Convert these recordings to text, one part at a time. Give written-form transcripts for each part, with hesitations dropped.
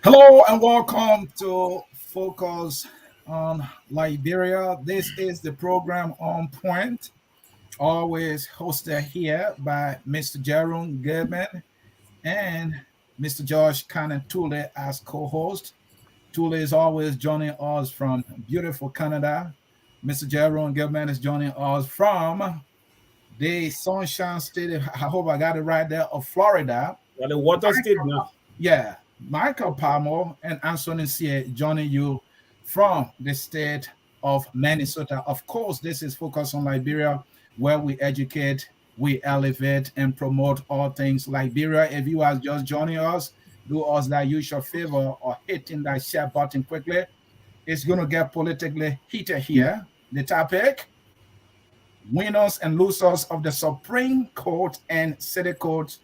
Hello and welcome to Focus on Liberia. This is the program on point, always hosted here by Mr. Jerome Gayman and Mr. Josh Cannon Tulay as co-host. Tulay is always joining us from beautiful Canada. Mr. Jerome Gayman is joining us from the Sunshine State. I hope I got it right there of Florida. Well, the water state now. Yeah, Michael Padmore and Anthony C. joining you from the state of Minnesota. Of course, this is Focus on Liberia, where we educate, we elevate, and promote all things Liberia. If you are just joining us, do us that usual favor or hitting that share button quickly. It's going to get politically heated here. The topic: winners and losers of the Supreme Court and City Court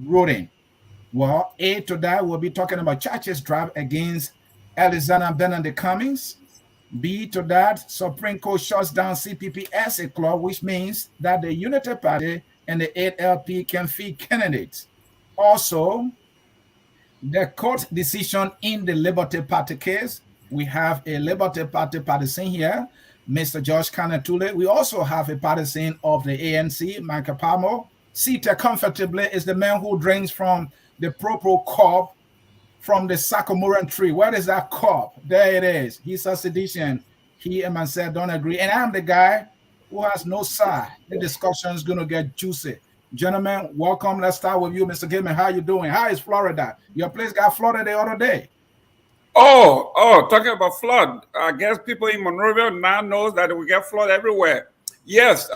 ruling. Well, A to that, we'll be talking about Church's drive against Alexander Benedict Cummings. B to that, Supreme Court shuts down CPP as a clause, which means that the Unity Party and the 8LP can feed candidates. Also, the court decision in the Liberty Party case. We have a Liberty Party partisan here, Mr. Josh Kanatule. We also have a partisan of the ANC, Michael Palmer. Seated comfortably is the man who drinks from the purple cup from the Sycamorean tree. Where is that cup? There it is. He's a sedition. He and myself don't agree. And I'm the guy who has no side. The discussion is going to get juicy. Gentlemen, welcome. Let's start with you, Mr. Gayman. How you doing? How is Florida? Your place got flooded the other day. Talking about flood. I guess people in Monrovia now knows that we get flood everywhere. Yes,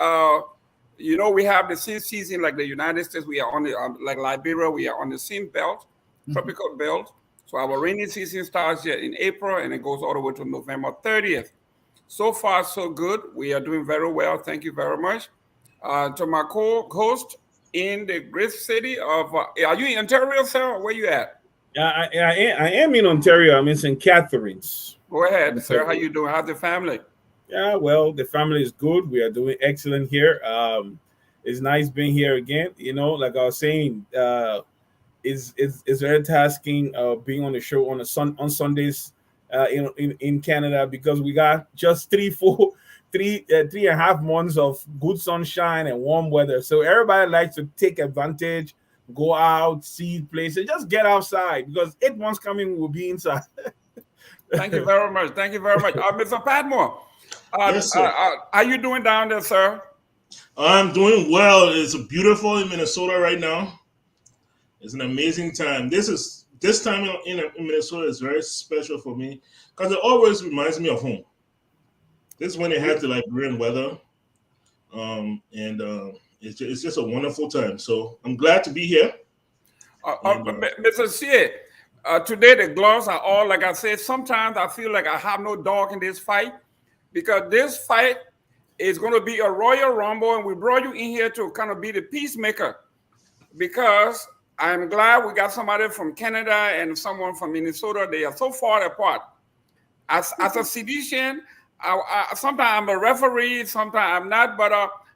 we have the same season like the United States. We are on the like Liberia. We are on the same belt, tropical belt. So our rainy season starts here in April and it goes all the way to November 30th. So far, so good. We are doing very well. Thank you very much. To my co-host in the great city of, are you in Ontario, sir? Where you at? Yeah, I am in Ontario. I'm in St. Catharines. Go ahead, sir. How you doing? How's the family? Yeah, well, the family is good. We are doing excellent here. It's nice being here again. Like I was saying, it's very tasking being on the show on Sundays in Canada because we got just 3.5 months of good sunshine and warm weather. So everybody likes to take advantage, go out, see places, just get outside because 8 months coming, we'll be inside. Thank you very much. Thank you very much. Mr. Padmore, Yes, sir. how you doing down there, sir? I'm doing well. It's beautiful in Minnesota right now. It's an amazing time. This time in Minnesota is very special for me because it always reminds me of home. This is when it had the Liberian weather, it's just a wonderful time. So I'm glad to be here. Mr. C, today the gloves are all, like I said, sometimes I feel like I have no dog in this fight because this fight is going to be a Royal Rumble and we brought you in here to kind of be the peacemaker because I'm glad we got somebody from Canada and someone from Minnesota. They are so far apart. As a sedition, sometimes I'm a referee, sometimes I'm not, but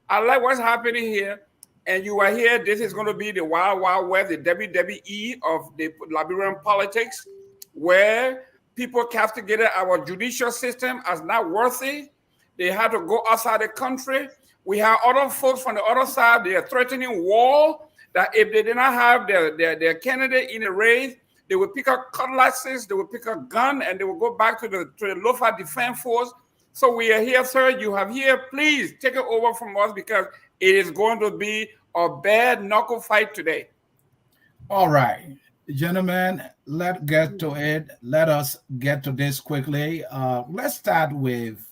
I like what's happening here. And you are here. This is going to be the Wild Wild West, the WWE of the Liberian politics, where people castigated our judicial system as not worthy. They had to go outside the country. We have other folks from the other side. They are threatening war that if they did not have their candidate in the race, they would pick up cutlasses, they would pick up a gun, and they would go back to the local defense force. So we are here, sir. You have here. Please take it over from us because it is going to be a bad knuckle fight today. All right, gentlemen, let's get to it. Let us get to this quickly. Let's start with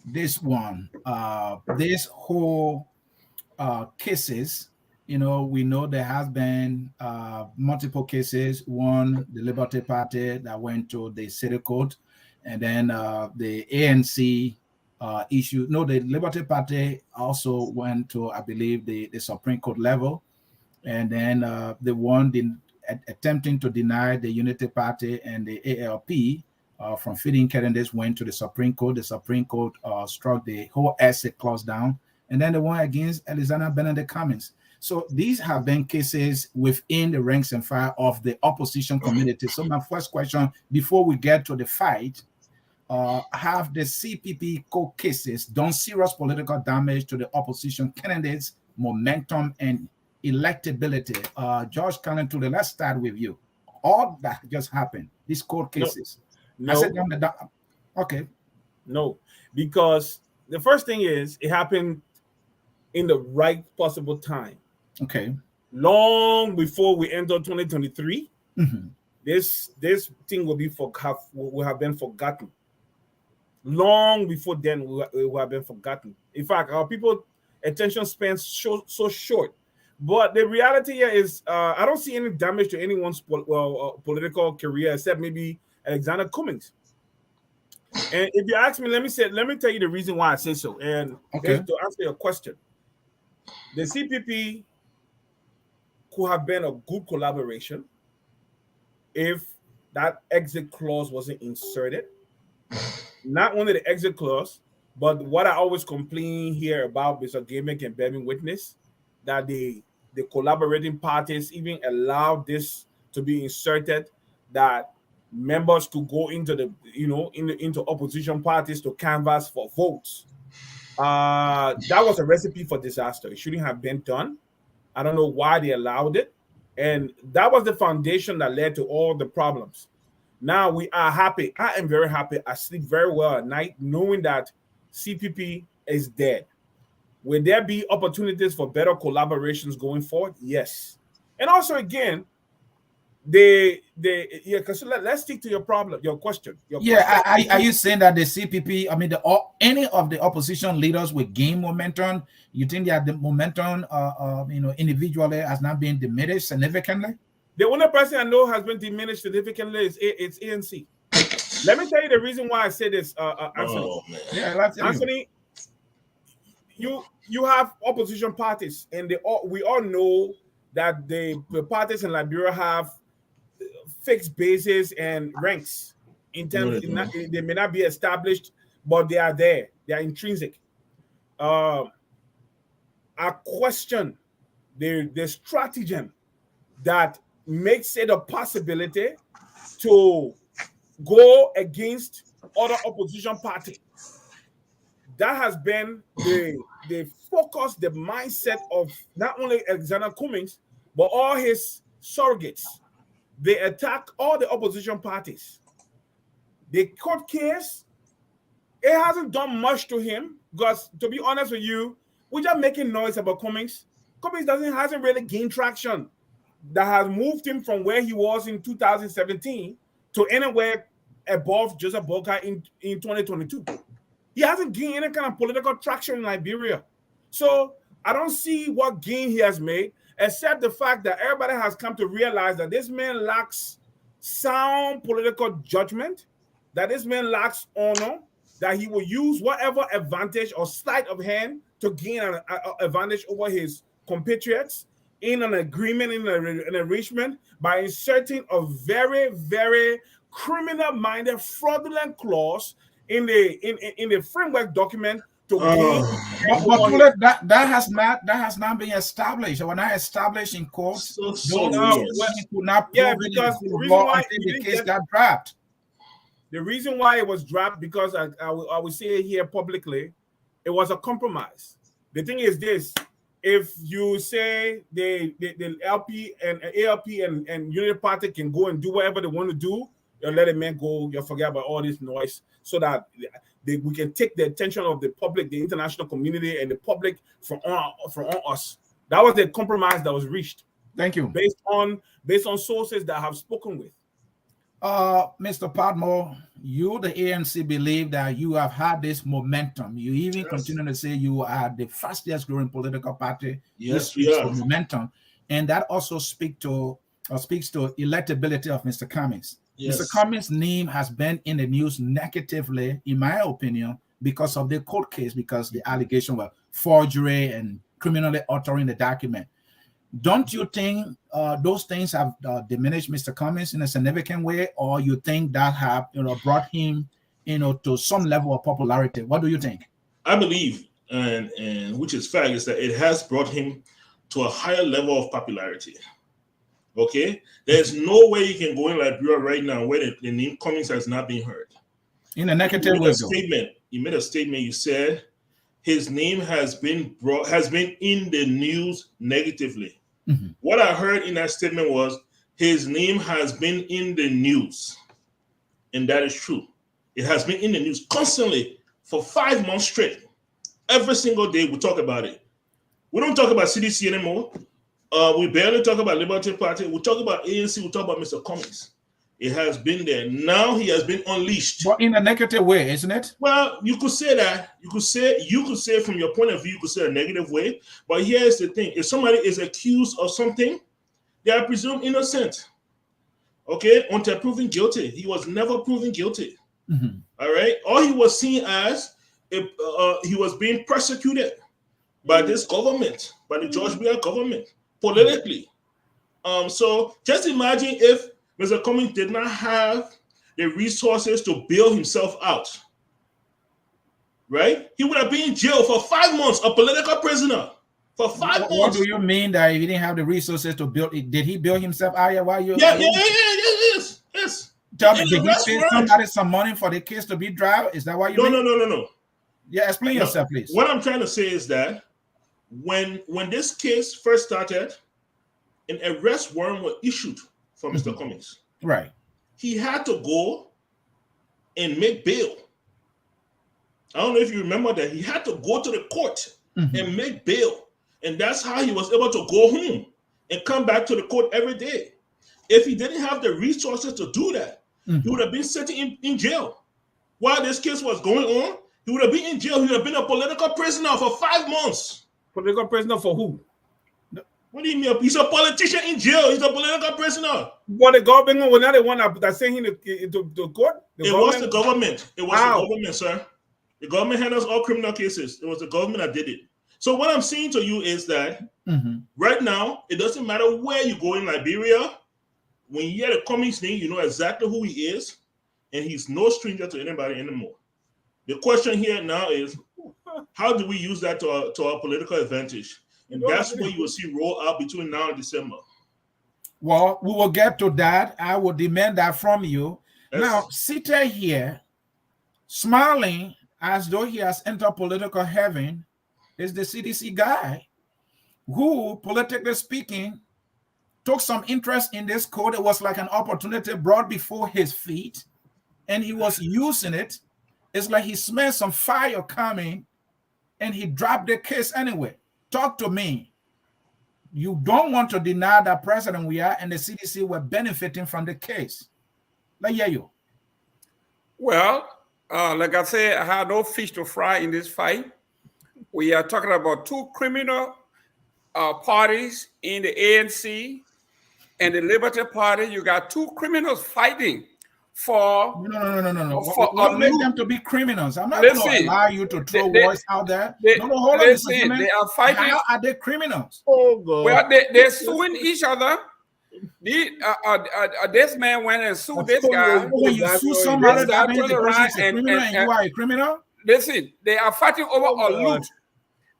this one. This whole cases. We know there has been multiple cases. One, the Liberty Party that went to the city court, and then the ANC issue. No, the Liberty Party also went to, I believe, the Supreme Court level, and then the one attempting to deny the Unity Party and the ALP from feeding candidates went to the Supreme Court. The Supreme Court struck the whole asset clause down, and then the one against Alexander Benedict Cummings. So these have been cases within the ranks and file of the opposition community. So my first question, before we get to the fight, have the CPP court cases done serious political damage to the opposition candidates' momentum and electability? George Tulay, let's start with you. All that just happened, these court cases. No. I said, okay. No, because the first thing is it happened in the right possible time. Okay. Long before we enter 2023, this thing will have been forgotten. Long before then, we will have been forgotten. In fact, our people attention span so short. But the reality here is, I don't see any damage to anyone's political career except maybe Alexander Cummings. And if you ask me, let me tell you the reason why I say so. And to answer your question, the CPP could have been a good collaboration if that exit clause wasn't inserted. Not only the exit clause, but what I always complain here about Mr. Gayman can bear me witness, that the collaborating parties even allowed this to be inserted, that members to go into the into opposition parties to canvass for votes. That was a recipe for disaster. It shouldn't have been done. I don't know why they allowed it, and that was the foundation that led to all the problems. Now we are happy. I am very happy. I sleep very well at night knowing that CPP is dead. Will there be opportunities for better collaborations going forward? Yes. And also, again, because let's stick to your question. Are you saying that the CPP, I mean, any of the opposition leaders will gain momentum? You think that the momentum, individually has not been diminished significantly? The only person I know has been diminished significantly is ANC. Let me tell you the reason why I say this, Anthony. Oh, man. Yeah, Anthony, you have opposition parties, and we all know that the parties in Liberia have fixed bases and ranks. In terms, they may not be established, but they are there. They are intrinsic. I question the stratagem that makes it a possibility to go against other opposition party. That has been the focus, the mindset of not only Alexander Cummings, but all his surrogates. They attack all the opposition parties. The court case, it hasn't done much to him because, to be honest with you, we're just making noise about Cummings. Cummings hasn't really gained traction that has moved him from where he was in 2017 to anywhere above Joseph Boakai in 2022. He hasn't gained any kind of political traction in Liberia. So I don't see what gain he has made, except the fact that everybody has come to realize that this man lacks sound political judgment, that this man lacks honor, that he will use whatever advantage or sleight of hand to gain an advantage over his compatriots in an agreement, in an arrangement, by inserting a very, very criminal-minded, fraudulent clause in the framework document to gain. But that has not been established. Or not established in court. Because the case got dropped. The reason why it was dropped, because I will say it here publicly, it was a compromise. The thing is this: if you say the LP and ALP and Unity Party can go and do whatever they want to do, you'll let a man go. You'll forget about all this noise, so that we can take the attention of the public, the international community, and the public from us. That was the compromise that was reached. Thank you. Based on sources that I have spoken with. Mr. Padmore, you, the ANC, believe that you have had this momentum. You even continue to say you are the fastest growing political party. Yes, we are. Momentum, and that also speaks to electability of Mr. Cummings. Yes. Mr. Cummings' name has been in the news negatively, in my opinion, because of the court case, because the allegation were forgery and criminally altering the document. Don't you think those things have diminished Mr. Cummings in a significant way, or you think that have brought him to some level of popularity? What do you think? I believe, and which is fact, is that it has brought him to a higher level of popularity. Okay? There's no way you can go in Liberia right now where the name Cummings has not been heard. In a negative way. You made a statement. You said his name has been in the news negatively. Mm-hmm. What I heard in that statement was his name has been in the news. And that is true. It has been in the news constantly for 5 months straight. Every single day we talk about it. We don't talk about CDC anymore. We barely talk about Liberty Party. We talk about ANC. We talk about Mr. Cummings. It has been there. Now he has been unleashed. But in a negative way, isn't it? Well, you could say that. You could say from your point of view, you could say a negative way. But here's the thing. If somebody is accused of something, they are presumed innocent. Okay? Until proven guilty. He was never proven guilty. Mm-hmm. All right? All he was seen as, he was being persecuted by this government, by the George Weah government, politically. So just imagine if Mr. Cummings did not have the resources to bail himself out, right? He would have been in jail for 5 months, a political prisoner, for 5 months. What do you mean that he didn't have the resources to bail? Did he bail himself out? Yes. Tell me, did he pay somebody some money for the case to be tried? Is that why you mean? No. Yeah, explain yourself, please. What I'm trying to say is that when this case first started, an arrest warrant was issued for Mr. Cummings. Right. He had to go and make bail. I don't know if you remember that. He had to go to the court and make bail. And that's how he was able to go home and come back to the court every day. If he didn't have the resources to do that, he would have been sitting in jail. While this case was going on, he would have been in jail. He would have been a political prisoner for 5 months. Political prisoner for who? What do you mean? He's a politician in jail. He's a political prisoner. But the government was not the one that sent him to court. It was the government. It was the government, sir. The government handles all criminal cases. It was the government that did it. So what I'm saying to you is that right now, it doesn't matter where you go in Liberia. When you hear the Cummings name, you know exactly who he is. And he's no stranger to anybody anymore. The question here now is, how do we use that to our political advantage? And that's what you will see roll out between now and December. Well, we will get to that. I will demand that from you. Yes. Now, seated here, smiling as though he has entered political heaven, is the CDC guy who, politically speaking, took some interest in this code. It was like an opportunity brought before his feet, and he was using it. It's like he smelled some fire coming, and he dropped the case anyway. Talk to me. You don't want to deny that President Weah and the CDC were benefiting from the case. Let hear you. Well, like I said, I had no fish to fry in this fight. We are talking about two criminal parties in the ANC and the Liberty Party. You got two criminals fighting for no. What make them to be criminals? I'm not going to allow you to throw words out there. Hold on. They are fighting. How are they criminals? Oh God! Well, they're suing each other. This man went and sued this guy. When you sue somebody, that means the person is a criminal and you are a criminal? Listen, they are fighting over a loot.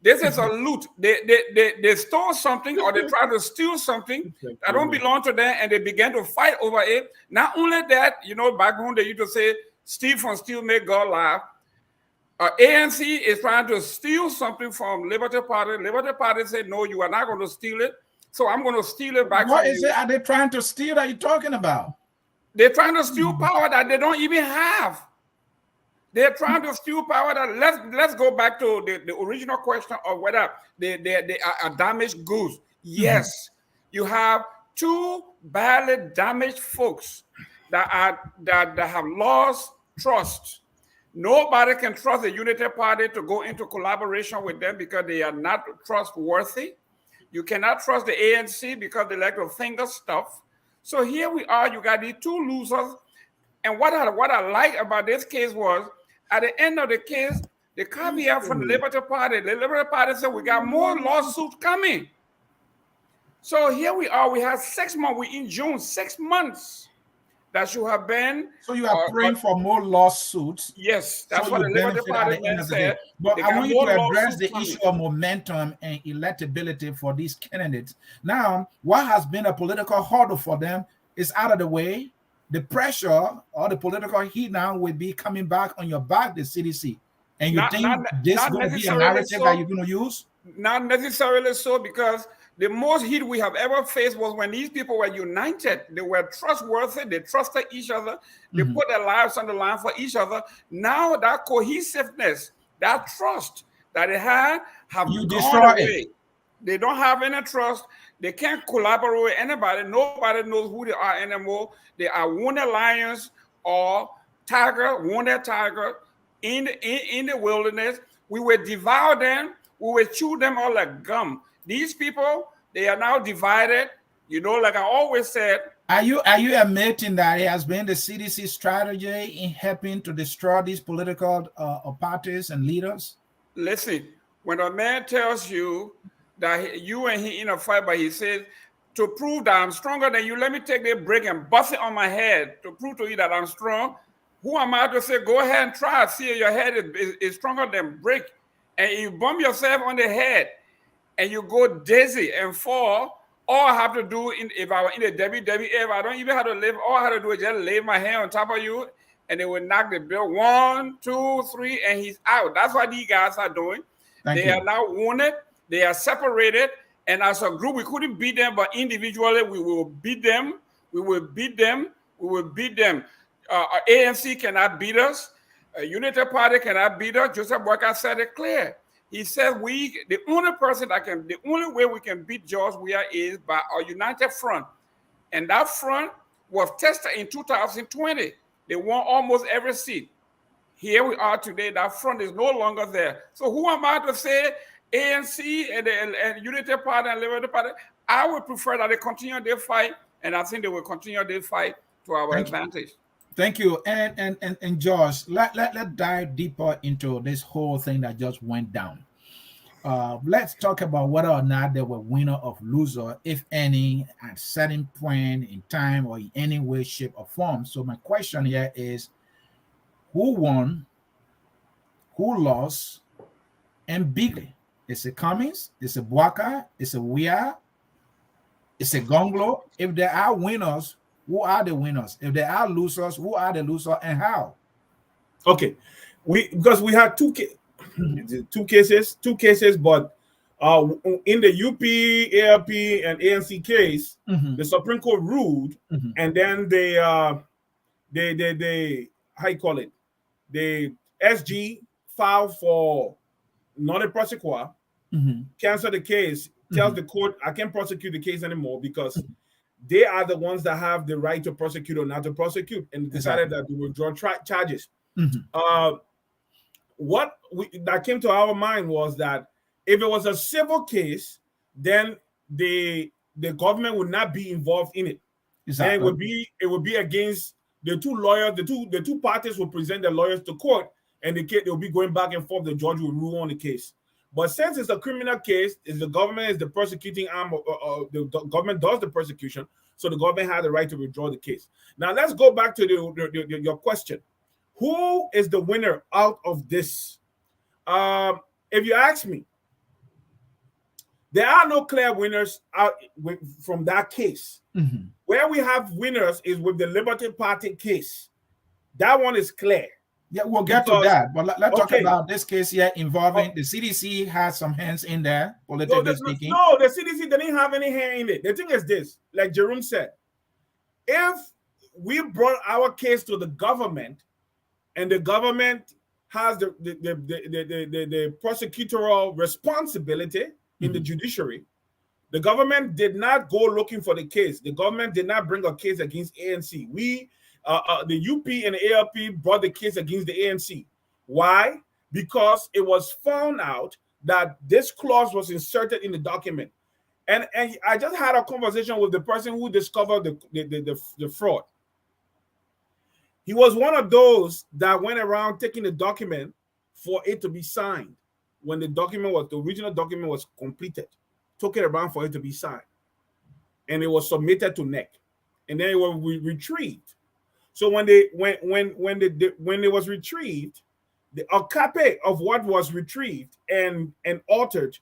This is a loot. They stole something or they try to steal something that don't belong to them, and they began to fight over it. Not only that, back home they used to say, steal from steal, make God laugh. ANC is trying to steal something from Liberty Party. Liberty Party said, no, you are not going to steal it. So I'm going to steal it back from you. What is it? Are they trying to steal that you're talking about? They're trying to steal power that they don't even have. They're trying to steal power that let's go back to the original question of whether they are damaged goods. Yes, you have two badly damaged folks that have lost trust. Nobody can trust the Unity Party to go into collaboration with them because they are not trustworthy. You cannot trust the ANC because they like to finger stuff. So here we are. You got these two losers. And what I like about this case was, at the end of the case, the caveat from the Liberty Party said, we got more lawsuits coming. So here we are. We have 6 months. We're in June, 6 months. that should have been. So you are praying for more lawsuits. Yes, So that's what you the Liberty benefit at Party the end man of the day. said. But They I got want you more to address lawsuits the coming. issue of momentum and electability for these candidates. Now, what has been a political hurdle for them is out of the way. The pressure or the political heat now will be coming back on your back, the CDC. And you think this is not going to be a necessarily narrative so. that you're going to use? Not necessarily so, because the most heat we have ever faced was when these people were united. They were trustworthy. They trusted each other. They put their lives on the line for each other. Now that cohesiveness, that trust that they had, have You gone destroy away. it. They don't have any trust. They can't collaborate with anybody. Nobody knows who they are anymore. They are wounded lions or wounded tiger in the wilderness. We will devour them. We will chew them all like gum. These people, they are now divided. You know, like I always said. Are you admitting that it has been the CDC strategy in helping to destroy these political parties and leaders? Listen, when a man tells you that you and he in a fight, but he says, to prove that I'm stronger than you, let me take the brick and bust it on my head to prove to you that I'm strong. Who am I to say, go ahead and try? See if your head is stronger than brick. And you bump yourself on the head and you go dizzy and fall. All I have to do, if I were in the WWF, I don't even have to live. All I have to do is just lay my hand on top of you and they will knock the bill 1, 2, 3, and he's out. That's what these guys are doing. They are now wounded. They are separated. And as a group, we couldn't beat them, but individually, we will beat them. We will beat them. We will beat them. ANC cannot beat us. Unity Party cannot beat us. Joseph Boyka said it clear. He said the only way we can beat George Weah is by our united front. And that front was tested in 2020. They won almost every seat. Here we are today. That front is no longer there. So who am I to say ANC and Unity Party and Liberty Party? I would prefer that they continue their fight, and I think they will continue their fight to our advantage. Thank you. And Josh, let's dive deeper into this whole thing that just went down. Let's talk about whether or not there were winner or loser, if any, at certain point in time or in any way, shape, or form. So my question here is, who won, who lost, and bigly? Is it Cummings? Is it Boyka? Is it Weah? Is it Gonglo? If there are winners, who are the winners? If there are losers, who are the losers and how? Okay, because we had two cases, but in the UP, ALP, and ANC case, the Supreme Court ruled, and then they how you call it? The SG filed for non-prosecutor, cancel the case, tells the court, I can't prosecute the case anymore because they are the ones that have the right to prosecute or not to prosecute, and decided that they would draw charges. What that came to our mind was that if it was a civil case, then the government would not be involved in it. Exactly. And it would be against the two lawyers. The two parties will present their lawyers to court, and they'll be going back and forth. The judge will rule on the case. But since it's a criminal case, the government is the prosecuting arm, the government does the prosecution, so the government has the right to withdraw the case. Now let's go back to your question. Who is the winner out of this? If you ask me, there are no clear winners out from that case. Where we have winners is with the Liberty Party case. That one is clear. Yeah, we'll get to that. But let's talk about this case here involving the CDC has some hands in there, politically speaking. No, the CDC didn't have any hand in it. The thing is this, like Jerome said, if we brought our case to the government and the government has the prosecutorial responsibility in the judiciary, the government did not go looking for the case. The government did not bring a case against ANC. The UP and the ALP brought the case against the ANC. Why? Because it was found out that this clause was inserted in the document. And I just had a conversation with the person who discovered the fraud. He was one of those that went around taking the document for it to be signed. When the original document was completed, took it around for it to be signed. And it was submitted to NEC. And then it was retrieved. So when it was retrieved, a copy of what was retrieved and altered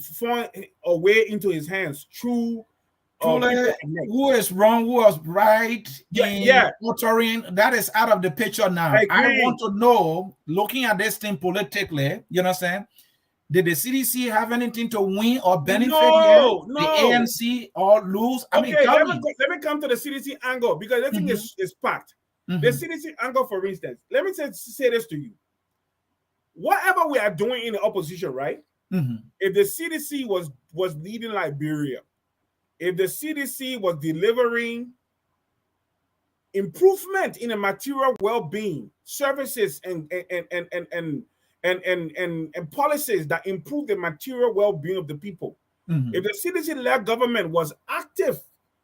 found a way into his hands through Tulay, who is wrong, who was right in altering, that is out of the picture now. I want to know, looking at this thing politically, you understand? Did the CDC have anything to win or benefit here? No. The ANC or lose? I mean, let me come to the CDC angle because I think is packed. The CDC angle, for instance, let me say this to you. Whatever we are doing in the opposition, right? If the CDC was leading Liberia, if the CDC was delivering improvement in the material well-being services and policies that improve the material well-being of the people, if the CDC-led government was active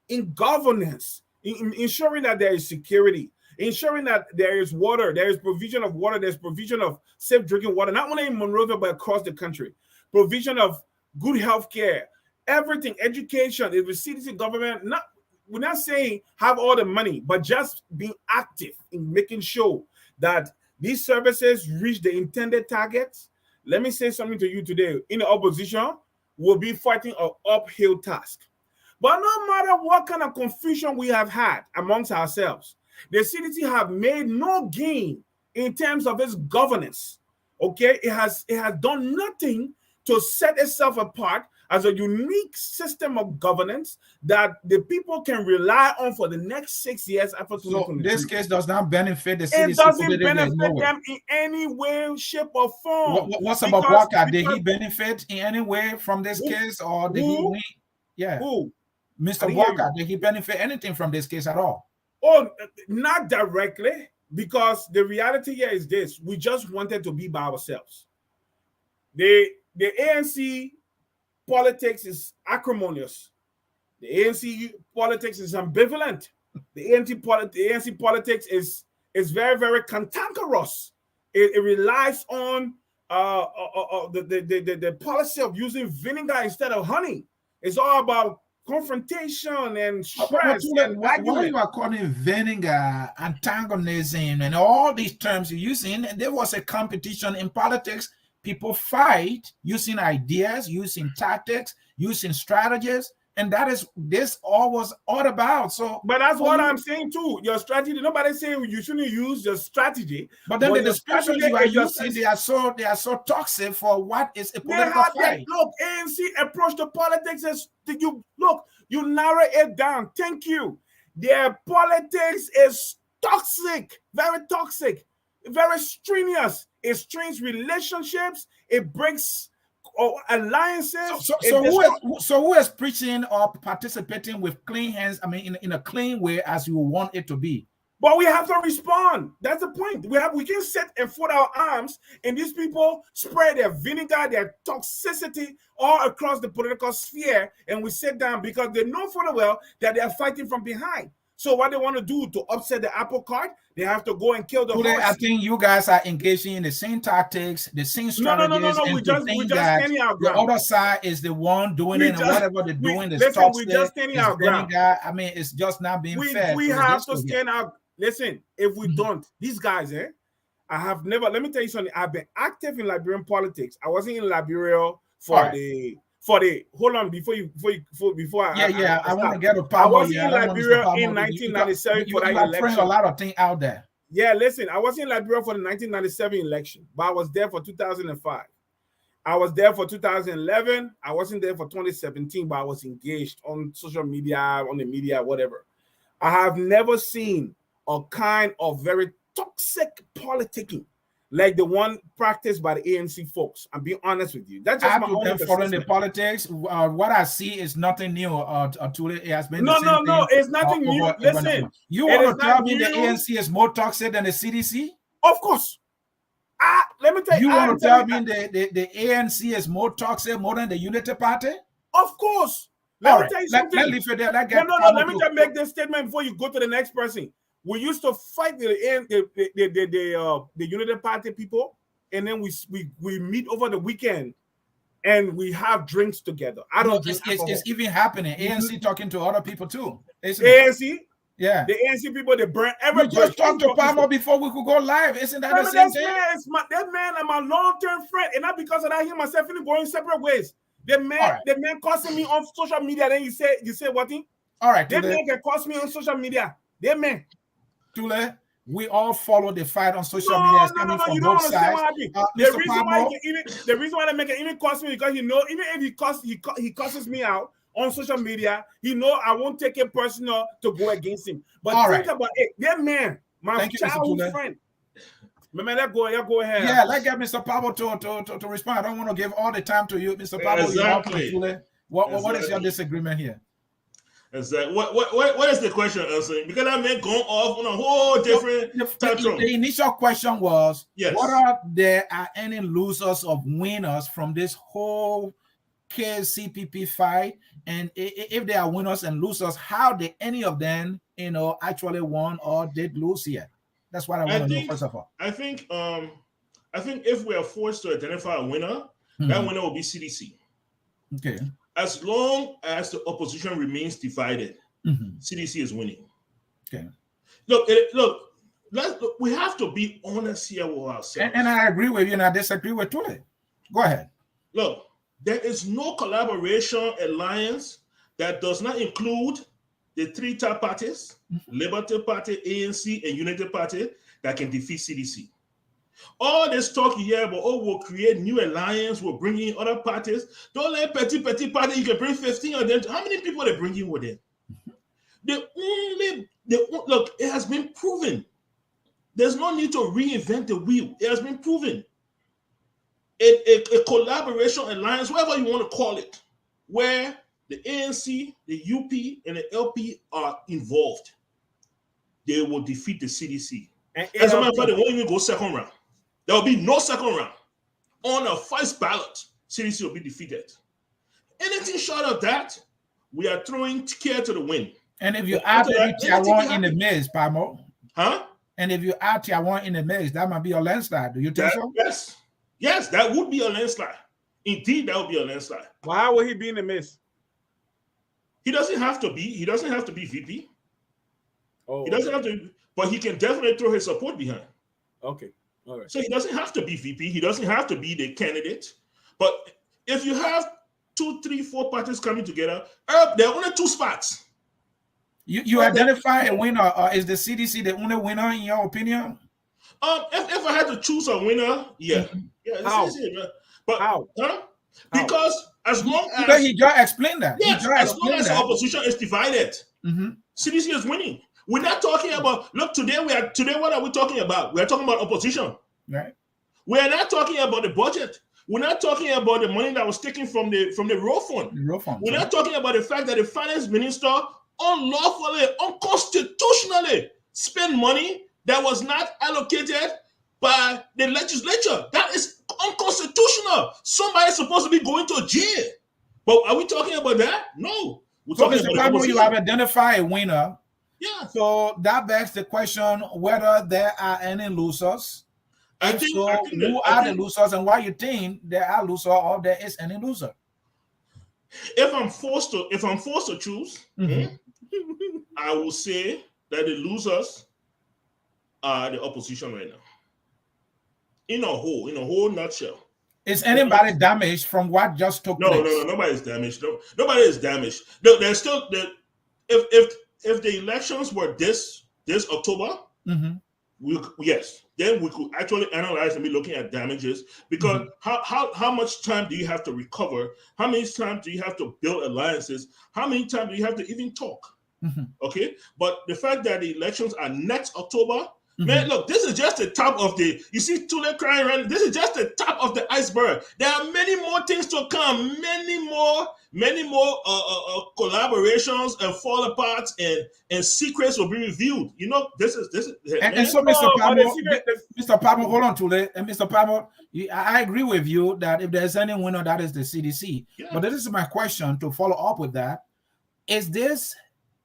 in governance, in ensuring that there is security, ensuring that there is water, there is provision of water, there's provision of safe drinking water, not only in Monrovia, but across the country, provision of good health care, everything, education. If the CDC government, we're not saying have all the money, but just being active in making sure that these services reach the intended targets. Let me say something to you today. In the opposition, we'll be fighting an uphill task. But no matter what kind of confusion we have had amongst ourselves, the CDC have made no gain in terms of its governance. Okay, it has done nothing to set itself apart as a unique system of governance that the people can rely on for the next 6 years after 2023. So this case does not benefit the CDC. It doesn't benefit them in any way, shape, or form. What's about Walker? Did he benefit in any way from this case, or did he win? Yeah. Who? Mr. Walker, did he benefit anything from this case at all? Oh, not directly, because the reality here is this: we just wanted to be by ourselves. The ANC politics is acrimonious. The ANC politics is ambivalent. The ANC politics is very, very cantankerous. It relies on the policy of using vinegar instead of honey. It's all about confrontation and stress. Why you are calling vinegar, antagonism, and all these terms you're using? And there was a competition in politics. People fight using ideas, using tactics, using strategies, and that is this all was all about. So, but that's what I'm saying too. Your strategy. Nobody's saying you shouldn't use your strategy. But then the strategies you are using, they are so toxic for what is a political fight. Look, ANC approach to politics as you narrow it down. Thank you. Their politics is toxic, very strenuous. It strains relationships. It breaks alliances. So who is preaching or participating with clean hands? I mean, in a clean way as you want it to be. But we have to respond. That's the point. We can set and fold our arms, and these people spread their vinegar, their toxicity all across the political sphere, and we sit down because they know full well that they are fighting from behind. So what they want to do to upset the apple cart, they have to go and kill the horse. I think you guys are engaging in the same tactics, the same strategies. No. We just standing our ground. The other side is the one doing it, and whatever they're doing is toxic. We just standing our ground. I mean, it's just not being fair. We have to stand out. Listen, if we don't, these guys, I have never. Let me tell you something. I've been active in Liberian politics. I wasn't in Liberia for the. Hold on before I want to get a power. I was in Liberia in 1997 for that election. A lot of things out there. Yeah, listen, I was in Liberia for the 1997 election, but I was there for 2005. I was there for 2011. I wasn't there for 2017, but I was engaged on social media, on the media, whatever. I have never seen a kind of very toxic politicking like the one practiced by the ANC folks. I'm being honest with you. That's just my own following the politics. What I see is nothing new. Tulay, it has been no, it's nothing new. Listen, you want to tell me the ANC is more toxic than the CDC? Of course. Let me tell you. You want to tell me the ANC is more toxic more than the Unity Party? Of course. Let me tell you something. Let me leave it there. Let me just make this statement before you go to the next person. We used to fight the Unity Party people, and then we meet over the weekend, and we have drinks together. I don't drink alcohol. It's even happening. ANC talking to other people too. ANC, Yeah. The ANC people, they burn every We just bridge. talked to Padmore before we could go live. Isn't that the same thing? That man is my long-term friend, and not because of that, he and myself finna going separate ways. The man cussing me on social media. Then you say what thing? All right, that man can cuss me on social media. That man. Tulay, we all follow the fight on social media. It's coming from you don't both understand sides. what happened. The reason why they make it even cuss me because he know even if he cusses me out on social media, he know I won't take it personal to go against him. But think about it. That man, my childhood friend. Remember, go ahead. Yeah, let's get Mr. Padmore to respond. I don't want to give all the time to you, Mr. Padmore. Exactly. What is your disagreement here? Exactly. What is the question answering? Because I may go off on a whole different tantrum. The initial question was, yes, what are there any losers or winners from this whole KCPP fight? And if there are winners and losers, how did any of them, actually won or did lose here? That's what I want to know, first of all. I think if we are forced to identify a winner, that winner will be CDC. Okay. As long as the opposition remains divided, CDC is winning. Okay. Look, we have to be honest here with ourselves. And I agree with you, and I disagree with Tulay. Go ahead. Look, there is no collaboration alliance that does not include the three top parties, Liberty Party, ANC, and Unity Party, that can defeat CDC. All this talk you hear about, we'll create new alliance, we'll bring in other parties. Don't let petty party, you can bring 15 of them. How many people they bring in with them? Look, it has been proven. There's no need to reinvent the wheel. It has been proven. A collaboration alliance, whatever you want to call it, where the ANC, the UP, and the LP are involved, they will defeat the CDC. As a matter of fact, they won't even go second round. There will be no second round. On a first ballot, CDC will be defeated. Anything short of that, we are throwing care to the wind. And if you add Tiawan in the mix, Padmore, and if you add Tiawan in the mix, that might be a landslide. Do you think so? Yes, that would be a landslide. Indeed, that would be a landslide. Why would he be in the mix? He doesn't have to be. He doesn't have to be VP. He doesn't have to, but he can definitely throw his support behind. Okay. All right. So he doesn't have to be VP. He doesn't have to be the candidate. But if you have 2, 3, 4 parties coming together, there are only 2 spots. You identify a winner. Is the CDC the only winner in your opinion? If I had to choose a winner, yeah. How? But how? Because as long as he just explained that. Yes, as long as the opposition is divided, CDC is winning. We're not talking about today. What are we talking about? We're talking about opposition. Right. We're not talking about the budget. We're not talking about the money that was taken from the road fund. We're not talking about the fact that the finance minister unlawfully, unconstitutionally spent money that was not allocated by the legislature. That is unconstitutional. Somebody's supposed to be going to jail. But are we talking about that? No. We're talking Mr. Padmore, you have identified a winner. Yeah. So that begs the question whether there are any losers. Who are the losers, and why you think there are losers or there is any loser? If I'm forced to choose, I will say that the losers are the opposition right now. In a whole nutshell. Is anybody damaged from what just took place? No, nobody's damaged. Nobody is damaged. There's still if the elections were this October, yes, then we could actually analyze and be looking at damages, because how much time do you have to recover? How many times do you have to build alliances? How many times do you have to even talk? Okay, but the fact that the elections are next October, man, look, this is just the top of you see Tulay crying right now. This is just the top of the iceberg. There are many more things to come, many more collaborations and fall aparts and secrets will be revealed. This is and so Mr. Padmore, hold on, Tulay. And Mr. Padmore, I agree with you that if there's any winner, that is the CDC. Yeah. But this is my question to follow up with that. Is this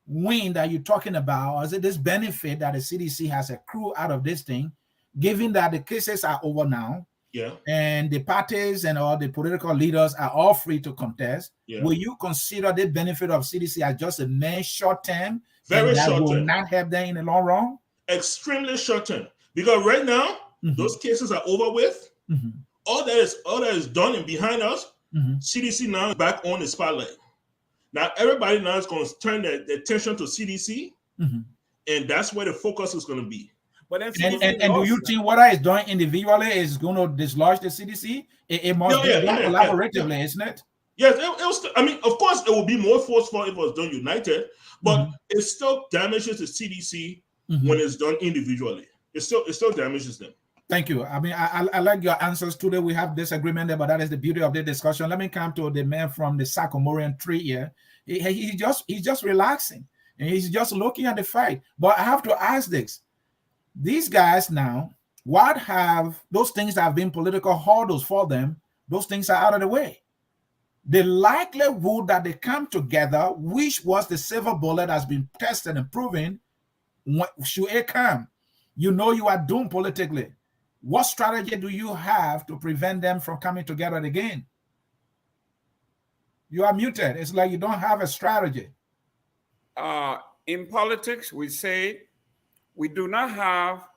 win that you're talking about, or is it this benefit that the CDC has accrued out of this thing, given that the cases are over now, Yeah. and the parties and all the political leaders are all free to contest, Yeah. will you consider the benefit of CDC as just a mere short term, Very and that short will term. not help them in the long run? Extremely short term. Because right now, those cases are over with. All that is done and behind us. CDC now is back on the spotlight. Now everybody now is going to turn their attention to CDC, and that's where the focus is going to be. But then And do you think what is done individually is going to dislodge the CDC? It must be done collaboratively, isn't it? Yes, it was. I mean, of course, it would be more forceful if it was done united, but it still damages the CDC when it's done individually. It still damages them. Thank you. I mean, I like your answers today. We have disagreement there, but that is the beauty of the discussion. Let me come to the man from the Sycamorian tree here. He's just relaxing, and he's just looking at the fight. But I have to ask this. These guys now, what have those things that have been political hurdles for them, those things are out of the way. The likelihood that they come together, which was the silver bullet has been tested and proven, should it come, you know you are doomed politically. What strategy do you have to prevent them from coming together again? You are muted. It's like you don't have a strategy. In politics, we say we do not have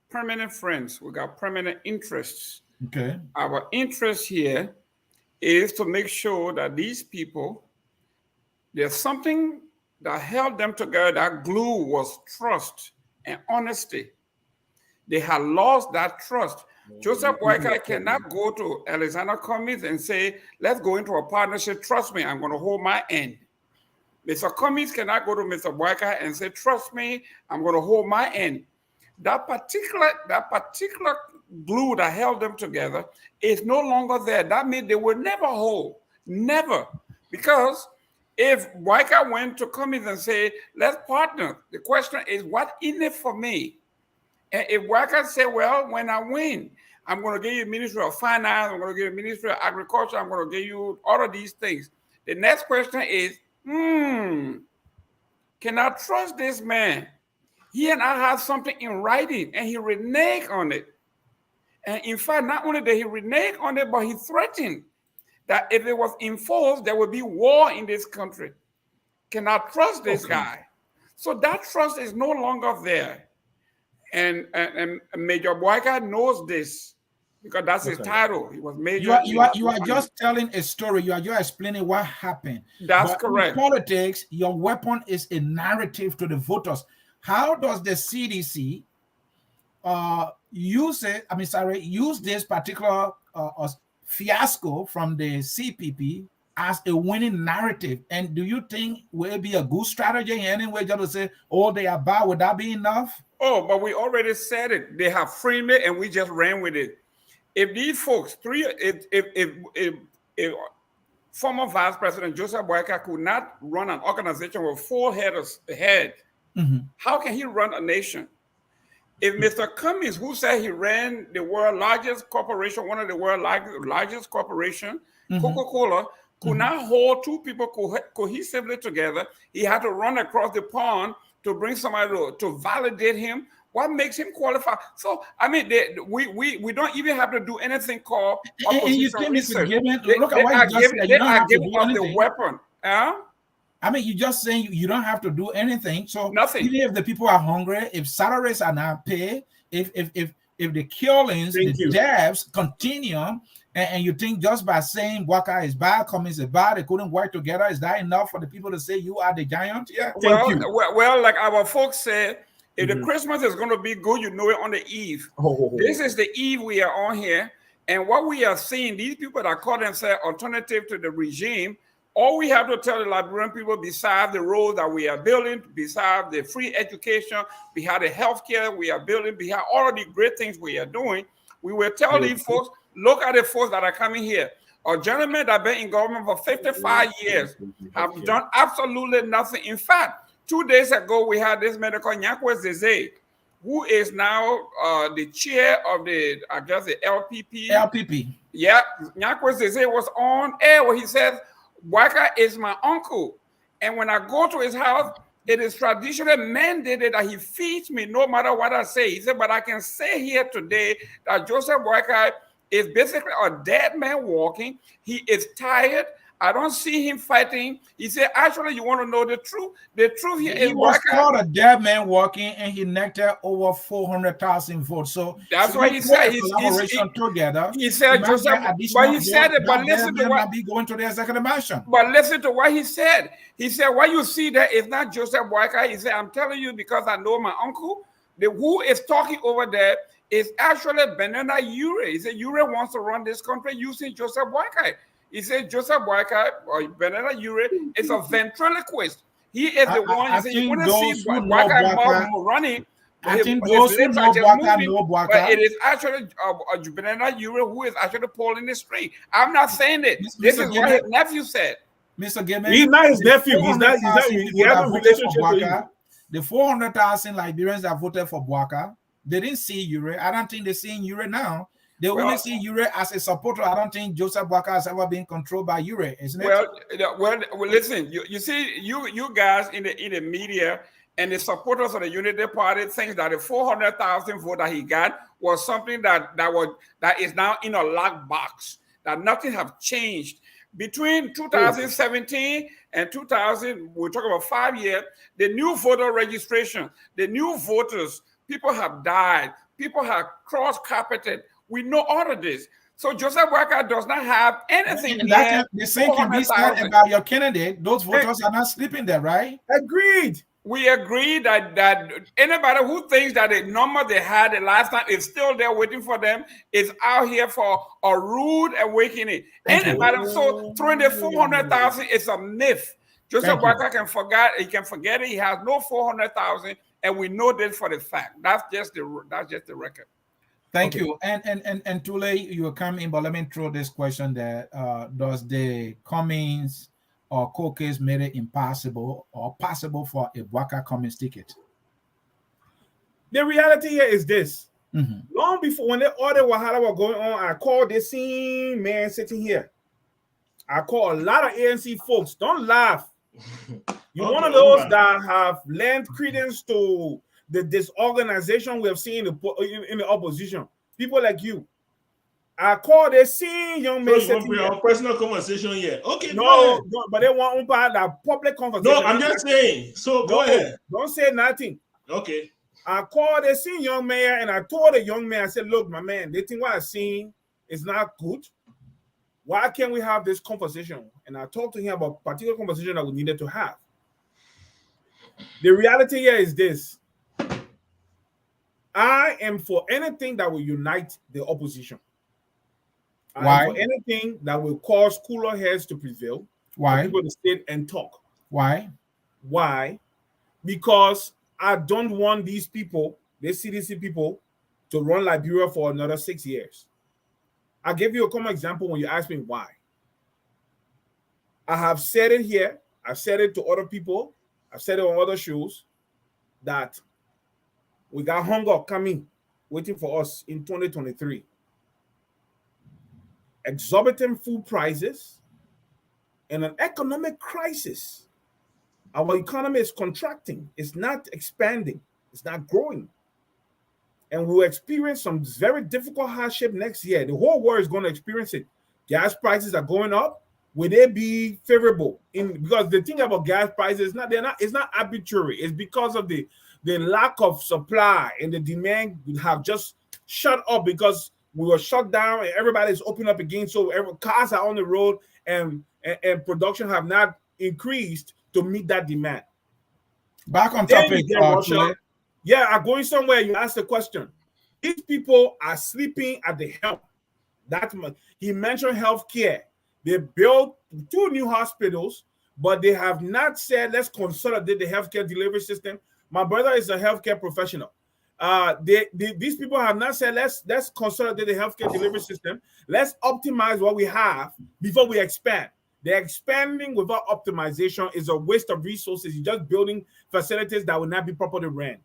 permanent friends. We got permanent interests. Okay. Our interest here is to make sure that these people, there's something that held them together. That glue was trust and honesty. They had lost that trust. Joseph Boyka cannot go to Alexander Cummings and say, let's go into a partnership. Trust me, I'm going to hold my end. Mr. Cummings cannot go to Mr. Boyka and say, trust me, I'm going to hold my end. That particular glue that held them together is no longer there. That means they will never hold. Never. Because if Boyka went to Cummings and say, let's partner, the question is, what in it for me? And if Boyka say, well, when I win, I'm going to give you Ministry of Finance, I'm going to give you Ministry of Agriculture, I'm going to give you all of these things. The next question is, can I trust this man? He and I have something in writing, and he reneged on it. And in fact, not only did he renege on it, but he threatened that if it was enforced, there would be war in this country. Can I trust this guy? So that trust is no longer there. And Major Boyka knows this because that's his title. He was Major. You are just telling a story. You are just explaining what happened. That's correct. In politics, your weapon is a narrative to the voters. How does the CDC use this particular fiasco from the CPP as a winning narrative? And do you think will it be a good strategy in any way just to say, oh, they are bad? Would that be enough? Oh, but we already said it. They have framed it, and we just ran with it. If these folks, if former Vice President Joseph Boyka could not run an organization with 4 heads, how can he run a nation? If Mr. Cummings, who said he ran the world's largest corporation, one of the world's largest corporation, Coca-Cola, could not hold 2 people cohesively together, he had to run across the pond to bring somebody to validate him. What makes him qualify? So, I mean, we don't even have to do anything called opposition research. Look at what you just said. You don't have to do the weapon. I mean, you're just saying you don't have to do anything. So nothing. Even if the people are hungry, if salaries are not paid, if the killings, the deaths continue, and you think just by saying Boyka is bad, Cummings is bad, they couldn't work together, is that enough for the people to say you are the giant? Yeah. Well, like our folks said, if the Christmas is going to be good, you know it on the eve. This is the eve we are on here. And what we are seeing, these people that call themselves alternative to the regime, all we have to tell the Liberian people, besides the roads that we are building, besides the free education, behind the healthcare we are building, behind all of the great things we are doing, we will tell these folks, look at the folks that are coming here. A gentleman that been in government for 55 years have done absolutely nothing. In fact, 2 days ago, we had this man called Nyankwe Zeze, who is now the chair of the LPP. LPP. Yeah, Nyankwe Zeze was on air where he said, Boyka is my uncle. And when I go to his house, it is traditionally mandated that he feeds me no matter what I say. He said, but I can say here today that Joseph Boyka is basically a dead man walking. He is tired. I don't see him fighting. He said, actually, you want to know the truth? The truth here is he was Boyka. called a dead man walking, and he netted over 400,000 votes. So That's what he said. Collaboration together. He said, Joseph, but he said it, but listen to what be going to the executive mansion. But listen to what he said. He said, what you see there is not Joseph Boyka. He said, I'm telling you because I know my uncle. Who is talking over there is actually Banana Ure. He said, Ure wants to run this country using Joseph Boyka. He said, Joseph Boyka or Banana Ure is a ventriloquist. He is the one. He said, you want to see Boyka running. I think those who know Boyka know Boyka. But it is actually Banana Ure who is actually pulling the string. I'm not saying it. This is what his nephew said. Mr. Gayman, he's not his nephew. He has a relationship with him. The 400,000 Liberians that voted for Boyka, they didn't see Ure. I don't think they're seeing Ure now. They only see Ure as a supporter. I don't think Joseph Boyka has ever been controlled by Ure, isn't it? Well, listen. You see, you guys in the media and the supporters of the Unity Party think that the 400,000 vote that he got was something that is now in a locked box. That nothing have changed. Between 2017 and 2000, we're talking about 5 years, the new voter registration, the new voters, people have died, people have cross-carpeted. We know all of this. So Joseph Boyka does not have anything. The same can be said about your candidate. Those voters are not sleeping there, right? Agreed. We agree that anybody who thinks that the number they had the last time is still there waiting for them is out here for a rude awakening. Anybody so throwing the 400,000 is a myth. Joseph Boyka can forget. He can forget it. He has no 400,000, and we know this for the fact. That's just the record. Thank you. And Tulay, you will come in, but let me throw this question there. Does the Cummings or caucus made it impossible or possible for a Boyka Cummings ticket? The reality here is this. Long before, when the other Wahala was going on, I called the same man sitting here. I called a lot of ANC folks. Don't laugh. You're one of those that have lent credence to the disorganization we have seen in the opposition. People like you. I called the same young man. So you want our personal conversation here? Okay, no, but they want that public conversation. No, I'm just saying. So go ahead. Don't say nothing. Okay. I called the same young man and I told the young man, I said, look, my man, they think what I'm seeing is not good. Why can't we have this conversation? And I talked to him about a particular conversation that we needed to have. The reality here is this. I am for anything that will unite the opposition. Why? For anything that will cause cooler heads to prevail. Why? People to sit and talk. Why? Why? Because I don't want these people, the CDC people, to run Liberia for another 6 years. I'll give you a common example when you ask me why. I have said it here. I've said it to other people. I've said it on other shows that we got hunger coming, waiting for us in 2023. Exorbitant food prices and an economic crisis. Our economy is contracting. It's not expanding. It's not growing. And we'll experience some very difficult hardship next year. The whole world is going to experience it. Gas prices are going up. Will they be favorable? Because the thing about gas prices, it's not arbitrary. It's because of the lack of supply and the demand have just shut up because we were shut down and everybody's opening up again. So cars are on the road and production have not increased to meet that demand. Back on topic, yeah, I'm going somewhere. You asked the question. These people are sleeping at the helm. He mentioned healthcare. They built 2 new hospitals, but they have not said, let's consolidate the healthcare delivery system. My brother is a healthcare professional. These people have not said, let's consolidate the healthcare delivery system. Let's optimize what we have before we expand. The expanding without optimization is a waste of resources. You're just building facilities that will not be properly ran.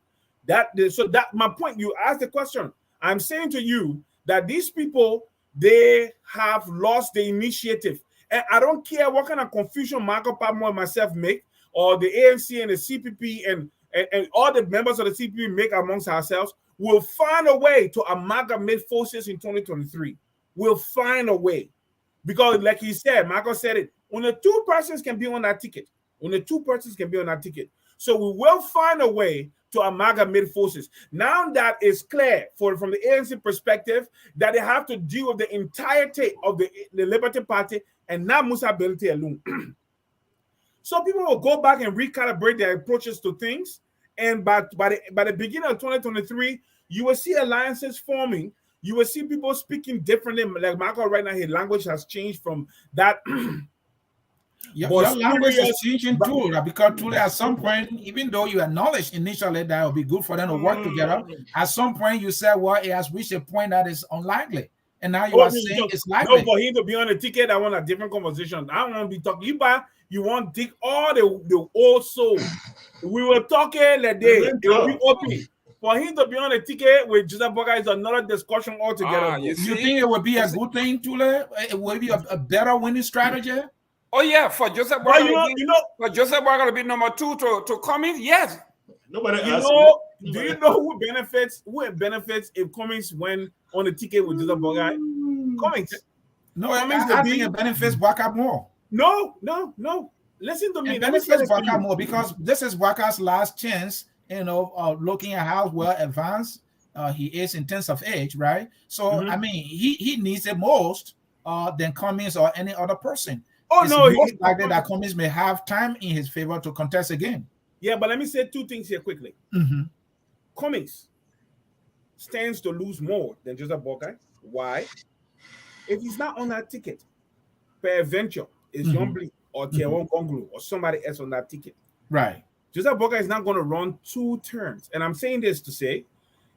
My point, you asked the question. I'm saying to you that these people, they have lost the initiative. And I don't care what kind of confusion Michael Padmore and myself make, or the ANC and the CPP and all the members of the CPP make amongst ourselves. We'll find a way to amalgamate forces in 2023. will find a way. Because like he said, Michael said it, only 2 persons can be on that ticket. Only 2 persons can be on that ticket. So we will find a way to amalgamate forces. Now that is clear from the ANC perspective that they have to deal with the entirety of the Liberty Party and not Musa Belti alone. So people will go back and recalibrate their approaches to things. And by the beginning of 2023, you will see alliances forming. You will see people speaking differently. Like Michael right now, his language has changed from that. Your language is changing too, because Tulay, at some point, even though you acknowledge initially that it would be good for them to work together, at some point you said, well, it has reached a point that is unlikely. And now you are saying it's likely. No, for him to be on the ticket, I want a different conversation. I don't want to be talking. You want to dig all the old soul. We were talking that day. It will be open. For him to be on the ticket with Joseph Boga is another discussion altogether. You think it would be a good thing, Tulay? It would be a better winning strategy? Oh yeah, for Joseph Boga, for Joseph Boga to be number 2 to Cummings, yes. Nobody asked. Do you know who benefits? Who benefits if Cummings went on the ticket with Joseph Boga? Cummings. No, I think it benefits Boga more. No. Listen to me. It benefits Boga more because this is Boga's last chance. Looking at how well advanced he is in terms of age, right? So I mean, he needs it most than Cummings or any other person. Oh, it's no, most likely that Cummings may have time in his favor to contest again. Yeah, but let me say 2 things here quickly. Cummings stands to lose more than Joseph Boga. Why? If he's not on that ticket, peradventure is Yombli or Tiawon Gonglu or somebody else on that ticket. Right. Joseph Boga is not going to run 2 terms. And I'm saying this to say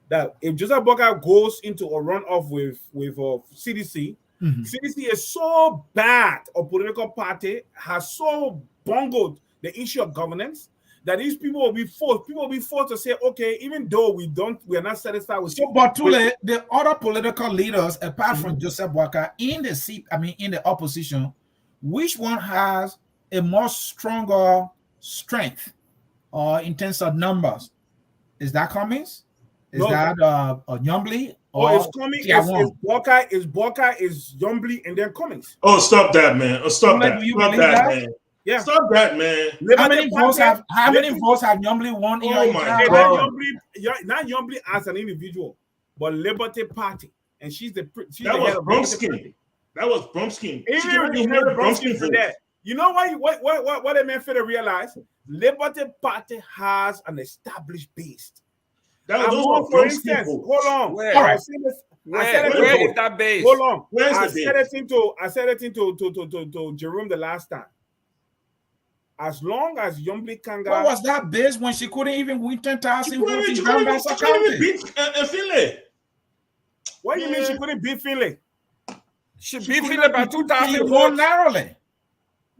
that if Joseph Boga goes into a runoff with CDC, CDC is so bad, a political party has so bungled the issue of governance that these people will be forced to say, okay, even though we are not satisfied with. So, but Tulay, the other political leaders, apart from Joseph Boga, in the opposition, which one has a more stronger strength in terms of numbers? Is that Cummings? Is that Yombli? It's Cummings, it's Boga, is Yombli, and then Cummings. Oh, stop that, man. Oh, stop that. Stop that, man. Yeah. Stop that, man. How many votes have Yombli won? Oh my God. Not Yombli as an individual, but Liberty Party. And she's the head of Bromskin. That was Bromskin. Even Bromskin for that. You know what it meant for to realize? Liberty Party has an established base. For instance, hold on. Where is that base? Hold on. I said it into Jerome the last time. As long as Yombli Kanga. What was that base when she couldn't even win 10,000 votes in Gambasa County? Finlay. What do you mean she couldn't beat Finlay? She beat Finlay by 2,000 votes narrowly.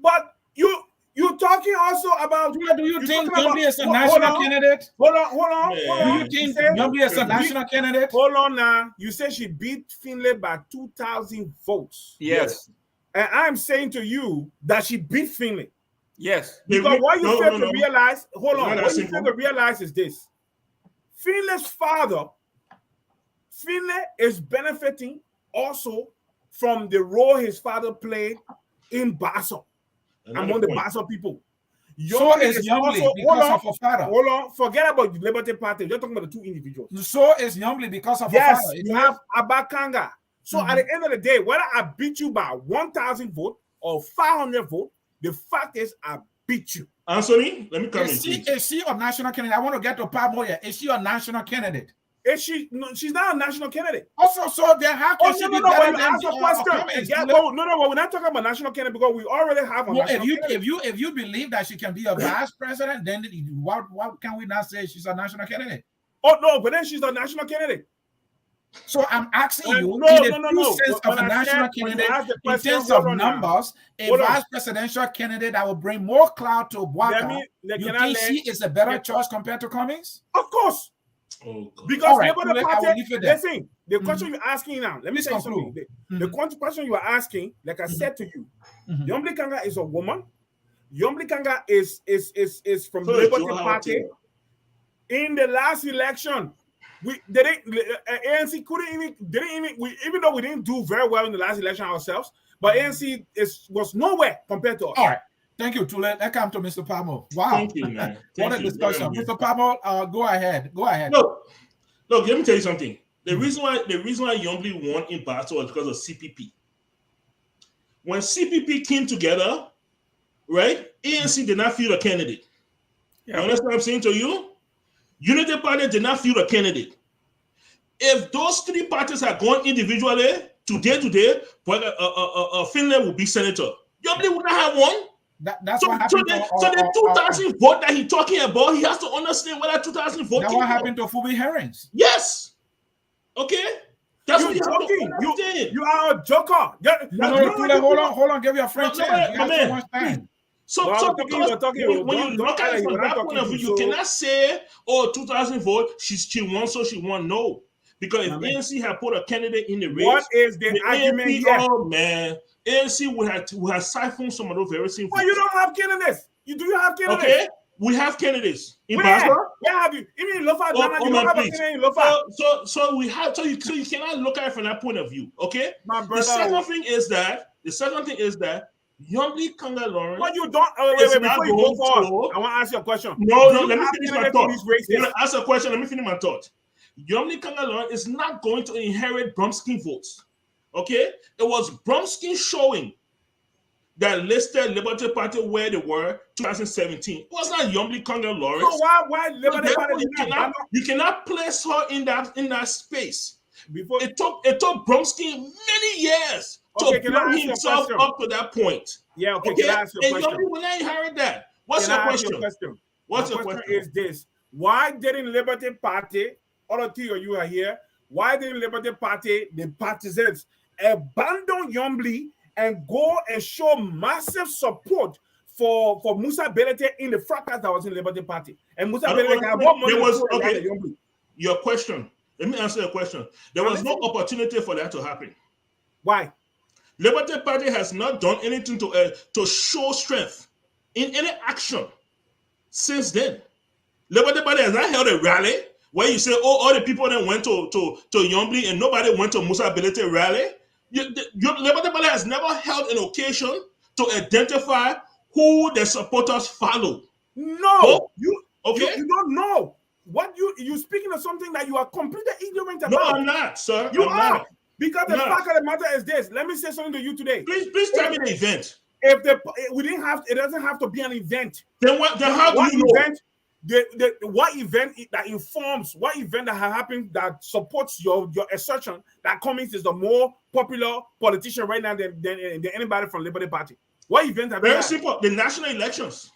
But you're talking also about. Do you think Yombli is a national candidate? Hold on. Do you think Yombli is a national candidate? Hold on now. You said she beat Finlay by 2,000 votes. Yes. And I'm saying to you that she beat Finlay. Yes. Because what you fail to realize, what you fail to realize is this. Finlay's father, Finlay is benefiting also from the role his father played in Basso, among the Basso people. So is Yombli because of her father. Hold on, forget about the Liberty Party. You're talking about the 2 individuals. So is Yombli because of her father. Yes, you have Abakanga. So at the end of the day, whether I beat you by 1,000 votes or 500 votes, the fact is, I beat you. Anthony, let me come in. Is she a national candidate? I want to get to Padmore here. Is she a national candidate? Is she? No, she's not a national candidate. Also, so then how can she be better than Cummings? No, we're not talking about national candidate because we already have a national candidate. If you believe that she can be a vice president, then what can we not say she's a national candidate? Oh no, but then she's a national candidate. So I'm asking you, in the true sense of a national candidate, in terms of numbers, a vice presidential candidate that will bring more clout to Boga, you think she is a better choice compared to Cummings? Of course. Oh, because Liberty Party, listen, the question you're asking now, let me say something. The question you are asking, like I said to you, Yombli Kanga is a woman. Yombli Kanga is from Liberty Party. In the last election, ANC even though we didn't do very well in the last election ourselves, but ANC was nowhere compared to us. All right. Thank you, Tulay. Let's come to Mr. Padmore. Wow. Thank you, man. What a discussion. Mr. Padmore, go ahead. Look, let me tell you something. The reason why Yombly won in Barstow was because of CPP. When CPP came together, right, ANC did not field a candidate. Yeah. You understand what I'm saying to you? Unity Party did not field a candidate. If those three parties had gone individually, today, Finland would be senator. Yombly would not have won. That's what happened so the 2,000 vote that he's talking about, he has to understand whether 2,000 vote. That's what happened to Phoebe Herrings. Yes. Okay. That's what you're joking. You are a joker. Hold on. Give your friend chance. So when you look at it from that point of view, you cannot say, 2,000 votes, she won, so she won. No. Because if ANC had put a candidate in the race, what is the argument ANC, here? Oh man, ANC would have siphoned some of those very same. Well, you don't have candidates. Do you have candidates? Okay, we have candidates in Basra. Where have you? Even in Lofa, you don't have a candidate in Lofa. So we have. So you cannot look at it from that point of view. Okay. My brother. The second thing is that Yombly Kanga Lawrence. But you don't. Wait, before you go forward, I want to ask you a question. No. Let me finish my thought. You're gonna ask a question. Let me finish my thought. Yombly Kanga Lawrence is not going to inherit Bromsky votes. Okay? It was Bromsky showing that listed Liberty Party where they were 2017. It was not Yombly Kanga Lawrence. So why Liberty Party? You cannot place her in that space. Before it took Bromsky many years to bring himself up to that point. Yeah, okay. Can I ask you a question? And Yombly will not inherit that. What's your question? What's your question? Is this: why didn't Liberty Party, all of you are here, why didn't Liberty Party, the partisans, abandon Yombly and go and show massive support for Musa Belete in the fracas that was in Liberty Party? And Musa Belete had more money than Yombly. Your question. Let me answer your question. There was no opportunity for that to happen. Why? Liberty Party has not done anything to show strength in any action since then. Liberty Party has not held a rally where you say, all the people that went to Yombly and nobody went to Musa Belete rally. Liberty Party has never held an occasion to identify who the supporters follow. No, you don't know. What you speaking of something that you are completely ignorant about. No, I'm not, sir. You are. Because the fact of the matter is this. Let me say something to you today. Please tell me the event. It doesn't have to be an event. Then how do you know? What event that informs, what event that has happened that supports your assertion that Cummings is the more popular politician right now than anybody from Liberty Party? What event have Very simple. The national elections.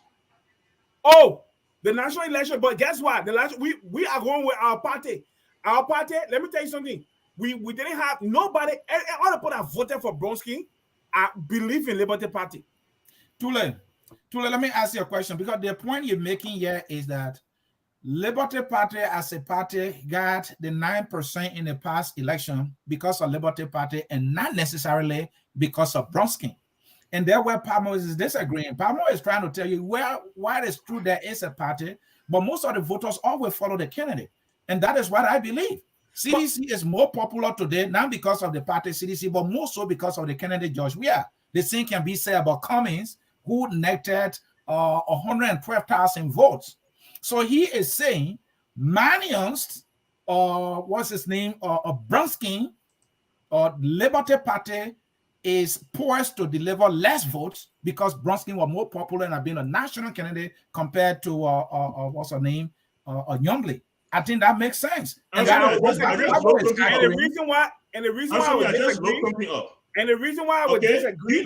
Oh, the national election. But guess what? We are going with our party. Our party, let me tell you something. We didn't have nobody, all the people that voted for Bronsky believe in Liberty Party. Tulay, let me ask you a question, because the point you're making here is that Liberty Party as a party got the 9% in the past election because of Liberty Party and not necessarily because of Bronsky. And there where Padmore is disagreeing. Padmore is trying to tell you why it's true there is a party, but most of the voters always follow the candidate. And that is what I believe. CDC is more popular today, not because of the party CDC, but more so because of the candidate George Weah. The same can be said about Cummings, who netted 112,000 votes. So he is saying Manions, what's his name, Bronsky, Liberty Party is poised to deliver less votes because Bronsky was more popular and had been a national candidate compared to what's her name, Yombly. I think that makes sense. And the reason why I would disagree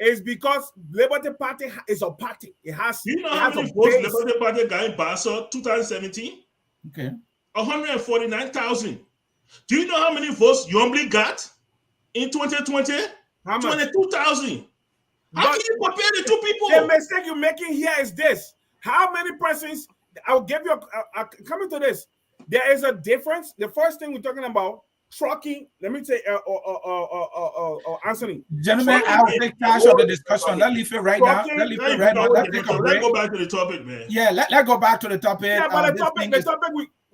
is because Liberty Party is a party. It has. Do you know how many votes Liberty Party got in Barca 2017? Okay, 149,000. Do you know how many votes Yombly got in 2020? 22,000. How can you compare the two people? The mistake you're making here is this: how many persons? I'll give you coming to this. There is a difference. The first thing we're talking about, trucking. Let me say, Anthony. Gentlemen, I'll take charge of the discussion. Let's leave it right now. Let's go back to the topic, man. Yeah, let's go back to the topic. Yeah, but the topic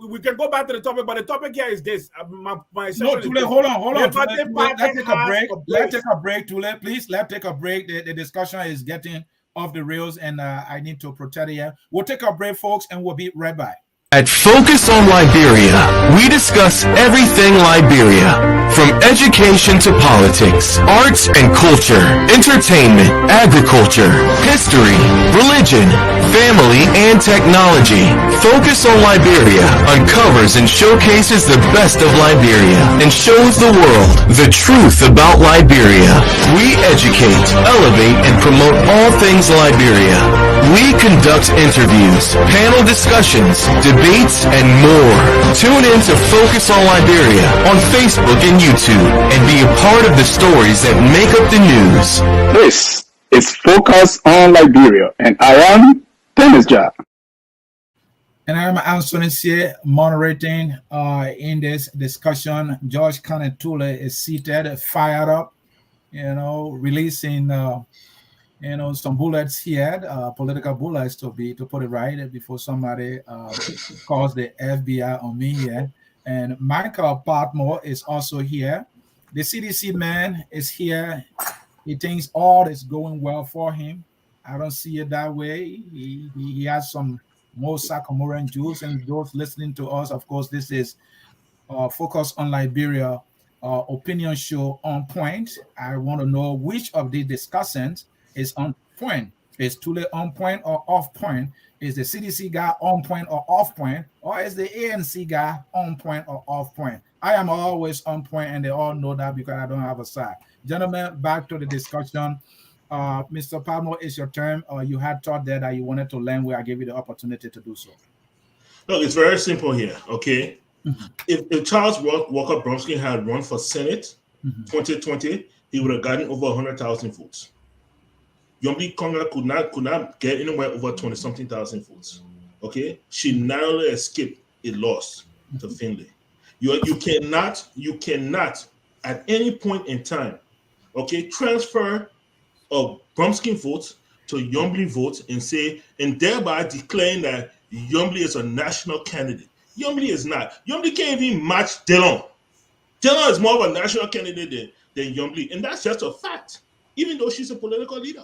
we can go back to the topic, but the topic here is this. No, Tulay, hold on. Let's take a break. Let's take a break, Tulay. Please, let's take a break. The discussion is getting off the rails, and I need to protect it here. We'll take a break, folks, and we'll be right back. At Focus on Liberia, we discuss everything Liberia, from education to politics, arts and culture, entertainment, agriculture, history, religion, family, and technology. Focus on Liberia uncovers and showcases the best of Liberia and shows the world the truth about Liberia. We educate, elevate, and promote all things Liberia. We conduct interviews, panel discussions, debates, and more. Tune in to Focus on Liberia on Facebook and YouTube and be a part of the stories that make up the news. This is Focus on Liberia, and I am Dennis Jah. And I'm Anthony here moderating in this discussion. George Kenneth Tulay is seated, fired up, releasing some bullets here, political bullets to put it right, before somebody calls the FBI on me here. And Michael Padmore is also here. The CDC man is here. He thinks all is going well for him. I don't see it that way. He has some more Sacomoran Jews, and those listening to us, of course, this is Focus on Liberia opinion show on point. I want to know which of the discussants is on point. Is Tulay on point or off point? Is the CDC guy on point or off point? Or is the ANC guy on point or off point? I am always on point, and they all know that because I don't have a side. Gentlemen, back to the discussion. Mr. Padmore, it's your turn. You had thought there that you wanted to learn where I gave you the opportunity to do so. Look, it's very simple here, okay? Mm-hmm. If Charles Walker Bromsky had run for Senate 2020, he would have gotten over 100,000 votes. Yombi Konga could not get anywhere over 20-something thousand votes. Okay, she narrowly escaped a loss to Finlay. You cannot at any point in time, okay, transfer of Bromsky votes to Yombly votes and thereby declaring that Yombly is a national candidate. Yombly is not. Yombly can't even match Delon. Delon is more of a national candidate than Yombly, and that's just a fact. Even though she's a political leader.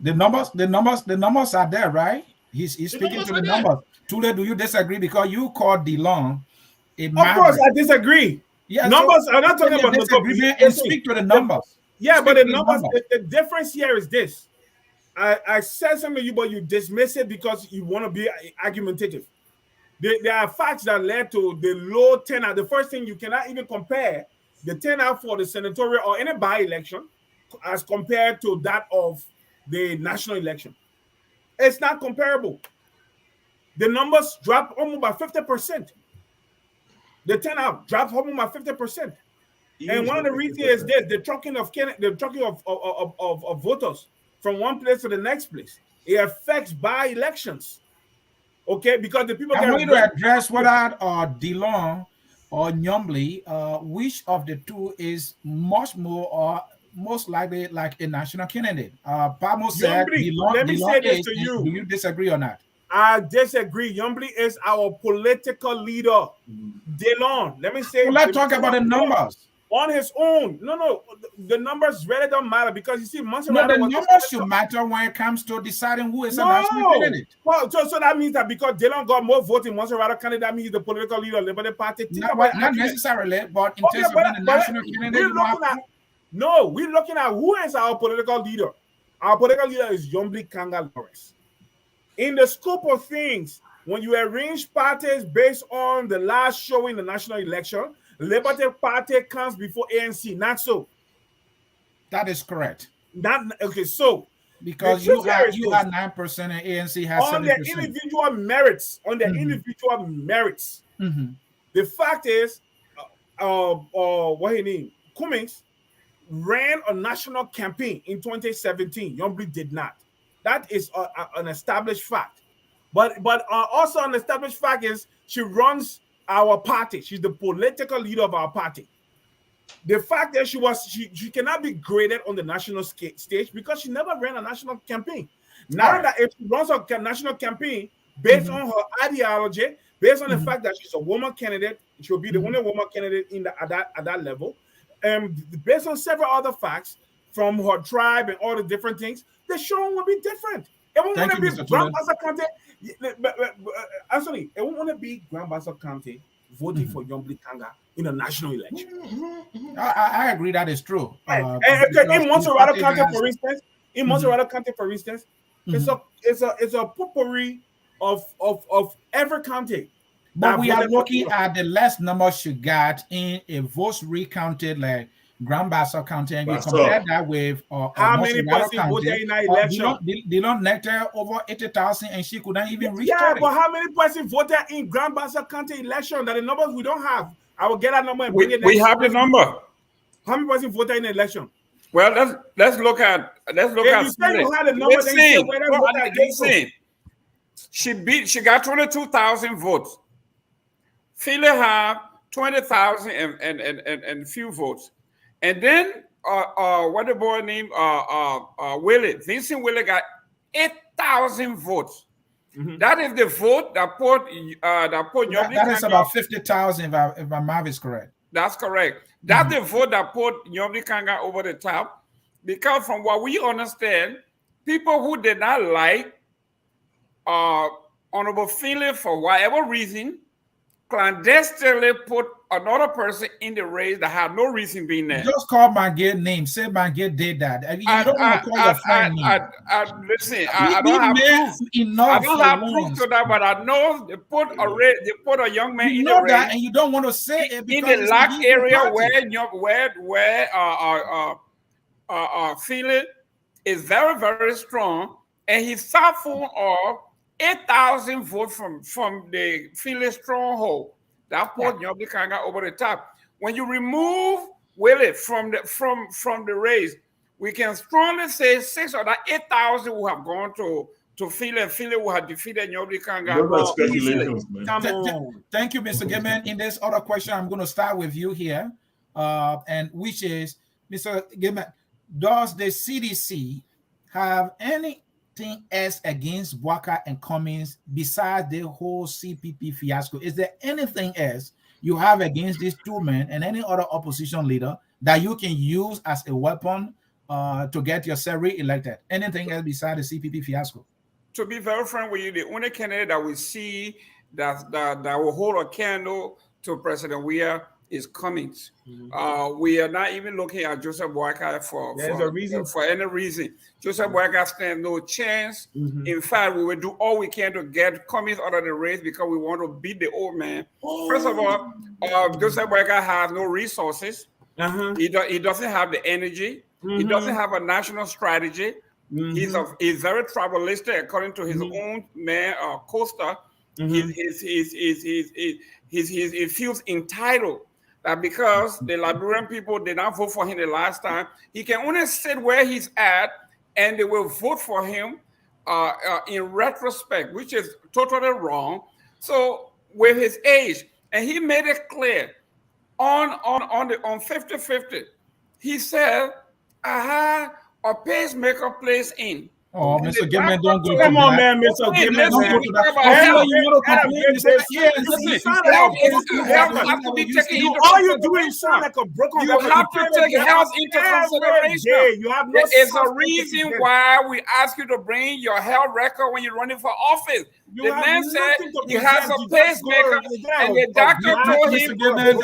The numbers are there, right? He's speaking to the numbers. Tulay, do you disagree? Because you called DeLong a Of course, I disagree. Yeah, numbers. I'm not talking about disagreement and speak to the numbers. Yeah, but the numbers. The difference here is this. I said something to you, but you dismiss it because you want to be argumentative. There are facts that led to the low turnout. The first thing, you cannot even compare the turnout for the senatorial or any by-election as compared to that of the national election. It's not comparable. The numbers dropped almost by 50%. The turnout dropped almost by 50%. And one of the reasons is this: the trucking of voters from one place to the next place. It affects by-elections. Okay, because the people I'm going to address whether DeLong or Nyombly, which of the two is much more or most likely like a national candidate. Padmore said DeLong. Let me say this to you. Do you disagree or not? I disagree. Yombly is our political leader. DeLong, let me say. Well, let's talk about the numbers. On his own. No. The numbers really don't matter because you see, Montserrat. No, the numbers should matter when it comes to deciding who is a national candidate. Well, so that means that because DeLong got more votes in Montserrat candidate, that means he's the political leader of the Liberty Party. Not necessarily, but in terms of being a national candidate, we're looking at who is our political leader. Our political leader is Yombly Kanga Lawrence. In the scope of things, when you arrange parties based on the last showing in the national election, Liberty Party comes before ANC. Not so. That is correct. Okay. So because you had 9% and ANC has 7%. On their individual merits. Mm-hmm. The fact is, what he named Cummings ran a national campaign in 2017. Yombly did not. That is an established fact. But also an established fact is she runs our party. She's the political leader of our party. The fact that she cannot be graded on the national stage because she never ran a national campaign. Now that if she runs a national campaign based on her ideology, based on the fact that she's a woman candidate. She'll be the only woman candidate at that level. Based on several other facts from her tribe and all the different things, the showing will be different. It won't want to be Grand Bassa County. Actually, it won't want to be Grand Bassa County voting for Yombli Kanga in a national election. I agree that is true. In Montserrat County, for instance, it's a potpourri of every county. But we are looking at the less numbers she got in a votes recounted like Grand Bassa County, and you compare that with how many persons voted in that election? Dillon Nectar over 80,000, and she couldn't even reach 30. But how many persons voted in Grand Bassa County election? That the numbers we don't have. I will get that number and bring it. We have the number. How many persons voted in the election? Well, let's look at. You say you had a number. Listen. She got 22,000 votes. Philly have 20,000 and few votes. And then what the boy named Willie, Vincent Willie got 8,000 votes. That is the vote that put that is about 50,000 if my math is correct. That's correct. That's the vote that put Yombli Kanga over the top, because from what we understand, people who did not like Honorable Philly for whatever reason clandestinely put another person in the race that had no reason being there. Just call my gate name. Say my gate did that. You don't want to call your friend name. Listen, I don't have proof. I don't have proof to that, but I know they put a young man in the race. That, and you don't want to say it in the lock area where Philly is very, very strong, and he suffered 8,000 votes from the Philly stronghold. That put Yombli Kanga over the top. When you remove Willie from the race, we can strongly say 6 of that 8,000 will have gone to Philly, and Philly will have defeated Yombli Kanga. Thank you, Mr. Gayman. In this other question, I'm going to start with you here, and which is, Mr. Gayman, does the CDC have anything else against Walker and Cummings besides the whole CPP fiasco? Is there anything else you have against these two men and any other opposition leader that you can use as a weapon to get yourself re-elected? Anything else besides the CPP fiasco? To be very frank with you, the only candidate that we see that will hold a candle to President Weah is Cummings. We are not even looking at Joseph Boakai for any reason. Joseph Boakai stands no chance. In fact, we will do all we can to get Cummings out of the race because we want to beat the old man. First of all, Joseph Boakai has no resources. He doesn't have the energy. He doesn't have a national strategy. He's very tribalistic, according to his own man, Costa. He feels entitled. That because the Liberian people did not vote for him the last time, he can only sit where he's at, and they will vote for him in retrospect, which is totally wrong. So with his age, and he made it clear on 50-50, he said, "Aha, a pacemaker plays in." Oh, Mr. Gayman, don't go. Come on, man, Mr. Gayman, don't go to that. All you do is sound like a broken. You have to take health into consideration. There is a reason why we ask you to bring your health record when you're running for office. The man said he has a pacemaker, and the doctor told him the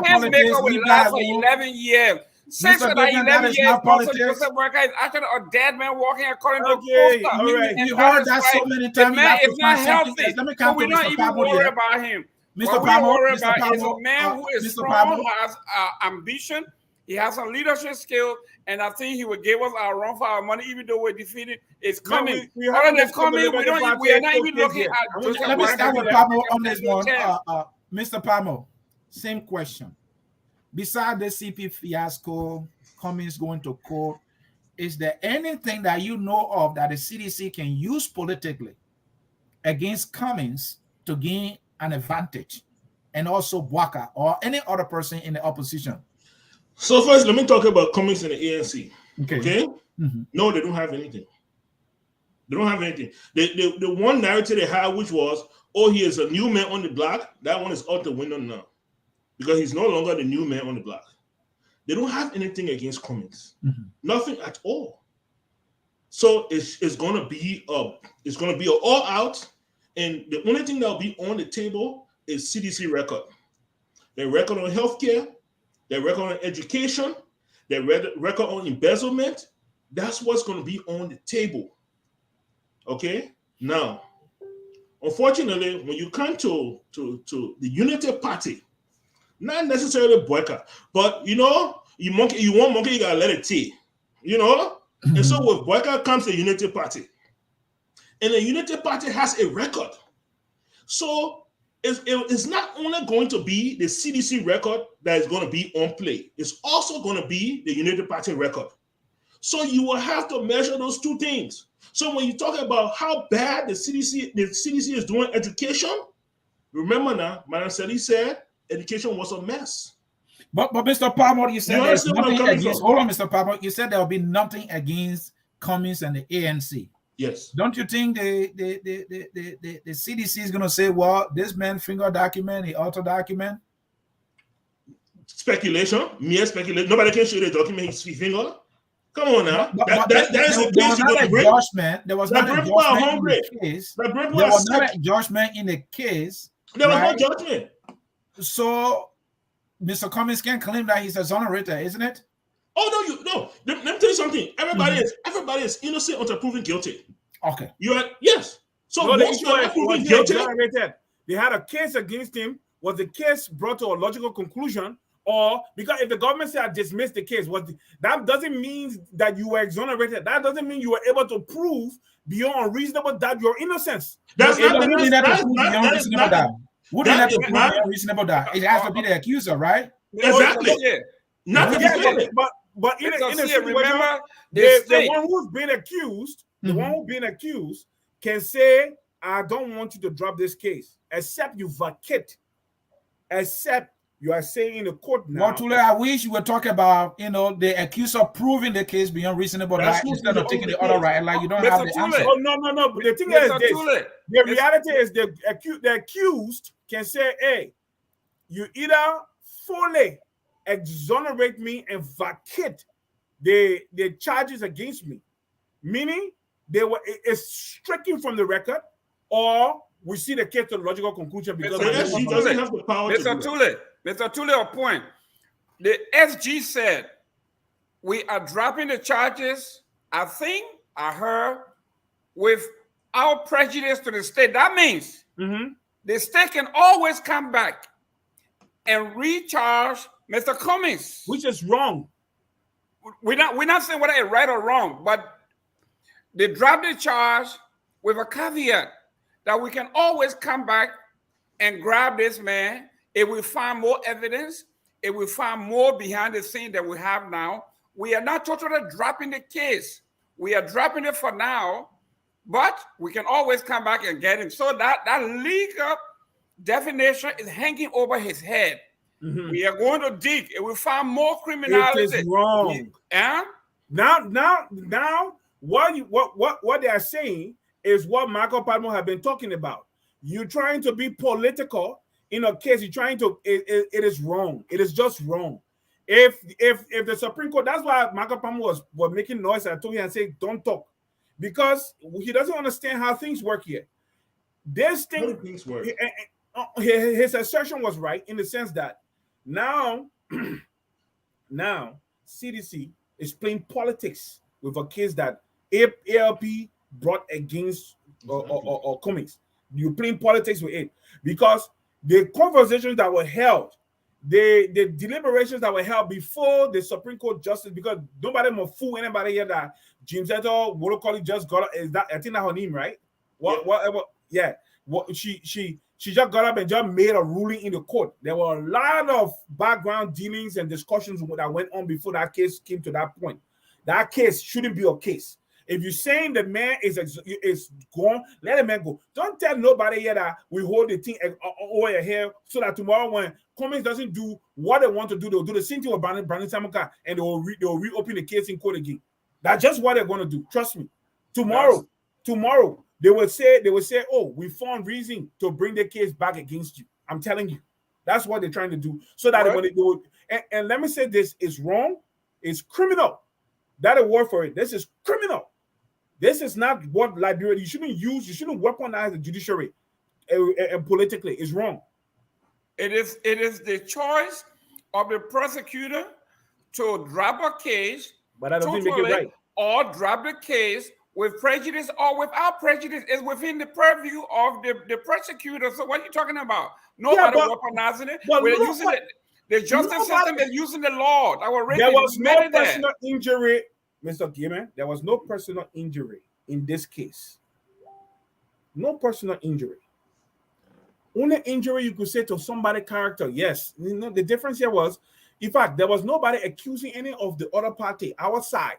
pacemaker will last for 11 years. 6 of that 11 years, Joseph Boakai is actually a dead man walking according to Costa. You heard that so many times. The man is not healthy, so we don't even worry about him. What we worry about is a man who is strong, has ambition, he has some leadership skills, and I think he will give us our run for our money, even though we're defeated. It's coming. Other than coming, we are not even looking at Joseph Boakai. Let me start with Padmore on this one. Mr. Padmore, same question. Besides the CP fiasco, Cummings going to court, is there anything that you know of that the CDC can use politically against Cummings to gain an advantage, and also Walker or any other person in the opposition? So first, let me talk about Cummings and the ANC. Okay. No, they don't have anything. They don't have anything. The one narrative they had, which was, oh, he is a new man on the block, that one is out the window now. Because he's no longer the new man on the block. They don't have anything against Cummings. Nothing at all. So it's gonna be an all out, and the only thing that'll be on the table is CDC record. Their record on healthcare, their record on education, their record on embezzlement. That's what's gonna be on the table. Okay? Now, unfortunately, when you come to the Unity Party, not necessarily boycott, but you want monkey, you gotta let it tea. And so with boycott comes the Unity Party. And the Unity Party has a record. So it's not only going to be the CDC record that is going to be on play, it's also going to be the Unity Party record. So you will have to measure those two things. So when you talk about how bad the CDC is doing education, remember now, Madam Sally said education was a mess. But Mr. Padmore, you said there's nothing against. Hold on, Mr. Padmore. You said there will be nothing against Cummings and the ANC. Yes. Don't you think the CDC is going to say, well, this man finger document, he auto document? Speculation, mere speculation. Nobody can show the document his finger. Come on now. There was not a judgment in the case. There was not a judgment in the case. There was no judgment. So Mr. Cummings can claim that he's exonerated, isn't it? Oh no. Let me tell you something. Everybody is innocent until proven guilty. Okay. Yes. So once you are proven guilty, they had a case against him. Was the case brought to a logical conclusion, or because if the government said dismissed the case, that doesn't mean that you were exonerated. That doesn't mean you were able to prove beyond reasonable doubt your innocence. That's not reasonable doubt. Wouldn't have to prove reasonable doubt. It has to be the accuser, right? Exactly. Not the defendant. But in a situation, remember the one who's been accused, can say, I don't want you to drop this case, except you vacate, except you are saying in the court now. Well, Tulay, I wish you were talking about, the accuser proving the case beyond reasonable doubt instead of taking the other right. Like you don't have the answer. Oh, no. But the thing is this. The reality is the accused can say, hey, you either fully exonerate me and vacate the charges against me, meaning it's stricken from the record, or we see the case to the logical conclusion because he doesn't have the power. Mr. Tulay, a point. The SG said we are dropping the charges. I think I heard without prejudice to the state. That means the state can always come back and recharge Mr. Cummings, which is wrong. We're not saying whether it's right or wrong, but they dropped the charge with a caveat that we can always come back and grab this man if we find more evidence, if we find more behind the scene that we have now. We are not totally dropping the case. We are dropping it for now, but we can always come back and get him. So that legal definition is hanging over his head. We are going to dig. If we find more criminality, it is wrong. And now, what they are saying is what Michael Padmore has been talking about. You're trying to be political in a case. You're trying to. It is wrong. It is just wrong. If the Supreme Court, that's why Michael Padmore was making noise. I told him and say, don't talk, because he doesn't understand how things work here. This thing, things work. His assertion was right in the sense that now CDC is playing politics with a case that ALP brought against or Cummings. You're playing politics with it because the conversations that were held, the deliberations that were held before the Supreme Court justice, because nobody will fool anybody here that James Eto, what do call it, just got, is that, I think that's her name, right? Whatever, yeah. What she just got up and just made a ruling in the court. There were a lot of background dealings and discussions that went on before that case came to that point. That case shouldn't be a case. If you're saying the man is gone, let the man go. Don't tell nobody here that we hold the thing over your hair so that tomorrow when Cummings doesn't do what they want to do, they'll do the same thing with Brandon Samuka and they'll reopen the case in court again. That's just what they're going to do. Trust me. Tomorrow tomorrow they will say, oh, we found reason to bring the case back against you. I'm telling you, that's what they're trying to do. So that when they do it, and let me say this is wrong, it's criminal. That a word for it. This is criminal. This is not what Liberia. You shouldn't weaponize the judiciary and politically. It's wrong. It is the choice of the prosecutor to drop a case, but that doesn't make it right, or drop the case with prejudice or without prejudice. Is within the purview of the prosecutor. So what are you talking about? Nobody weaponizing it. We're using it. The justice system is using the law. There was no personal injury, Mr. Gayman. There was no personal injury in this case. No personal injury. Only injury you could say to somebody's character. Yes. The difference here was, in fact, there was nobody accusing any of the other party, our side,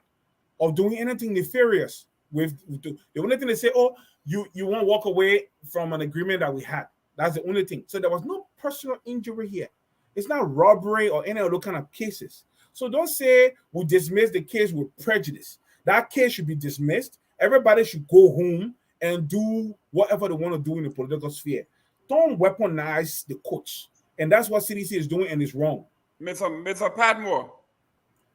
of doing anything nefarious. The only thing they say, oh, you won't walk away from an agreement that we had. That's the only thing. So there was no personal injury here. It's not robbery or any other kind of cases. So don't say we dismiss the case with prejudice. That case should be dismissed. Everybody should go home and do whatever they want to do in the political sphere. Don't weaponize the courts. And that's what CDC is doing, and it's wrong. Mr. Padmore,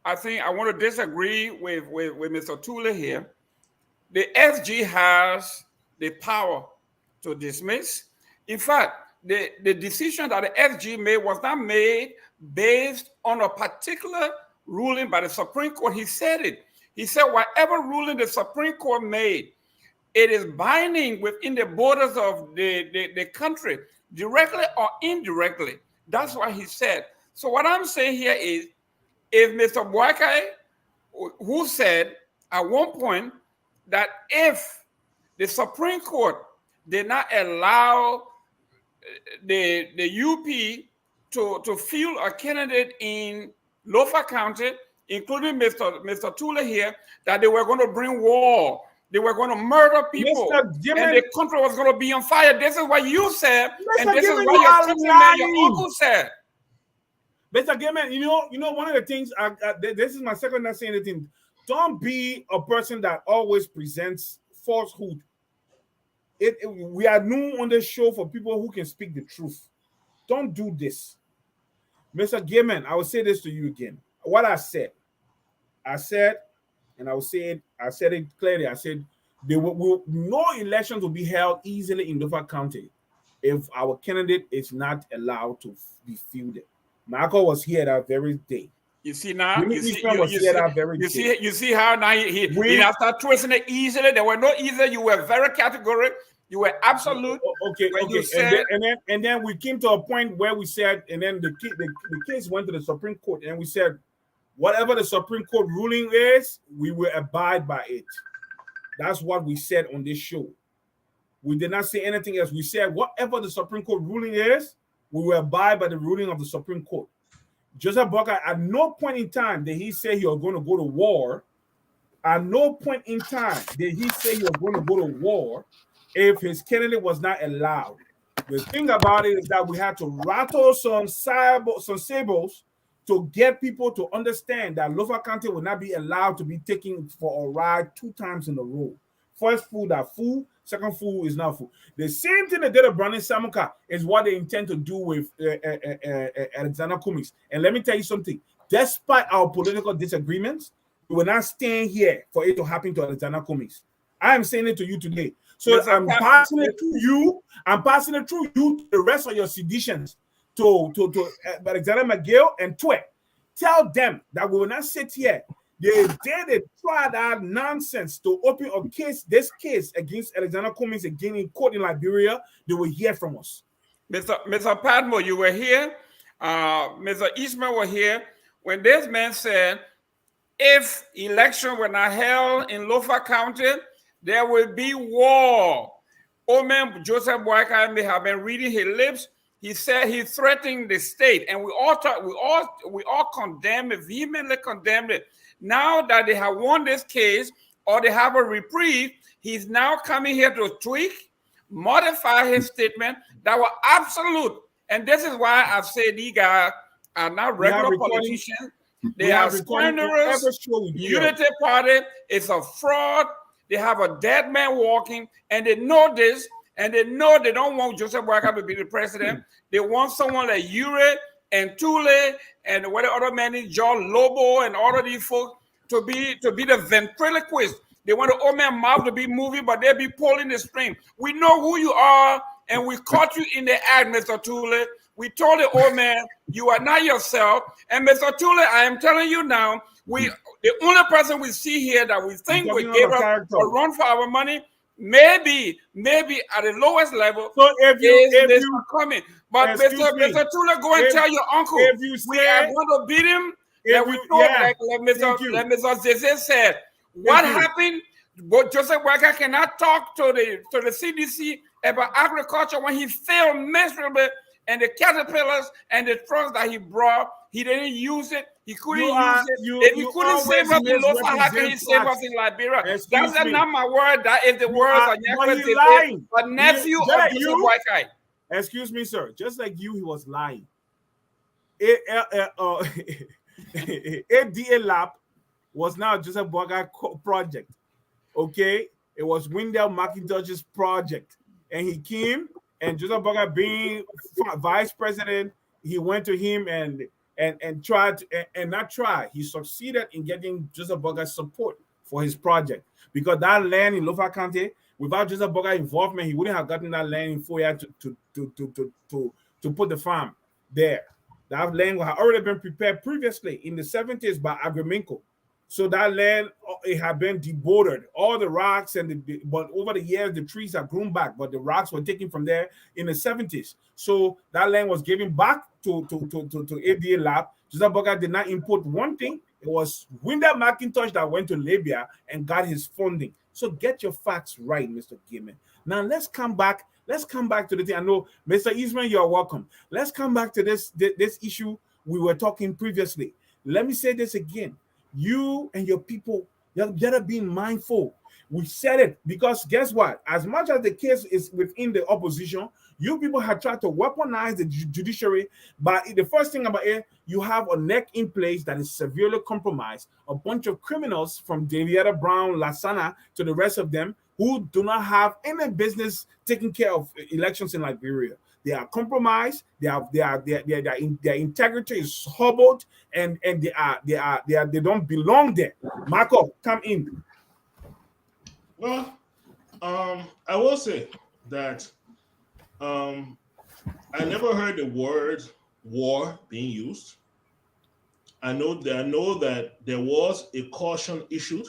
I think I want to disagree with Mr. Tulay here. The SG has the power to dismiss. In fact, the decision that the SG made was not made based on a particular ruling by the Supreme Court. He said it. He said whatever ruling the Supreme Court made, it is binding within the borders of the country, directly or indirectly. That's what he said. So what I'm saying here is, if Mr. Boakai, who said at one point that if the Supreme Court did not allow the UP to field a candidate in Lofa County, including Mr. Tulay here, that they were going to bring war, they were going to murder people, and the country was going to be on fire. This is what you said, and this is what your uncle said. Mr. Gayman, you know, one of the things, this is my second not saying anything. Don't be a person that always presents falsehood. We are new on this show for people who can speak the truth. Don't do this. Mr. Gayman, I will say this to you again. What I said, and I said it clearly. I said no elections will be held easily in Lofa County if our candidate is not allowed to be fielded. Michael was here that very day. You see now, you see how now he now start twisting it easily. There were no easy. You were very categorical. You were absolute. Okay. And then we came to a point where we said, and then the case went to the Supreme Court, and we said, whatever the Supreme Court ruling is, we will abide by it. That's what we said on this show. We did not say anything else. We said whatever the Supreme Court ruling is, we will abide by the ruling of the Supreme Court. Joseph Boakai, at no point in time did he say he was going to go to war. At no point in time did he say he was going to go to war if his candidate was not allowed. The thing about it is that we had to rattle some sables to get people to understand that Lofa County will not be allowed to be taken for a ride 2 times in a row. First fool that fool, second fool is not fool. The same thing they did at Brandon Samuka is what they intend to do with Alexander Cummings. And let me tell you something. Despite our political disagreements, we will not stand here for it to happen to Alexander Cummings. I am saying it to you today. So I'm passing it to you. I'm passing it through you to the rest of your seditions, to Alexander McGill and Twe. Tell them that we will not sit here. They tried that nonsense to open this case against Alexander Cummings again in court in Liberia. They will hear from us. Mr. Padmore, you were here. Mr. Eastman were here when this man said, if election were not held in Lofa County, there will be war. Old man Joseph Boakai may have been reading his lips. He said he threatened the state, and we all condemned it, vehemently condemned it. Now that they have won this case or they have a reprieve, he's now coming here to tweak, modify his statement that were absolute. And this is why I've said these guys are not regular politicians. They are slanderers. Unity Party is a fraud. They have a dead man walking, and they know this, and they know they don't want Joseph Boakai to be the president. They want someone like Ure and Tulay and what the other man is, John Lobo, and all of these folks to be the ventriloquist. They want the old man mouth to be moving, but they'll be pulling the string. We know who you are, and we caught you in the act, Mr. Tulay. We told the old man, you are not yourself. And Mr. Tulay, I am telling you now, the only person we see here that we think will give us a run for our money, maybe at the lowest level, so if you coming. But Mr. Tulay, go and tell your uncle we are going to beat him. That we told, like Mr. Zeze said, what happened? But Joseph Boakai cannot talk to the CDC about agriculture when he failed miserably, and the caterpillars and the trucks that he brought, he didn't use it. He couldn't use it. If he couldn't save us in Lofa, how can he save us in Liberia? That's not my word. That is the words of Nyakwe, a nephew of Joseph Boakai. Excuse me, sir. Just like you, he was lying. ADA Lab was now Joseph Boakai project. Okay, it was Wendell McIntosh's project, and he came, and Joseph Boakai being vice president, he went to him and tried and not try. He succeeded in getting Joseph Boakai's support for his project, because that land in Lofa County, without Joseph Boakai's involvement, he wouldn't have gotten that land in Foya to put the farm there. That land had already been prepared previously in the 70s by Agriminko. So that land, it had been debordered. All the rocks but over the years, the trees have grown back, but the rocks were taken from there in the 70s. So that land was given back to ADA Lab. Joseph Boakai did not import one thing. It was Wendell McIntosh that went to Libya and got his funding. So get your facts right, Mr. Gayman. Now let's come back. Let's come back to the thing. I know, Mr. Eastman, you're welcome. Let's come back to this issue we were talking previously. Let me say this again. You and your people, you gotta be mindful. We said it because guess what? As much as the case is within the opposition, you people have tried to weaponize the judiciary. But the first thing about it, you have a neck in place that is severely compromised. A bunch of criminals from Davietta Brown, Lasana, to the rest of them who do not have any business taking care of elections in Liberia. They are compromised. Their integrity is hobbled, and they don't belong there. Marco, come in. Well, I will say that I never heard the word war being used. I know that there was a caution issued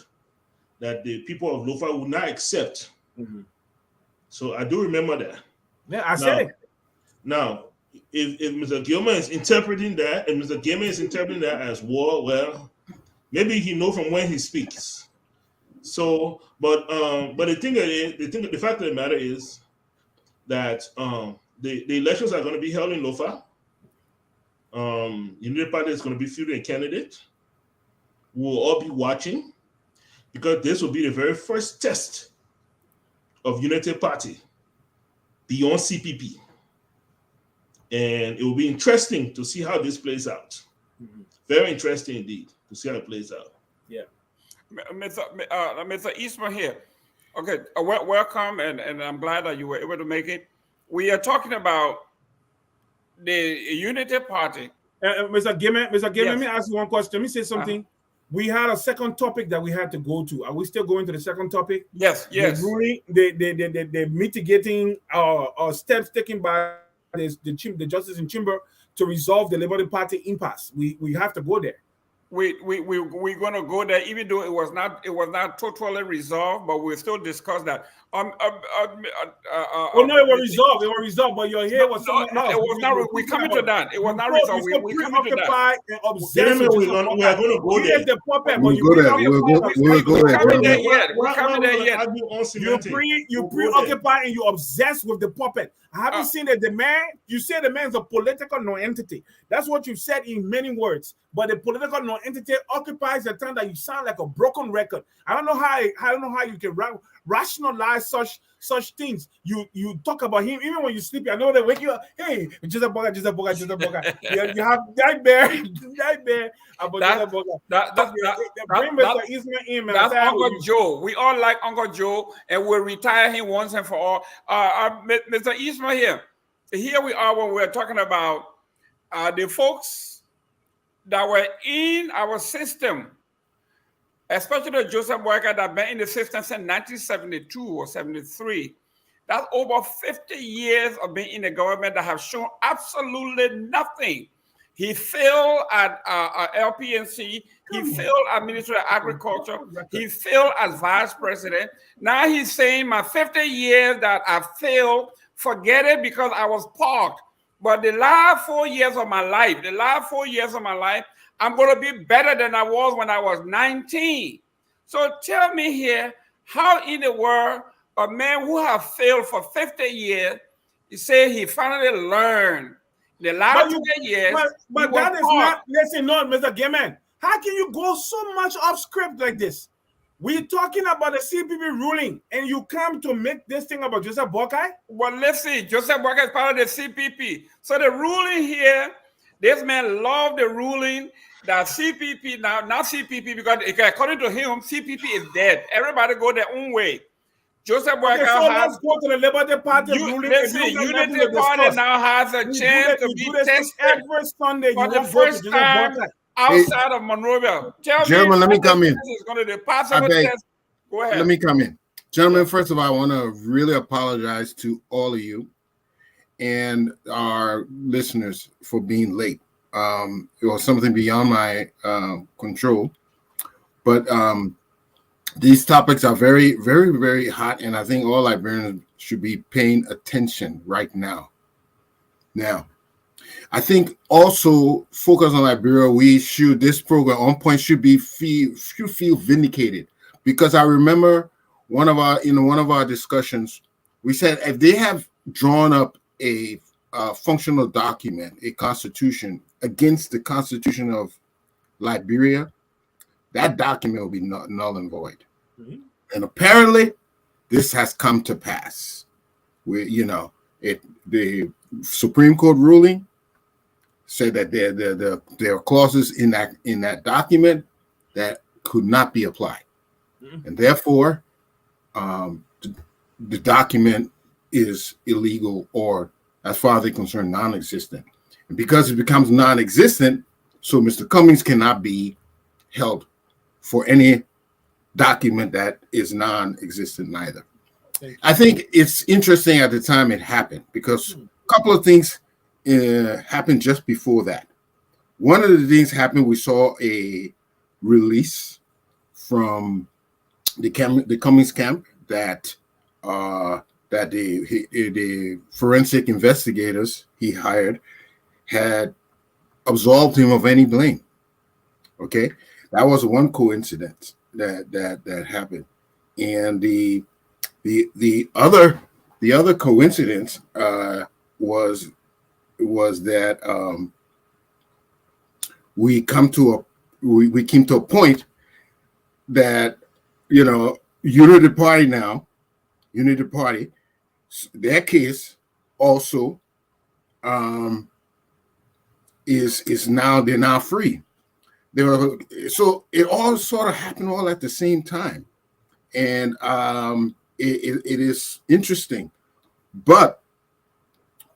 that the people of Lofa would not accept. Mm-hmm. So I do remember that. Yeah, I said it. Now, if Mr. Gayman is interpreting that, and Mr. Gayman is interpreting that as war, well, maybe he knows from when he speaks. So, but the fact of the matter is that the elections are going to be held in Lofa. Unity Party is going to be fielding a candidate. We will all be watching, because this will be the very first test of Unity Party beyond CPP. And it will be interesting to see how this plays out. Mm-hmm. Very interesting indeed to see how it plays out. Yeah. Mr. Eastman here. Okay, welcome, and I'm glad that you were able to make it. We are talking about the Unity Party. Mr. Gayman, yes. Let me ask you one question. Let me say something. We had a second topic that we had to go to. Are we still going to the second topic? Yes. The ruling, the mitigating steps taken by the justice in chamber to resolve the Liberty Party impasse. We have to go there. We're going to go there, even though it was not totally resolved, but we'll still discuss that. No, it was resolved. It was resolved, but your hair was something else. It was not. We coming to that. It was not resolved. We coming to that. We are going to go there. The puppet, we'll go there. We'll go there. We're coming there yet. You preoccupy and you obsessed with the puppet. I haven't seen that the man. You say the man's a political non-entity. That's what you've said in many words. But the political entity occupies the time that you sound like a broken record. I don't know how you can rationalize such things. You talk about him even when you sleep. I know they wake you up. Hey, just a bugger. You have nightmare about just a bugger. Bring Mr. Eastman in, man. That's Uncle Joe. We all like Uncle Joe, and we'll retire him once and for all. Mr. Eastman here we are when we're talking about the folks that were in our system, especially the Joseph Boyka that been in the system since 1972 or 73. That's over 50 years of being in the government that have shown absolutely nothing. He failed at LPNC. He failed as Minister of Agriculture. He failed as Vice President. Now he's saying my 50 years that I failed, forget it because I was parked. But the last 4 years of my life, I'm going to be better than I was when I was 19. So tell me here, how in the world a man who have failed for 50 years, he say he finally learned the last 20 years. But that is not, listen, no, Mr. Gayman. How can you go so much off script like this? We're talking about the CPP ruling, and you come to make this thing about Joseph Boyka? Well, let's see. Joseph Boyka is part of the CPP. So the ruling here, this man loved the ruling that CPP, now not CPP, because according to him, CPP is dead. Everybody go their own way. Joseph Boyka let's go to the Liberty Party ruling. Unity Party now has a chance to be tested every Sunday for the first time outside of Monrovia. Gentlemen, let me come in. Go ahead. Let me come in. Gentlemen, first of all, I want to really apologize to all of you and our listeners for being late. It was something beyond my control. But these topics are very, very, very hot, and I think all Liberians should be paying attention right now. Now, I think also focus on Liberia. This program on point should feel vindicated, because I remember one of our discussions, we said if they have drawn up a functional document, a constitution against the Constitution of Liberia, that document will be null and void. Mm-hmm. And apparently, this has come to pass. The Supreme Court ruling said that there are clauses in that document that could not be applied, and therefore, the document is illegal, or as far as they're concerned, non-existent. And because it becomes non-existent, so Mr. Cummings cannot be held for any document that is non-existent neither. I think it's interesting at the time it happened, because a couple of things happened just before that. One of the things happened, we saw a release from the Cummings camp that the forensic investigators he hired had absolved him of any blame. Okay, that was one coincidence that happened, and the other coincidence was that we came to a point that Unity Party, their case also is now, they're now free. So it all sort of happened all at the same time, and it is interesting. But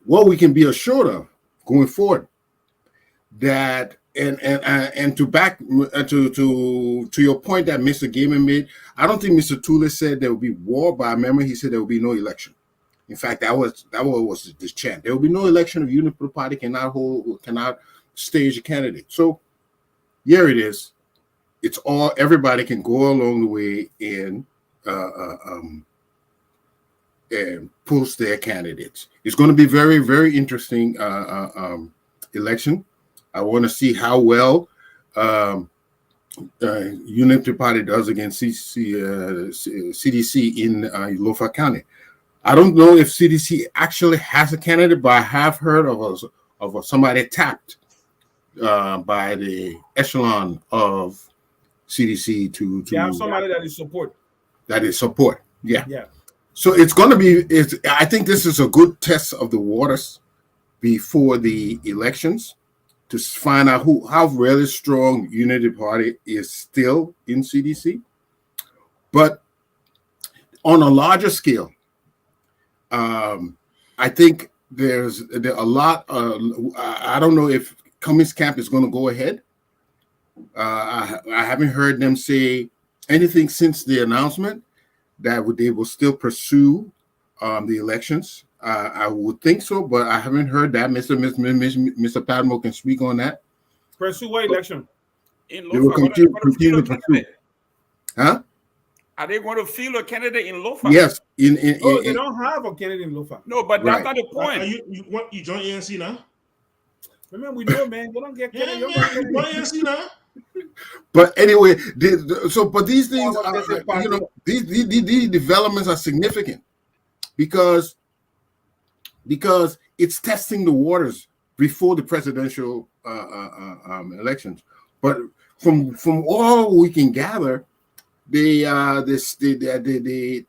what we can be assured of going forward, that and to back to your point that Mr. Gayman made, I don't think Mr. Tulay said there will be war, but I remember he said there will be no election. In fact, that was the chant. There will be no election if Unity Party cannot stage a candidate. So here it is. It's all, everybody can go along the way and post their candidates. It's going to be very, very interesting election. I want to see how well Unity Party does against CDC in Lofa County. I don't know if CDC actually has a candidate, but I have heard of somebody tapped by the echelon of CDC to You have somebody that is support. Yeah. Yeah. So it's going to be. I think this is a good test of the waters before the elections to find out how really strong Unity Party is still in CDC. But on a larger scale, I think there's a lot. I don't know if Cummings Camp is going to go ahead. I haven't heard them say anything since the announcement that they will still pursue the elections. I would think so, but I haven't heard that. Mr. Padmore can speak on that. Pursue what election? In They will continue to pursue. Huh? Are they going to field a candidate in Lofa? Yes. They don't have a candidate in Lofa. No, but that's not the point. You join ANC now? Remember, we know, man. They don't get candidate. You join ANC now? But anyway, but these things are, these developments are significant because it's testing the waters before the presidential elections. But from all we can gather, they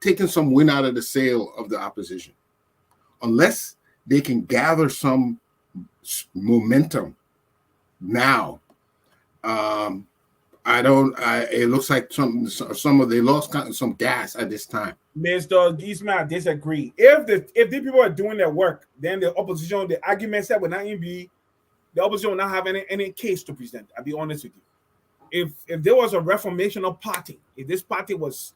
taking some wind out of the sail of the opposition, unless they can gather some momentum now. It looks like they lost some gas at this time. Mr. Eastman, I disagree. If the people are doing their work, then the opposition, the arguments that would not even be, the opposition will not have any case to present. I'll be honest with you. If there was a reformational party, if this party was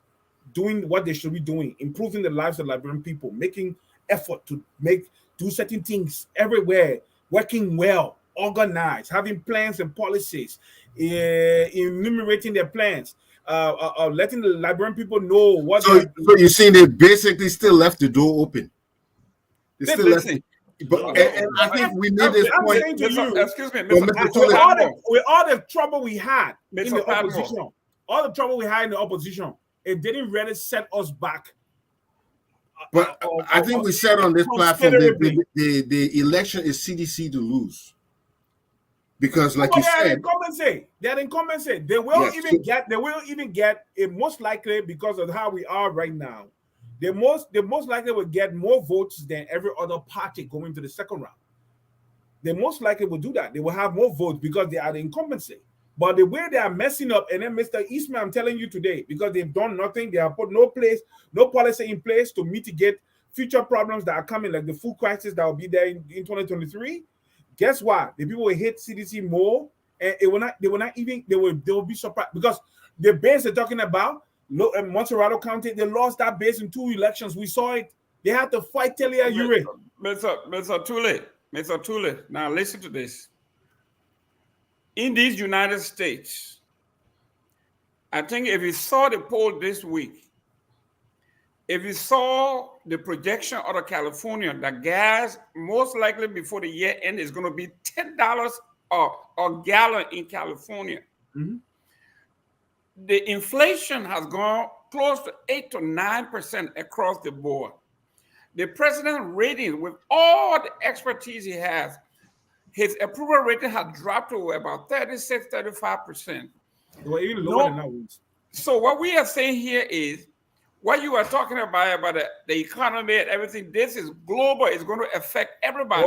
doing what they should be doing, improving the lives of Liberian people, making effort to do certain things everywhere, working well, organized, having plans and policies, enumerating their plans, letting the Liberian people know what. So you're saying they basically still left the door open. They still left. But and I think we made this point. Excuse me, with all the trouble we had in the opposition, it didn't really set us back. But I think we said on this platform that the election is CDC to lose. Because, like you said, they didn't compensate. They will even get it, most likely, because of how we are right now. They most likely will get more votes than every other party going to the second round. They most likely will do that. They will have more votes because they are the incumbents. But the way they are messing up, and then Mr. Eastman, I'm telling you today, because they've done nothing, they have put no policy in place to mitigate future problems that are coming, like the food crisis that will be there in 2023. Guess what? The people will hate CDC more, and they will be surprised because the base they're talking about, Montserrado County, they lost that base in 2 elections. We saw it. They had to fight Tulay. Mr. Tulay, now listen to this. In these United States, I think if you saw the poll this week, if you saw the projection out of California, that gas most likely before the year end is going to be $10 a gallon in California. Mm-hmm. The inflation has gone close to 8 to 9% across the board. The president's rating, with all the expertise he has, his approval rating has dropped to about 36, 35%. Well, even lower than that. So what we are saying here is, what you are talking about the economy and everything, this is global. It's going to affect everybody.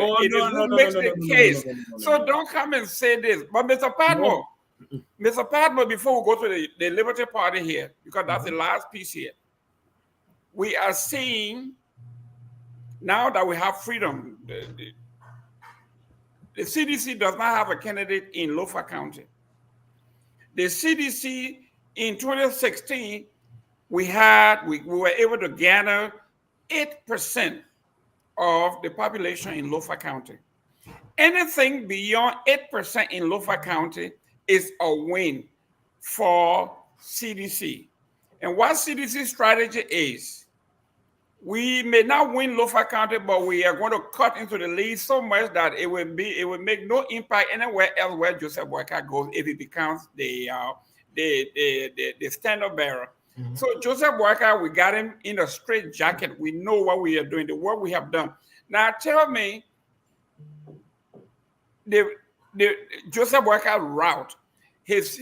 So don't come and say this. But Mr. Padmore, Mr. Padmore, before we go to the Liberty Party here, because that's the last piece here, we are seeing, now that we have freedom, the CDC does not have a candidate in Lofa County. The CDC in 2016, we were able to gather 8% of the population in Lofa County. Anything beyond 8% in Lofa County is a win for CDC. And what CDC strategy is, we may not win Lofa County, but we are going to cut into the lead so much that it will make no impact anywhere else where Joseph Boyka goes if he becomes the standard bearer. Mm-hmm. So Joseph Boyka, we got him in a straight jacket. We know what we are doing, the work we have done. Now tell me, the Joseph Boyka route, his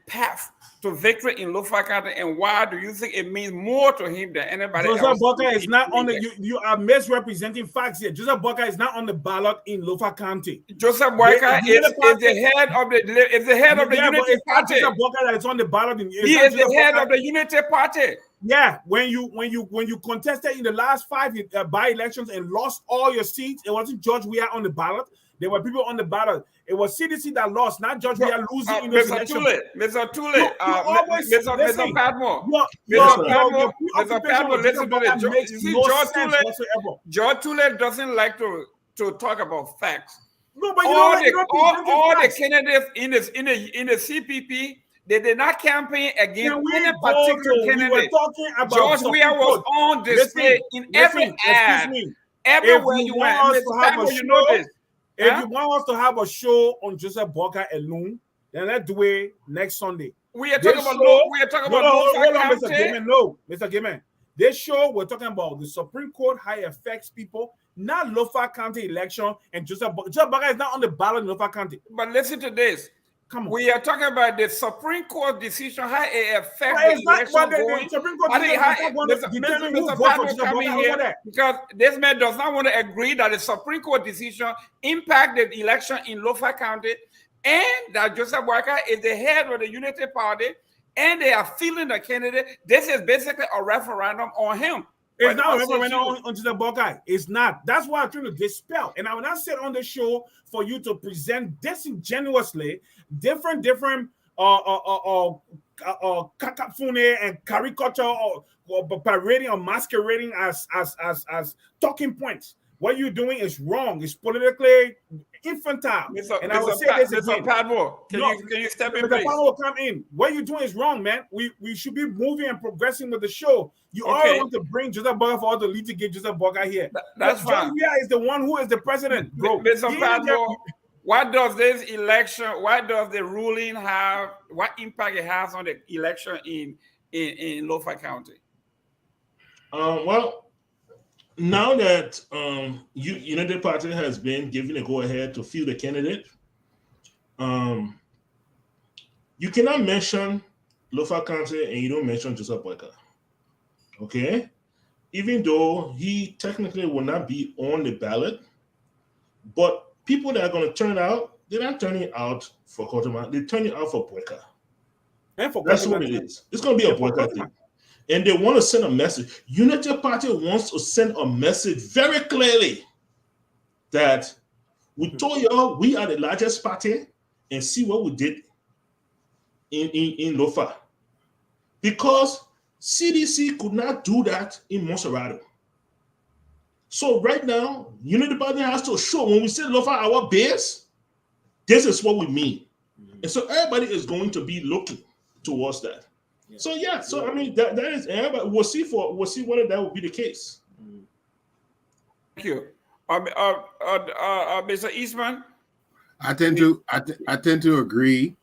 path to victory in Lofa County, and why do you think it means more to him than anybody Joseph else? Boyka is not on the. You are misrepresenting facts here. Joseph Boyka is not on the ballot in Lofa County. Joseph Boyka is the head of the Unity Party. Joseph Boyka that is on the ballot. He is the head of the Unity Party. Yeah, when you contested in the last 5 by-elections and lost all your seats, it wasn't George Weah on the ballot. There were people on the ballot. It was CDC that lost, not George Weah losing in those elections. Mr. Tulay, Mr. Padmore, Mr. Padmore, listen to this. You see, George Tulay doesn't like to talk about facts. No, but all the candidates in the CPP, they did not campaign against any particular candidate. George Weah was on display in every ad. Everywhere you went. Mr. Padmore, you know this. If you want us to have a show on Joseph Boyka alone, then let's do it next Sunday. We are talking about Mr. Gayman. No, Mr. Gayman. This show, we're talking about the Supreme Court, how it affects people, not Lofa County election, and Joseph Boyka is not on the ballot in Lofa County. But listen to this. Come on. We are talking about the Supreme Court decision, how it affects the election going. Supreme Court because this man does not want to agree that the Supreme Court decision impacted the election in Lofa County, and that Joseph Boyka is the head of the Unity Party, and they are feeling the candidate. This is basically a referendum on him. It's not a referendum on Joseph Boyka. It's not. That's why I'm trying to dispel. And I will not sit on the show for you to present disingenuously different kakafune and caricature or parading or masquerading as talking points. What you're doing is wrong. It's politically infantile. And I will say this again. Padmore, can you step in, please? Mr. Padmore will come in. What you're doing is wrong, man. We should be moving and progressing with the show. You all want to bring Joseph Boyka for all the litigate Joseph Boyka here. That's fine. George Weah is the one who is the president, bro. Mr. Padmore, what does this election, what does the ruling have, what impact it has on the election in Lofa County? Well, now that Unity Party has been given a go-ahead to field a candidate, you cannot mention Lofa County and you don't mention Joseph Boyka. Okay? Even though he technically will not be on the ballot, but people that are going to turn out, they're not turning out for Kotoma, they're turning out for Boyka. That's what it is. It's going to be a Boyka thing. And they want to send a message. Unity Party wants to send a message very clearly that we told y'all we are the largest party and see what we did in Lofa. Because CDC could not do that in Monserrato. So right now, Unity Party has to show when we say Lofa our base, this is what we mean. And so everybody is going to be looking towards that. So I mean that is everybody. We'll see whether that will be the case. Thank you, Mr. Eastman. I tend to agree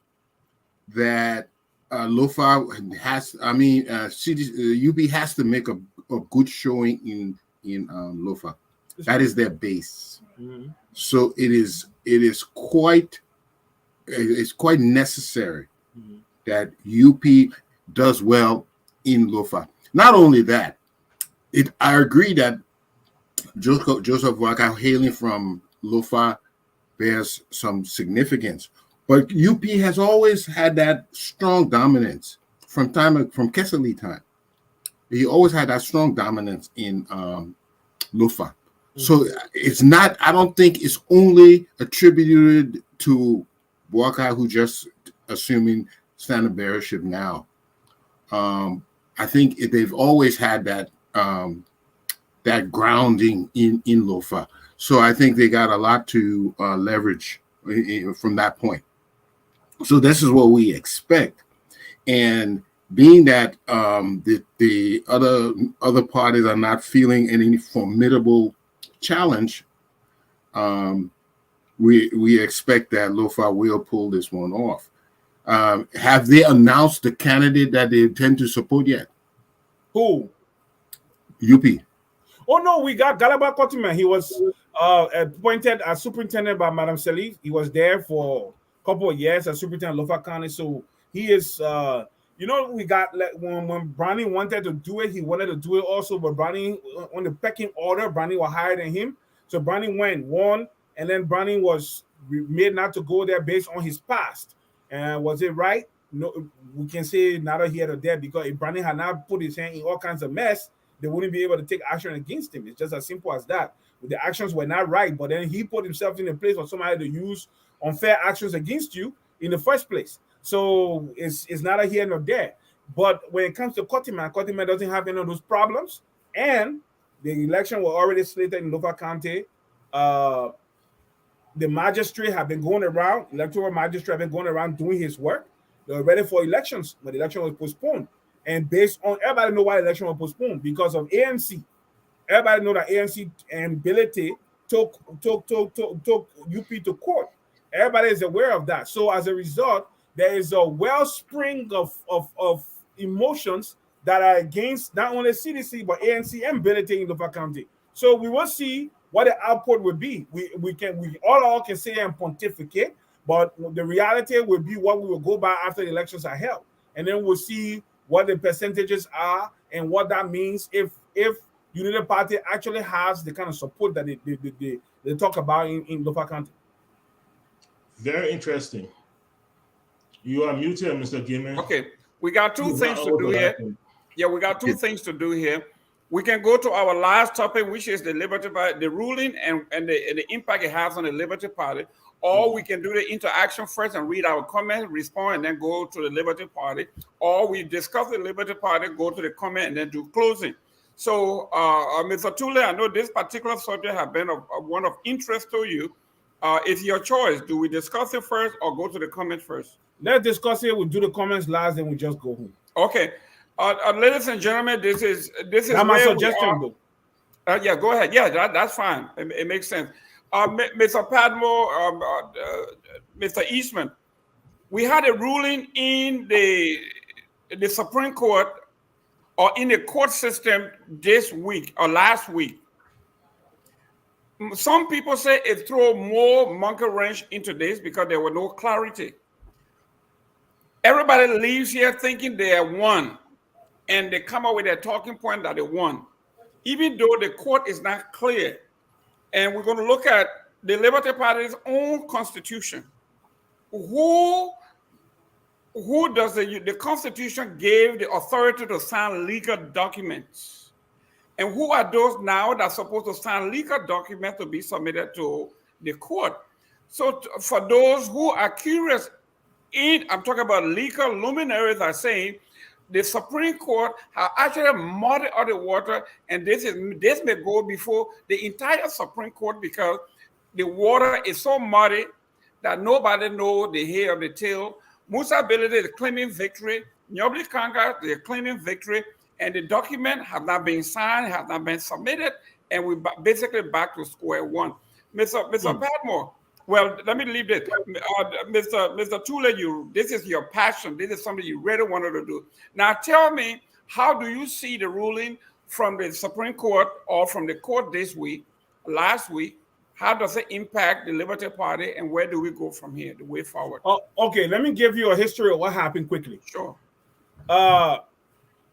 that Lofa has. I mean, UP has to make a good showing in Lofa. That is their base. Mm-hmm. So it is quite necessary that UP does well in Lofa. Not only that, I agree that Joseph Boyka hailing from Lofa bears some significance, but UP has always had that strong dominance from Kesseley time. He always had that strong dominance in Lofa. So it's not. I don't think it's only attributed to Boyka, who just assuming standard bearership now. I think they've always had that that grounding in Lofa. So I think they got a lot to leverage from that point. So this is what we expect. And being that the other parties are not feeling any formidable challenge, we expect that Lofa will pull this one off. Have they announced the candidate that they intend to support yet? Who? UP. Oh no, we got Galaba Kotiman. He was appointed as superintendent by Madam Salif. He was there for a couple of years as superintendent of Lofa County. So he is, we got when Brownie wanted to do it, he wanted to do it also. But Brownie, on the pecking order, Brownie was higher than him. So Brownie won, and then Brownie was made not to go there based on his past. And was it right? No, we can say neither here or there, because if Brownie had not put his hand in all kinds of mess, they wouldn't be able to take action against him. It's just as simple as that. The actions were not right, but then he put himself in a place for somebody to use unfair actions against you in the first place. So it's neither here nor there. But when it comes to Kotiman doesn't have any of those problems, and the election was already slated in Lofa County. The magistrate have been going around, electoral magistrate have been going around doing his work. They were ready for elections, but the election was postponed. And based on, everybody know why the election was postponed, because of ANC. Everybody know that ANC and Ability took UP to court. Everybody is aware of that. So as a result, there is a wellspring of emotions that are against not only CDC but ANC and Ability in Lofa County. So we will see what the output will be. We all can say and pontificate, but the reality will be what we will go by after the elections are held, and then we'll see what the percentages are and what that means if United Party actually has the kind of support that they talk about in Lofa County. Very interesting. You are muted, Mr. Gayman. Okay, we got two things to do here. Yeah, we got two things to do here. We can go to our last topic, which is the Liberty Party, the ruling and the impact it has on the Liberty Party. Or we can do the interaction first and read our comment, respond, and then go to the Liberty Party. Or we discuss the Liberty Party, go to the comment, and then do closing. So, Mr. Tulay, I know this particular subject has been one of interest to you. It's your choice. Do we discuss it first or go to the comments first? Let's discuss it. We'll do the comments last, then we just go home. Okay. Ladies and gentlemen, this is that's my suggestion, though. Yeah, go ahead. Yeah, that's fine. It makes sense. Mr. Padmore, Mr. Eastman, we had a ruling in the Supreme Court or in the court system this week or last week. Some people say it threw more monkey wrench into this because there was no clarity. Everybody leaves here thinking they are won, and they come up with a talking point that they won, even though the court is not clear. And we're going to look at the Liberty Party's own constitution. Who does the Constitution gave the authority to sign legal documents? And who are those now that are supposed to sign legal documents to be submitted to the court? So for those who are curious, I'm talking about legal luminaries are saying the Supreme Court have actually muddied all the water, and this may go before the entire Supreme Court because the water is so muddy that nobody knows the hair of the tail. Musa Ability is claiming victory. Nyobli Kanga is claiming victory, and the document have not been signed, have not been submitted, and we're basically back to square one. Mr. Padmore, well, let me leave this. Mr. Tulay, this is your passion. This is something you really wanted to do. Now tell me, how do you see the ruling from the Supreme Court or from the court last week? How does it impact the Liberty Party, and where do we go from here, the way forward? Okay, let me give you a history of what happened quickly. Sure.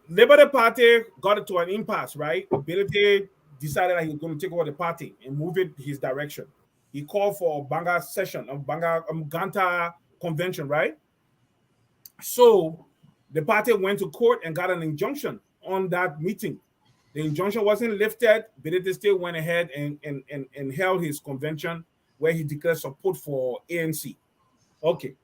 Liberty Party got into an impasse, right? Ability decided that he was going to take over the party and move it his direction. He called for a Banga session, a Ganta convention, right? So the party went to court and got an injunction on that meeting. The injunction wasn't lifted. Ability still went ahead and held his convention where he declared support for ANC. Okay.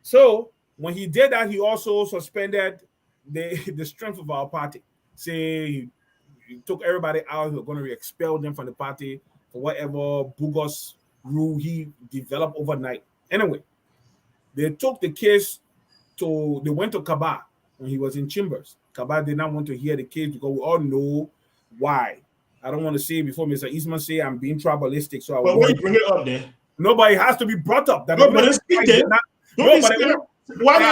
So when he did that, he also suspended the strength of our party. Say he took everybody out. He was going to expel them from the party for whatever bogus rule he developed overnight. Anyway, they took the case they went to Kaba when he was in chambers. Kaba did not want to hear the case because we all know why. I don't want to say before Mr. Eastman say I'm being tribalistic. So but why bring it up there? Nobody has to be brought up. Why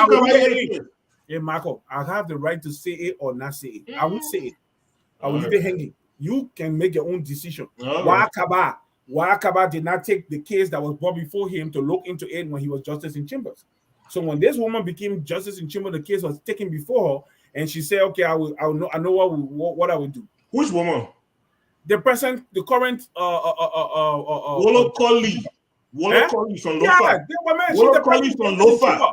do Hey, Marco, I have the right to say it or not say it. I will say it. I will leave it hanging. You can make your own decision. Why Kaba? Wakaba did not take the case that was brought before him to look into it when he was justice in chambers. So when this woman became justice in chamber, the case was taken before her, and she said, "Okay, I know what I will do." Which woman? The current Wolo Collie. Wolo Collie from Yeah, Lofa. the woman. She's Wolo the Collie president from of the Lofa. chamber.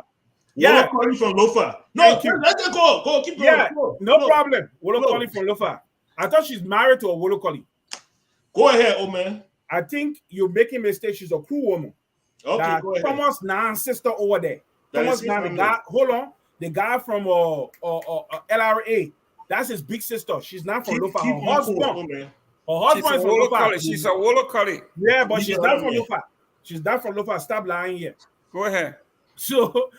Yeah. Wolo Collie from Lofa. No, Thank you. let it go. Go, keep going. Yeah, Go, no go. problem. Wolo Go. Collie from Lofa. I thought she's married to a Wolo Collie. Go ahead, old man. I think you're making a mistake. She's a crew woman. Okay, go ahead. Thomas Nan's sister over there. That Thomas is Nan, the his guy. Hold on, the guy from LRA. That's his big sister. She's not from Lofa. Her husband. Her husband is from Lofa. She's a Wolo Collie. Yeah, but she's not from Lofa. She's not from Lofa. Stop lying here. Go ahead. So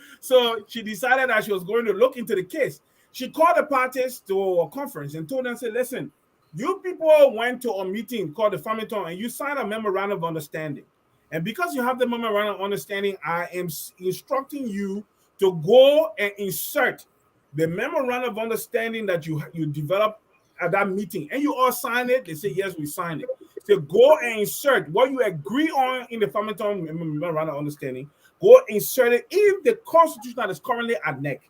she decided that she was going to look into the case. She called the parties to a conference and told them, say, listen, you people went to a meeting called the Farmington and you signed a memorandum of understanding. And because you have the memorandum of understanding, I am instructing you to go and insert the memorandum of understanding that you developed at that meeting. And you all signed it. They say, yes, we signed it. So go and insert what you agree on in the Farmington memorandum of understanding. Go insert it in the constitution that is currently at NEC.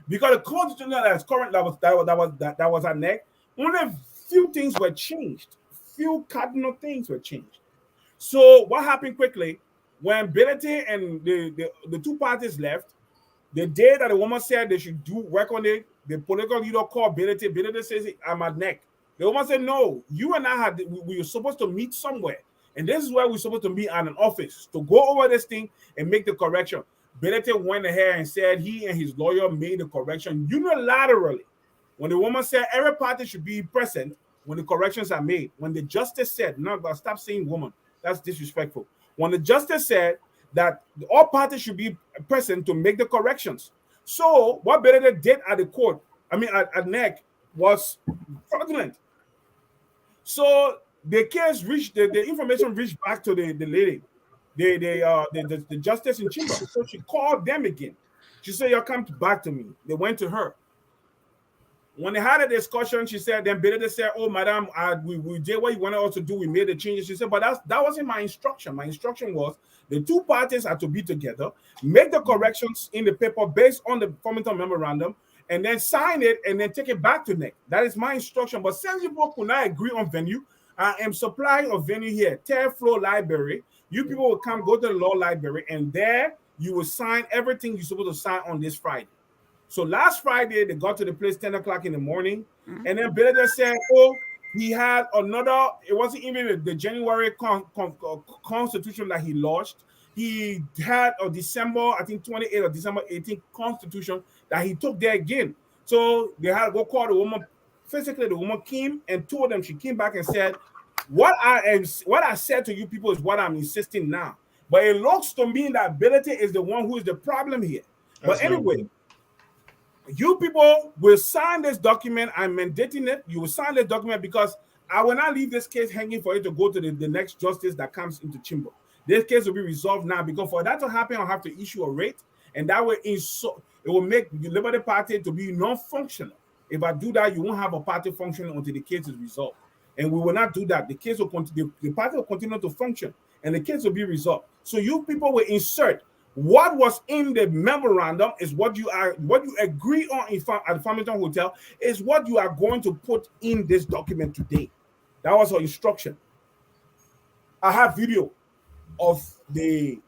Because the constitution that is current that was at NEC, only a few things were changed. Few cardinal things were changed. So what happened quickly when Benete and the two parties left, the day that the woman said they should do work on it, the political leader called Benete. Benete says, I'm at NEC. The woman said, no, you and I we were supposed to meet somewhere. And this is where we're supposed to meet at an office to go over this thing and make the correction. Benete went ahead and said he and his lawyer made the correction unilaterally. When the woman said every party should be present when the corrections are made, when the justice said, no, stop saying woman, that's disrespectful. When the justice said that all parties should be present to make the corrections. So what Benete did at the court, at NEC, was fraudulent. So the case reached, the information reached back to the lady, the justice in chamber. So she called them again. She said, "You'll come back to me." They went to her. When they had a discussion, she said, then Benedict said, "Oh, madam, we did what you wanted us to do. We made the changes." She said, "But that wasn't my instruction. My instruction was the two parties are to be together, make the corrections in the paper based on the Farmington memorandum, and then sign it and then take it back to NEC. That is my instruction. But since you both could not agree on venue, I am supplying a venue here, Third Floor Library. You people will come, go to the law library, and there you will sign everything you're supposed to sign on this Friday." So last Friday, they got to the place 10 o'clock in the morning, and then Benedict said, "Oh, he had another, it wasn't even the January constitution that he launched. He had a December, I think 28th or December 18th constitution that he took there again." So they had to go call the woman. Physically, the woman came and told them, she came back and said, what I said to you people is what I'm insisting now. But it looks to me that ability is the one who is the problem here. But anyway, you people will sign this document. I'm mandating it. You will sign this document because I will not leave this case hanging for it to go to the next justice that comes into chamber. This case will be resolved now, because for that to happen, I'll have to issue a rate, and that way it will make the Liberty Party to be non-functional. If I do that, you won't have a party functioning until the case is resolved. And we will not do that. The case will continue, the party will continue to function, and the case will be resolved. So you people will insert what was in the memorandum is what you agree on at the Farmington Hotel is what you are going to put in this document today. That was our instruction. I have video of the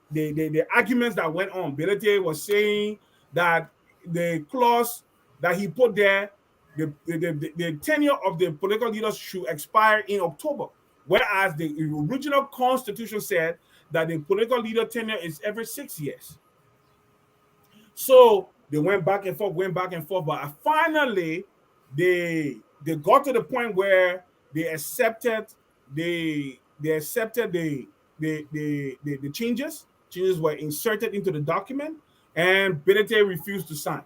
arguments that went on. Belete was saying that the clause that he put there, the tenure of the political leaders should expire in October, whereas the original constitution said that the political leader tenure is every 6 years. So they went back and forth, but finally they got to the point where they accepted the changes. Changes were inserted into the document, and Benete refused to sign.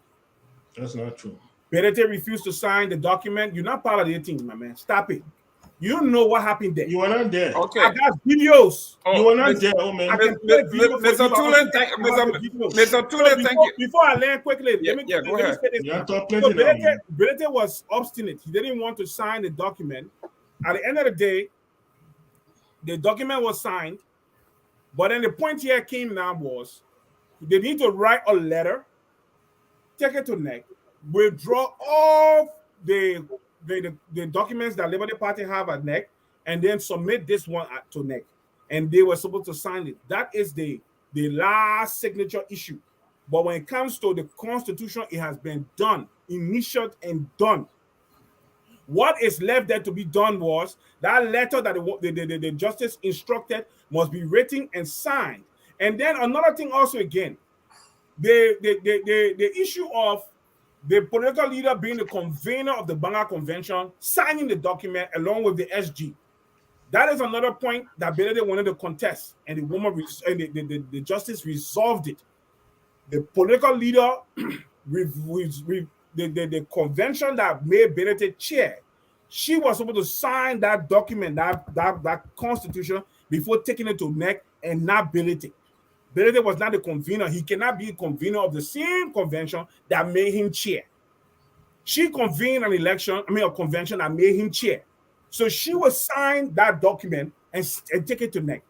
That's not true. Benete refused to sign the document. You're not part of the team, my man. Stop it. You know what happened there. You were not there. Okay. I got videos. You were not there, oh man. Mr. Tulay, thank you. Before I land quickly, go ahead. Benete was obstinate. He didn't want to sign the document. At the end of the day, The document was signed, but then the point here came now was they need to write a letter, take it to NEC, withdraw all the documents that Liberty Party have at NEC, and then submit this one to NEC. And they were supposed to sign it. That is the last signature issue. But when it comes to the Constitution, it has been done, initiated and done. What is left there to be done was that letter that the justice instructed must be written and signed. And then another thing also again, the issue of the political leader being the convener of the Bangor Convention, signing the document along with the SG. That is another point that Benedict wanted to contest, and the woman and the justice resolved it. The political leader, the convention that made Benedict chair, she was supposed to sign that document, that constitution, before taking it to NEC, and not Benedict. Benedict was not the convener. He cannot be a convener of the same convention that made him chair. She convened an election, a convention that made him chair. So she will sign that document and take it to NEC.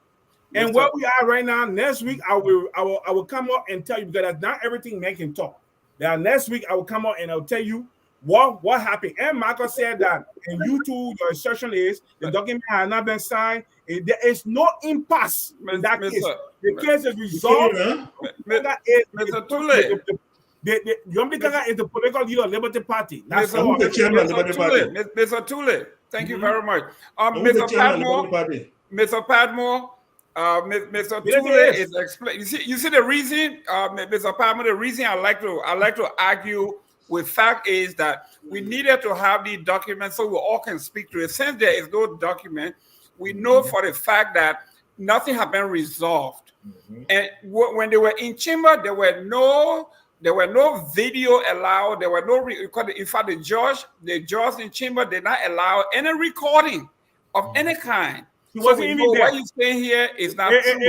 And where we are right now, next week I will come up and tell you, because not everything NEC can talk. Now next week I will come up and I'll tell you what happened. And Marcus said that, and you too, your assertion is the document has not been signed. There is no impasse in that case. The case is resolved. Mr. Tulay. The Yomdikaga is the political leader of Liberty Party. That's all. Mr. Tulay, thank you very much. Mr. Padmore, Mr. Tulay is explaining. You see the reason, Mr. Padmore, the reason I like to argue with fact is that we needed to have the document so we all can speak to it. Since there is no document, we know for the fact that nothing has been resolved. And when they were in chamber, there were no video allowed. There were no recording. In fact, the judge in chamber did not allow any recording of any kind. He wasn't even there. What you saying here is not true.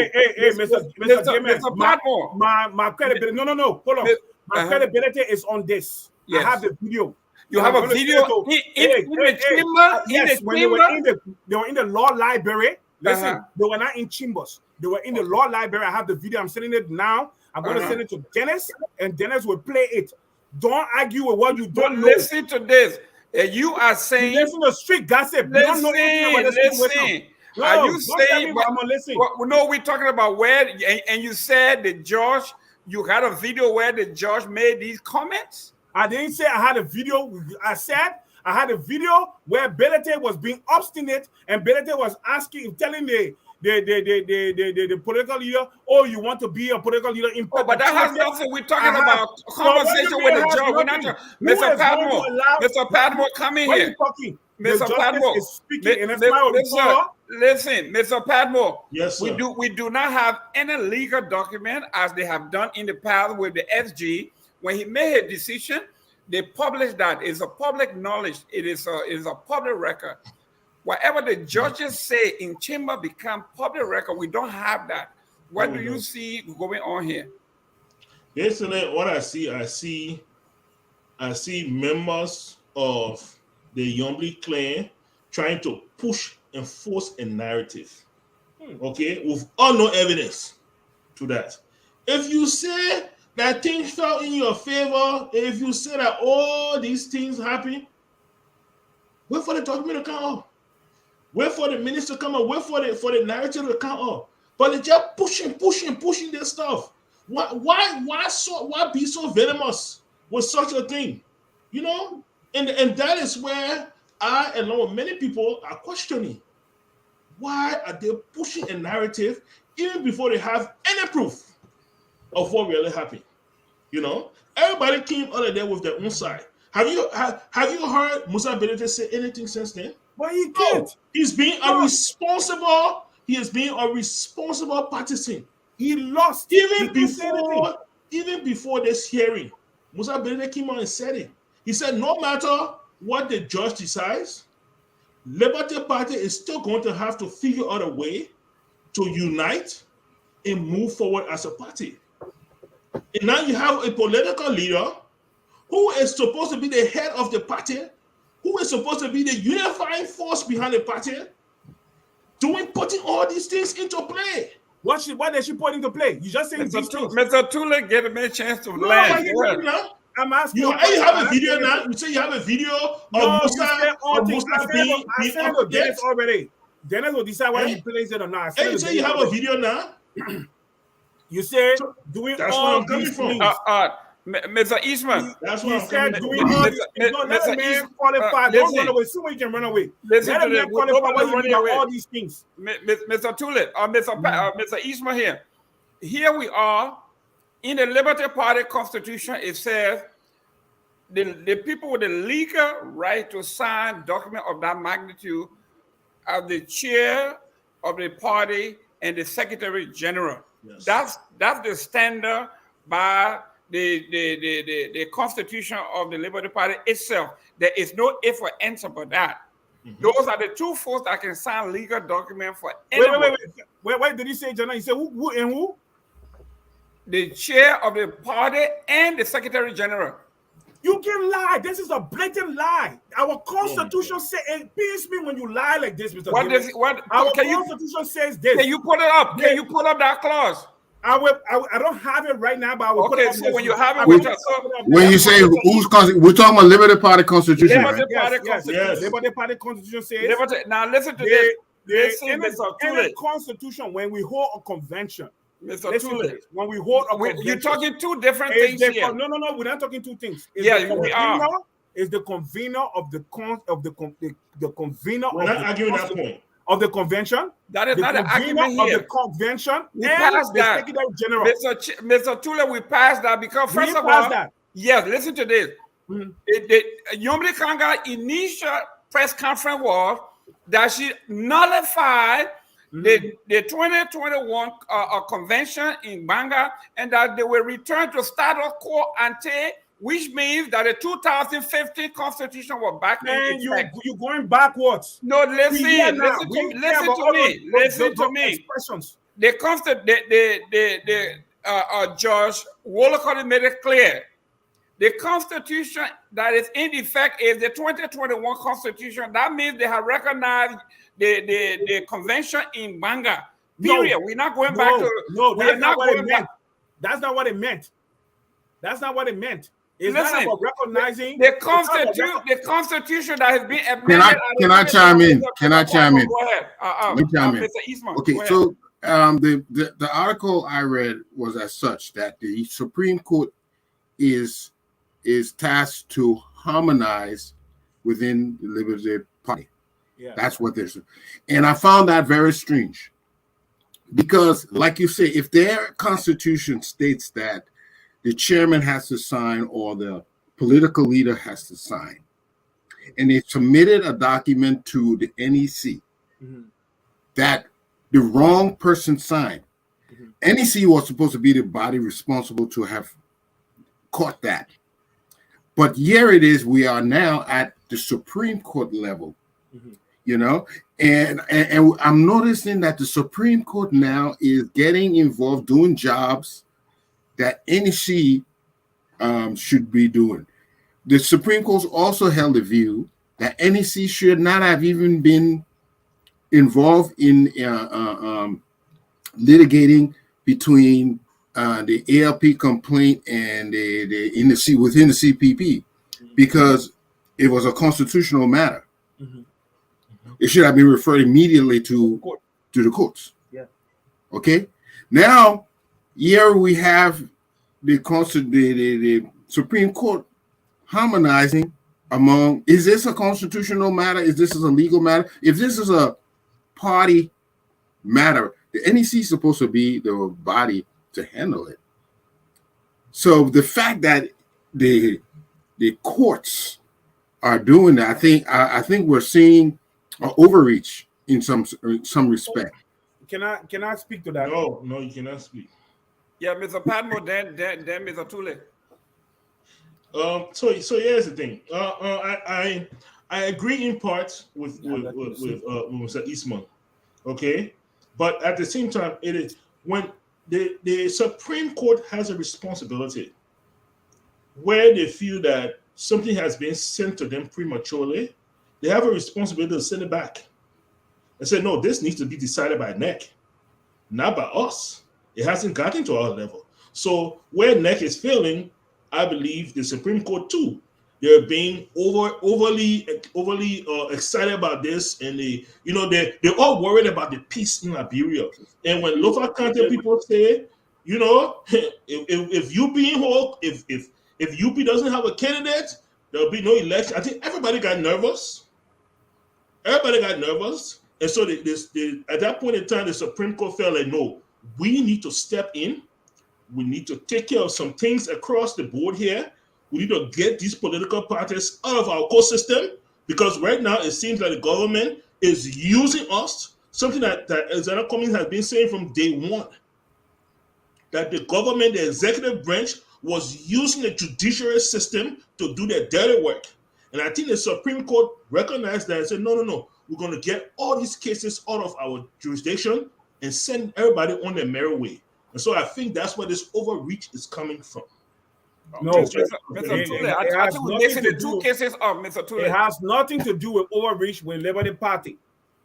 Mr. Padmore. My credibility. No. Hold on. My credibility is on this. Yes. I have the video. You have a video in the chamber? Yes, when they were in the law library. Listen, they were not in chambers. They were in the law library. I have the video. I'm sending it now. I'm going to send it to Dennis, and Dennis will play it. Don't argue with what you don't know. Listen to this. You are saying... Listen to street gossip. Listen. Are you saying... No, we're talking about where... And you said the judge... You had a video where the judge made these comments? I didn't say I had a video. I said I had a video where Belete was being obstinate, and Belete was telling the political leader, "Oh, you want to be a political leader in?" Oh, but that has nothing. We're talking about conversation with the judge. We're not Mr. Padmore. Mr. Padmore, come in here. Mr. Padmore is speaking, and listen, Mr. Padmore. Yes, sir. We do not have any legal document as they have done in the past with the SG. When he made a decision, they published that. It's a public knowledge. It is a public record. Whatever the judges say in chamber become public record. We don't have that. What do you see going on here? Yesterday, what I see members of the Yombly clan trying to push and force a narrative. Okay, with all no evidence to that. If you say that things fell in your favor, if you say that all these things happen, wait for the document to come up. Wait for the minister to come up. Wait for the narrative to come up. But they're just pushing this stuff. Why be so venomous with such a thing? You know? And that is where I, along with many people, are questioning. Why are they pushing a narrative even before they have any proof of what really happened? You know? Everybody came out of there with their own side. Have you heard Musa Benete say anything since then? But he can't. No. He's being a responsible. He is being a responsible partisan. He lost. Even before this hearing, Musa Benete came out and said it. He said, no matter what the judge decides, Liberty Party is still going to have to figure out a way to unite and move forward as a party. And now you have a political leader who is supposed to be the head of the party, who is supposed to be the unifying force behind the party, putting all these things into play. What did she put into play? You just saying these things. Mr. Tulay, give me a chance to No, land. I'm asking you have a video now. You say you have a video of Musa being to Dennis already. Dennis will decide whether he plays it or not. And you say you have a video now. You said doing all these things. Mr. Eastman. That's what I'm said. coming Doing from. all these things. Don't let a man qualify. Don't run away. Someone can run away. Let a man qualify whether he does all these things. Mr. Tulay, Mr. Eastman here. Here we are. In the Liberty Party Constitution, it says the people with the legal right to sign document of that magnitude are the chair of the party and the secretary general. Yes. That's the standard by the Constitution of the Liberty Party itself. There is no if or answer but that. Mm-hmm. Those are the two folks that can sign legal document for anyone. Wait, did he say, John? He said who and who? The chair of the party and the secretary general. You can lie. This is a blatant lie. Our Constitution says it pains me when you lie like this, Mr. Our Constitution says this. Can you put it up? Can you put up that clause? I don't have it right now, but I will put it up. So when you have it, when you say who's constitution, we're talking about Liberty Party Constitution. Liberty Party Constitution. Liberty Party Constitution says. Now listen to this. In the Constitution, when we hold a convention. Mr. Tulay, when we hold a convention, you're talking two different things here. No, we're not talking two things. We are. Is the convener of the convener. We're not arguing that point. Of the convention. That is not an argument here. Of the convention. We passed that. General. Mr. Tulay, we passed that because first of all, yes, listen to this. The Yomri Kanga initial press conference was that she nullified the 2021 convention in Banga, and that they will return to status quo ante, which means that the 2015 constitution was back in effect. You're going backwards. No, listen to me. Judge Wolcott made it clear. The constitution that is in effect is the 2021 constitution. That means they have recognized the convention in Banga. Period. We're not going back to. No, that's not what it meant. That's not what it meant. That's not what it meant. It's not about recognizing the constitution that has been amended. Can I chime in? Can I chime in? Go ahead. Mr. Eastman. Okay, so the article I read was as such that the Supreme Court is tasked to harmonize within the Liberty Party. Yeah. That's what they're saying. And I found that very strange. Because, like you say, if their constitution states that the chairman has to sign or the political leader has to sign, and they submitted a document to the NEC that the wrong person signed, NEC was supposed to be the body responsible to have caught that. But here it is, we are now at the Supreme Court level, you know, and I'm noticing that the Supreme Court now is getting involved doing jobs that NEC should be doing. The Supreme Court also held the view that NEC should not have even been involved in litigating between the ALP complaint and within the CPP, because it was a constitutional matter. It should have been referred immediately to the courts. Yeah. Okay. Now, here we have the Supreme Court harmonizing among. Is this a constitutional matter? Is this a legal matter? If this is a party matter, the NEC is supposed to be the body to handle it. So the fact that the courts are doing that, I think we're seeing an overreach in some respect. Can I speak to that? No, you cannot speak. Yeah, Mr. Padmore, then Mr. Tulay. So here's the thing. I agree in part with Mr. Eastman. Okay, but at the same time, it is when the Supreme Court has a responsibility where they feel that something has been sent to them prematurely. They have a responsibility to send it back. and said, no, this needs to be decided by NEC, not by us. It hasn't gotten to our level. So where NEC is failing, I believe the Supreme Court too. They're being overly excited about this, and they're all worried about the peace in Liberia. And when local country people say, if UP doesn't have a candidate, there'll be no election. I think everybody got nervous. And so at that point in time, the Supreme Court felt like, no, we need to step in. We need to take care of some things across the board here. We need to get these political parties out of our court system, because right now it seems like the government is using us, something that Alexander Cummings has been saying from day one, that the government, the executive branch, was using the judiciary system to do their dirty work. And I think the Supreme Court recognized that and said, no, we're going to get all these cases out of our jurisdiction and send everybody on their merry way. And so I think that's where this overreach is coming from. No, Mr. Tulay, I think we're mixing the two cases up, Mr. Tulay. It has nothing to do with overreach with Liberty Party.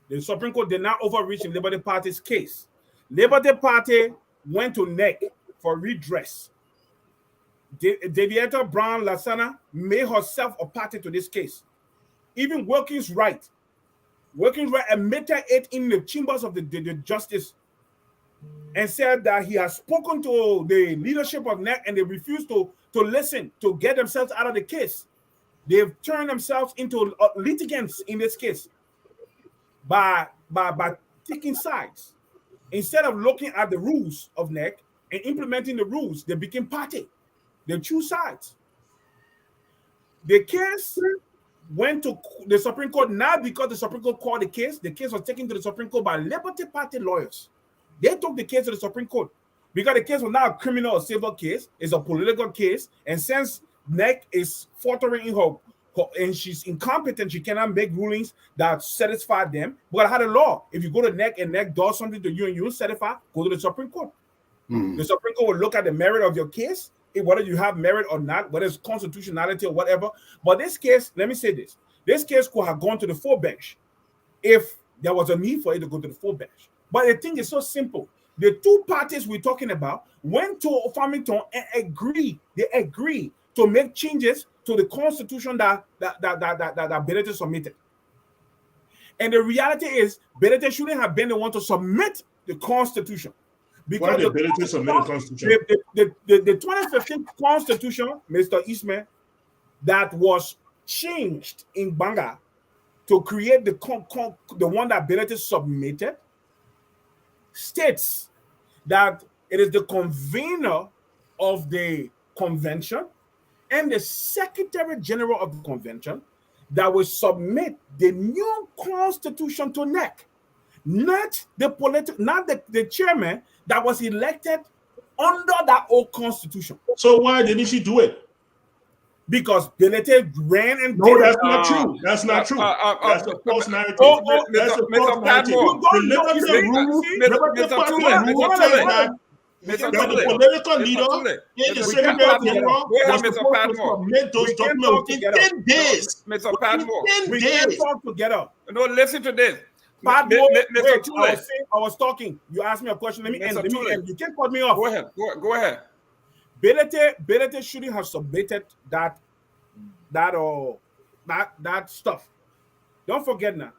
The Supreme Court did not overreach in Liberty Party's case. Liberty Party went to NEC for redress. Deviator Brown Lasana made herself a party to this case. Even Wilkins Wright admitted it in the chambers of the justice and said that he has spoken to the leadership of NEC and they refused to listen, to get themselves out of the case. They've turned themselves into litigants in this case by taking sides. Instead of looking at the rules of NEC and implementing the rules, they became party. They choose sides. The case went to the Supreme Court not because the Supreme Court called the case. The case was taken to the Supreme Court by Liberty Party lawyers. They took the case to the Supreme Court because the case was not a criminal or civil case. It's a political case. And since NEC is faltering in her and she's incompetent, she cannot make rulings that satisfy them. But I had a law. If you go to NEC and NEC does something to you and you don't satisfy, go to the Supreme Court. The Supreme Court will look at the merit of your case, whether you have merit or not, whether it's constitutionality or whatever. But this case, let me say this. This case could have gone to the full bench if there was a need for it to go to the full bench. But the thing is so simple. The two parties we're talking about went to Farmington and agreed. They agreed to make changes to the constitution that Benedict submitted. And the reality is, Benedict shouldn't have been the one to submit the constitution. Why did Benedict submit the constitution? The 2015 constitution, Mr. Eastman, that was changed in Banga to create the one that Benedict submitted, states that it is the convener of the convention and the Secretary General of the convention that will submit the new constitution to NEC, not the chairman that was elected under that old constitution. So why didn't she do it? Because Benedict ran and no, that's not true. That's not true. That's a false narrative. That's a false narrative. The political leader in the Secretary General was supposed to submit those documents in 10 days. Mr. Padmore, we can't talk together. No, listen to this. Padmore, I was talking. You asked me a question. Let me end. You can't cut me off. Go ahead. Benedict shouldn't have submitted that stuff. Don't forget now.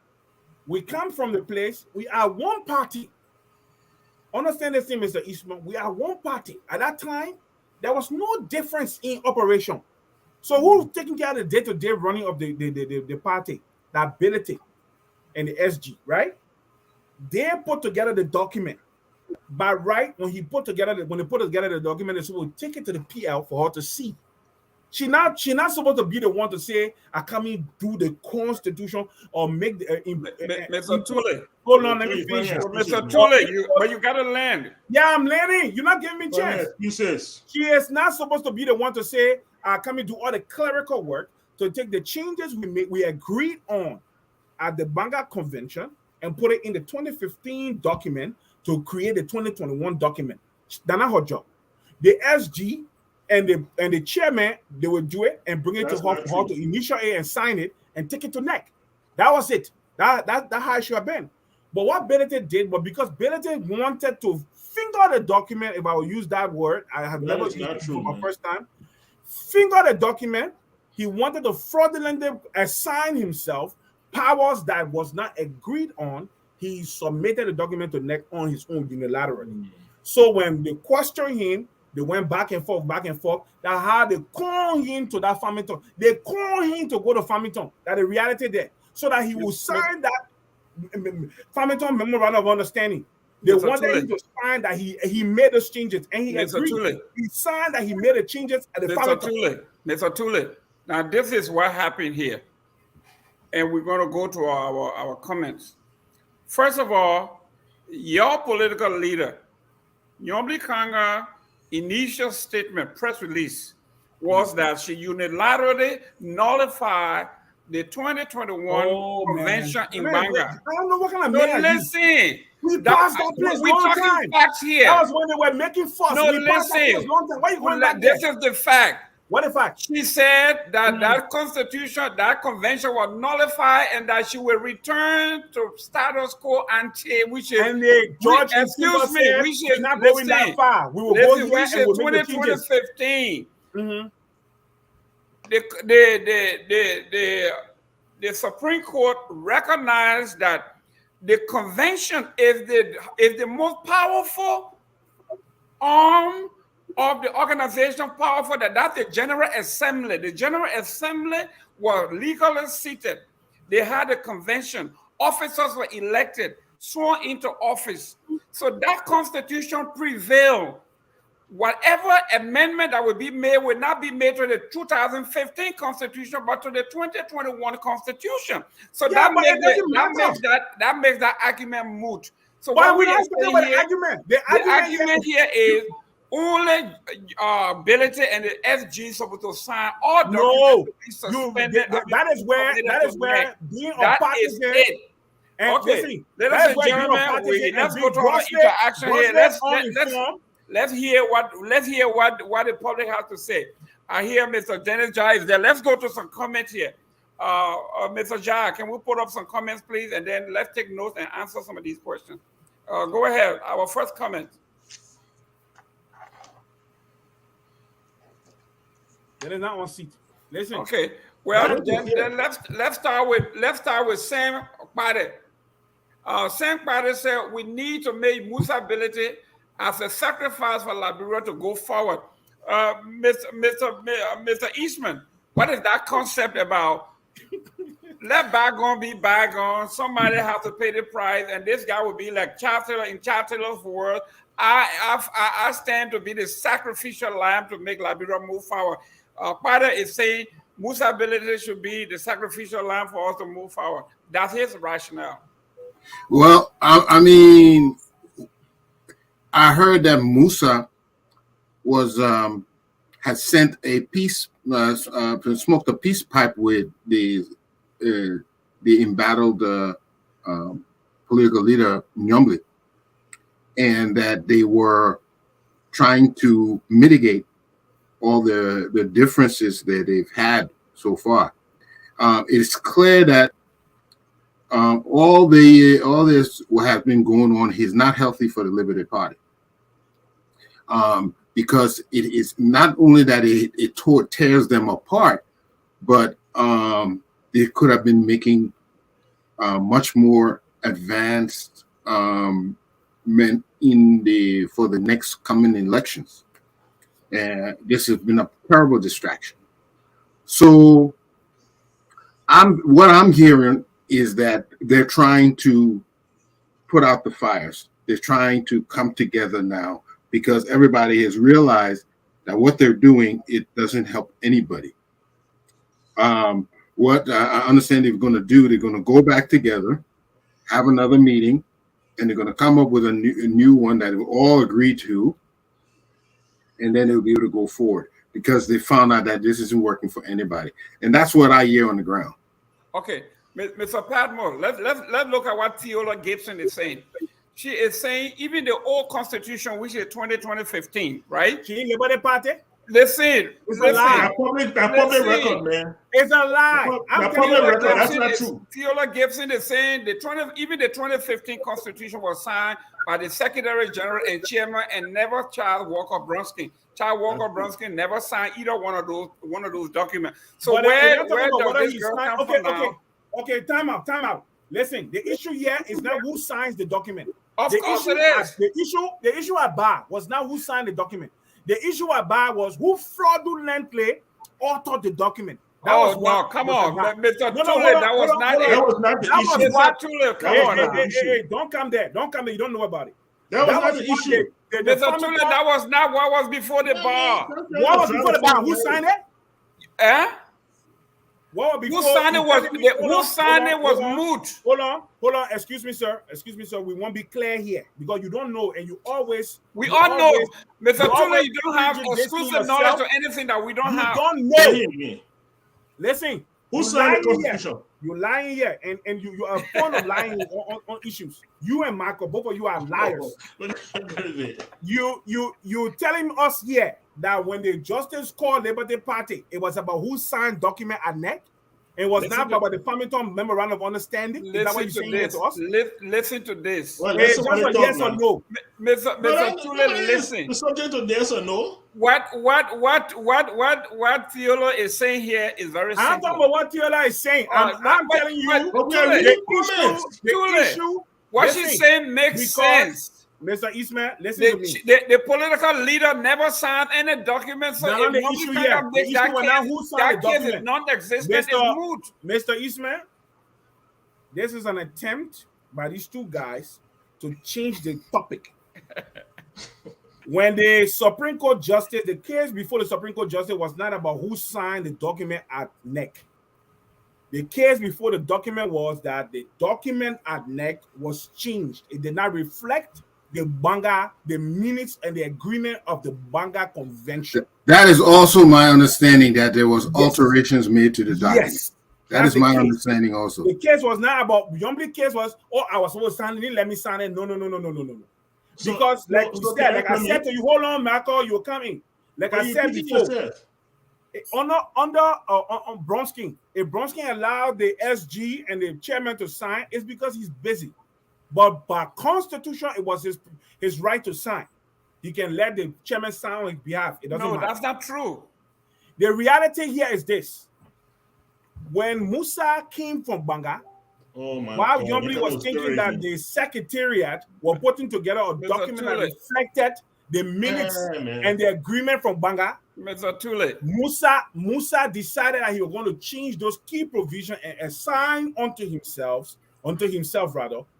We come from the place. We are one party. Understand this thing, Mr. Eastman. We are one party. At that time, there was no difference in operation. So who's taking care of the day-to-day running of the party? The ability and the SG, right? They put together the document. By right, when they put together the document, they said, we'll take it to the PL for her to see. She not supposed to be the one to say, I come in do the constitution or make the Mr. Tulay. Hold on, let me finish. Mr. Tulay, you gotta land. Yeah, I'm landing. You're not giving me a chance. You says she is not supposed to be the one to say, I come in do all the clerical work to take the changes we agreed on at the Banga Convention and put it in the 2015 document to create the 2021 document. That's not her job. The SG and the chairman, they would do it and bring it to her for her to initial it and sign it and take it to NEC. That was it. That's how it should have been. But what Benedict did was because Benedict wanted to finger the document, if I will use that word, I have never used it for my first time. Finger the document. He wanted to fraudulently assign himself powers that was not agreed on. He submitted the document to NEC on his own unilaterally. So when they questioned him, they went back and forth. That's how they called him to that Farmington. They called him to go to Farmington. That the reality there, so that he would sign that Farmington Memorandum of Understanding. They wanted him to sign that he made those changes, and he agreed. He signed that he made the changes at the Farmington. Mr. Tulay, now this is what happened here, and we're going to go to our comments. First of all, your political leader, Nyomli Kanga, initial statement, press release, was that she unilaterally nullified the 2021 convention in Banga. I don't know what kind of man. Listen. We passed that place long time. Facts here. That was when they were making fuss. No, we passed that place long time. Why are you going back there? This is the fact. What the fact? She said that that constitution, that convention was nullified, and that she will return to status quo until we should. And the judge, excuse me, we should not going that far. We will go here and we'll make the changes. 2015. The Supreme Court recognized that the convention is the most powerful arm of the organization, powerful that's the General Assembly. The General Assembly was legally seated. They had a convention. Officers were elected, sworn into office. So that constitution prevailed. Whatever amendment that will be made will not be made to the 2015 constitution, but to the 2021 constitution. So that makes that argument moot. So why we not talking about the argument? The argument here is only ability and the SG supposed to sign all documents. That is where being a partisan. Okay, ladies and gentlemen, let's go to our interaction here. Let's hear what the public has to say. I hear Mr. Dennis Jai is there. Let's go to some comments here. Mr. Jai, can we put up some comments, please? And then let's take notes and answer some of these questions. Go ahead. Our first comment. There is not one seat. Listen. Okay. Well, then let's start with Sam Pade. Sam Pade said we need to make Musa ability as a sacrifice for Liberia to go forward. Mr. Eastman, what is that concept about? Let bygone be bygone. Somebody has to pay the price, and this guy will be like Chancellor in Chancellor's world. I stand to be the sacrificial lamb to make Liberia move forward. Pade is saying Musa ability should be the sacrificial lamb for us to move forward. That's his rationale. Well, I mean, I heard that Musa was had sent a peace, smoked a peace pipe with the embattled political leader Nyomli, and that they were trying to mitigate all the differences that they've had so far. It's clear that all this what has been going on is not healthy for the Liberty Party, because it is not only that it tears them apart, but they could have been making much more advanced for the next coming elections, and this has been a terrible distraction. So what I'm hearing is that they're trying to put out the fires. They're trying to come together now because everybody has realized that what they're doing, it doesn't help anybody. What I understand they're going to do, they're going to go back together, have another meeting, and they're going to come up with a new one that will all agree to, and then they'll be able to go forward because they found out that this isn't working for anybody. And that's what I hear on the ground. Okay. Mr. Padmore, let's look at what Theola Gibson is saying. She is saying even the old constitution, which is 2015, right? She in Liberty Party? Listen, It's a lie. That public record, man. It's a lie. That public record, that's not true. Theodore Gibson is saying the 2015 Constitution was signed by the Secretary General and Chairman, and never Charles Walker Bronsky. Charles Walker Bronsky never signed either one of those documents. So But where does this girl come from now? Okay, time out. Listen, the issue here is not who signs the document. Of course it is. The issue at bar was not who signed the document. The issue at bar was who fraudulently authored the document. Come on, Mr. Tulay, that was not it. That was not the issue. Mr. Tulay, come on. Hey, don't come there. You don't know about it. That was not the issue. Mr. Tulay, that was not what was before the bar. What was before the bar? Who signed it? Eh? Who signed it was moot. Hold on. Excuse me, sir. We won't be clear here because you don't know, and you always. We all know, Mr. Tulay, you don't have exclusive knowledge or anything that we don't have. You don't know. Listen. Who signed the Constitution? You're lying here, and you are fond of lying on issues. You and Michael, both of you are liars. You telling us here that when the Justice called Liberty Party, it was about who signed document at NEC? It was not about the Farmington Memorandum of Understanding. Is that what you're saying to us? Listen to this. Well, hey, just a yes or no. Mr. Tulay, listen. The subject of yes or no. What Theodore is saying here is very simple. I'm talking about what Theodore is saying. I'm telling you the issue. What she's saying makes sense. Mr. Eastman, listen to me. The political leader never signed any documents. So the issue here. The issue was not who signed the document. Is non-existent. It's moot. Mr. Eastman, this is an attempt by these two guys to change the topic. When the Supreme Court Justice, the case before the Supreme Court Justice was not about who signed the document at NEC. The case before the document was that the document at NEC was changed. It did not reflect the minutes and the agreement of the Banga Convention. That is also my understanding that there was alterations made to the document. Yes. That is my understanding also. The case was not about, the only case was, I was supposed to sign it, let me sign it. No. Because I said to you, hold on, Marco, you're coming. Like I said before, on Bronsky, if Bronsky allowed the SG and the chairman to sign, it's because he's busy. But by constitution, it was his right to sign. He can let the chairman sign on his behalf. It doesn't matter. That's not true. The reality here is this. When Musa came from Banga, while Yombli was thinking that the secretariat were putting together a document that reflected the minutes and the agreement from Banga, Mr. Tulay. Musa decided that he was going to change those key provisions and assign unto himself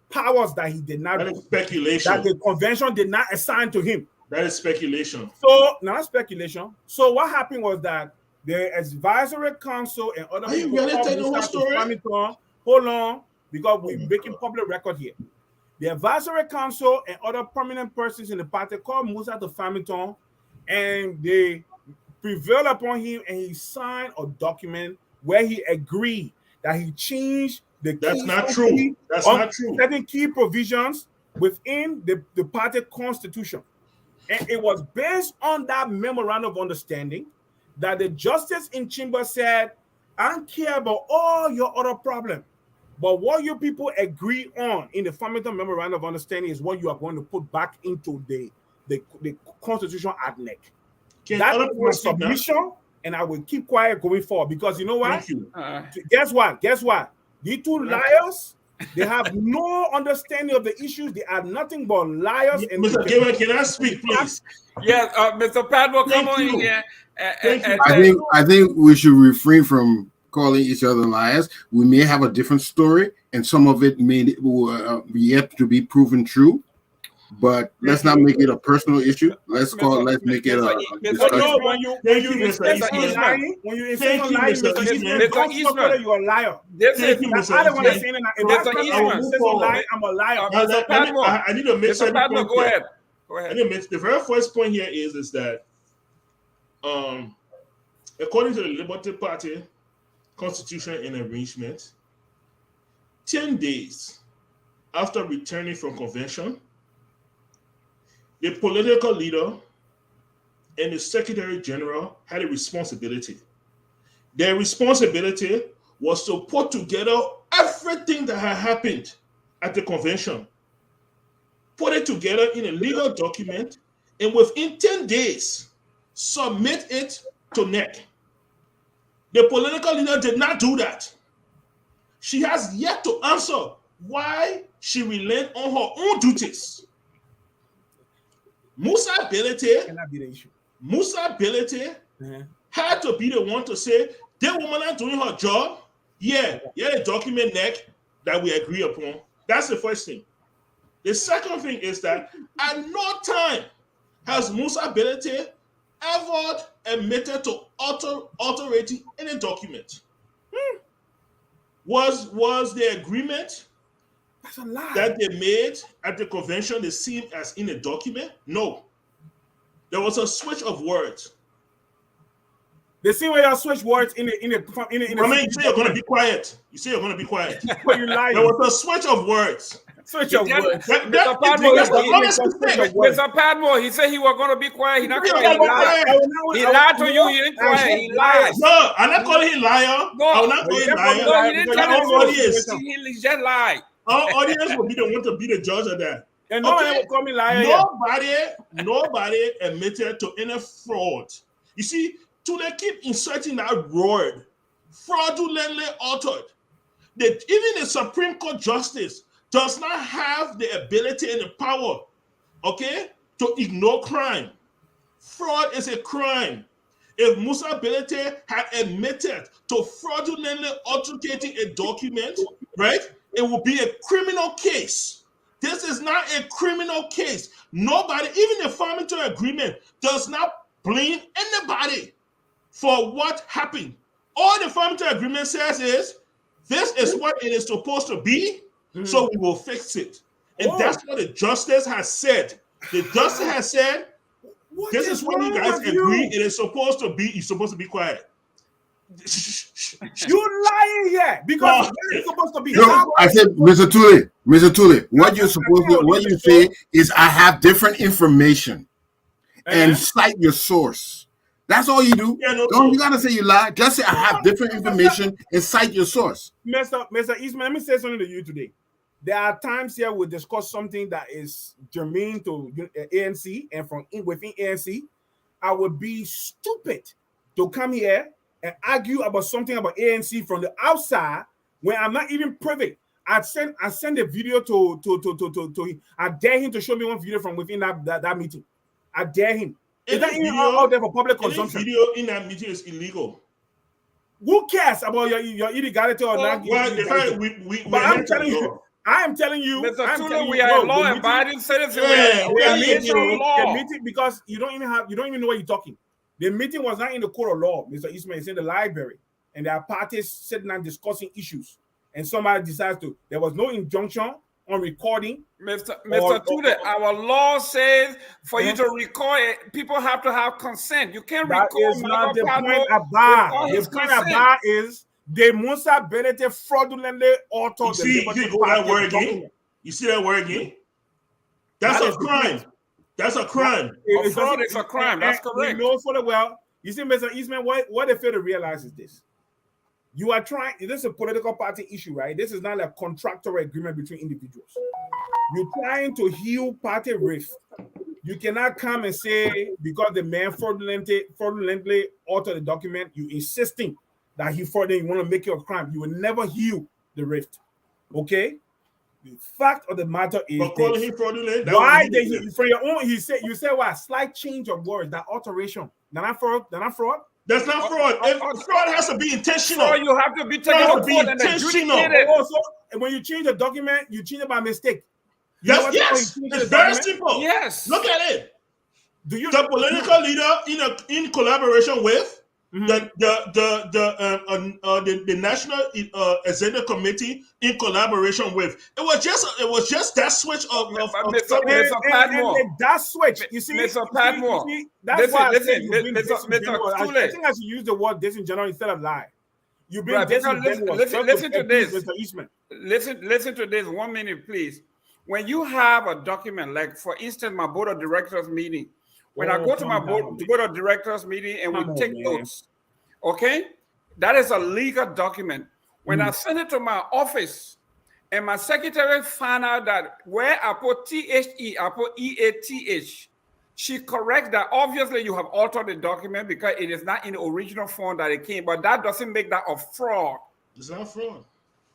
powers that he did not. That is speculation. That the convention did not assign to him. That is speculation. So, not speculation. So, what happened was that the advisory council and other people. Are you really telling the whole story? Hold on, because we're making public record here. The advisory council and other prominent persons in the party called Musa to Farmington, and they prevailed upon him, and he signed a document where he agreed that he changed the That's not true. That's not true. Certain key provisions within the party constitution. And it was based on that memorandum of understanding that the justice in chamber said, I don't care about all your other problems, but what you people agree on in the Farmington memorandum of understanding is what you are going to put back into the constitution at NEC. That is my submission, and I will keep quiet going forward because you know what? Guess what? The two liars, they have no understanding of the issues. They are nothing but liars. And Mr. Gayman, can I speak, please? Yes, Mr. Padmore, come on in here. I think we should refrain from calling each other liars. We may have a different story, and some of it may be yet to be proven true. But let's not make it a personal issue. Let's make it a discussion. When you insist on lying, Mr. Eastman, you're a liar. I don't want to say anything. If I insist on lying, I'm a liar. I need to make Mr. Padmore, go ahead. The very first point here is that according to the Liberty Party Constitution and Arrangement, 10 days after returning from convention, the political leader and the Secretary General had a responsibility. Their responsibility was to put together everything that had happened at the convention, put it together in a legal document, and within 10 days, submit it to NEC. The political leader did not do that. She has yet to answer why she relented on her own duties. Musa Belete had to be the one to say, that woman not doing her job. Yeah, the document NEC that we agree upon. That's the first thing. The second thing is that at no time has Musa Belete ever admitted to altering any document. Was the agreement that they made at the convention the same as in a document? No. There was a switch of words. The same way you switch words in the. I mean, you say you're going to be quiet. But you lying. There was a switch of words. Mr. Padmore, he said he was going to be quiet. He not quiet. He lied to you. He didn't quiet. He lied. No, I'm not calling him liar. No, I'm not calling him liar. No, he didn't tell you. He just lied. Our audience will be the one to be the judge of that. And no one will call me liar. Nobody admitted to any fraud. You see, Tulay keep inserting that word, fraudulently altered. Even the Supreme Court justice does not have the ability and the power, to ignore crime. Fraud is a crime. If Musa Belete had admitted to fraudulently altering a document, right, it would be a criminal case. This is not a criminal case. Nobody, even the Farmington Agreement, does not blame anybody for what happened. All the Farmington Agreement says is, this is what it is supposed to be, so we will fix it. And that's what the justice has said. The justice has said, this is what you guys agree it is supposed to be. You're supposed to be quiet. You lying here because it's supposed to be. No, I said, Mr. Tulay, what you say is I have different information and cite your source. That's all you do. Yeah, Don't you gotta say you lie. Just say I have different information and cite your source. Mr. Eastman, let me say something to you today. There are times here we discuss something that is germane to ANC and from within ANC. I would be stupid to come here and argue about something about ANC from the outside when I'm not even privy. I send a video to him. I dare him to show me one video from within that meeting. I dare him. Is that even out there for public consumption? Any video in that meeting is illegal. Who cares about your illegality or not? But I'm telling you. I am telling you, Mr. Tulay, we are law-abiding citizens. The meeting, because you don't even know what you're talking. The meeting was not in the court of law, Mr. Eastman. It's in the library, and there are parties sitting and discussing issues. And somebody decides to. There was no injunction on recording. Mr. Tulay, our law says for you to record it, people have to have consent. You can't record. That is not the point about. The point about is. The Musa Belete fraudulently altered You see that word again? You see that word again? That's a crime. That's a crime. Fraud is a crime. That's correct. You know full well. You see, Mr. Eastman, what they fail to realize is this. You are trying, this is a political party issue, right? This is not a contractual agreement between individuals. You're trying to heal party rift. You cannot come and say, because the man fraudulently altered the document, you insisting that he fraudulently want to make you a crime. You will never heal the rift. Okay? The fact of the matter is, but calling him fraudulent, why did he, from your own, you said what? Slight change of words, that alteration. They're not fraud. That's not fraud. Fraud has to be intentional. So you have to be taking to be intentional. Also, when you change the document, you change it by mistake. Yes, it's very simple. Yes. Look at it. The political leader in collaboration with the National Executive Committee in collaboration with it was just that switch of Mr. Padmore. That switch, you see, Mr. Padmore. That's why Mr. I think I should use the word disingenuous instead of lie. You bring listen to this, Mr. Eastman. Listen to this 1 minute, please. When you have a document, like for instance, my board of directors meeting, when I go to my board to go to a directors meeting and we take notes. Okay, that is a legal document. When I send it to my office, and my secretary found out that where I put THE, I put EATH. She corrects that. Obviously, you have altered the document because it is not in the original form that it came, but that doesn't make that a fraud. It's not fraud.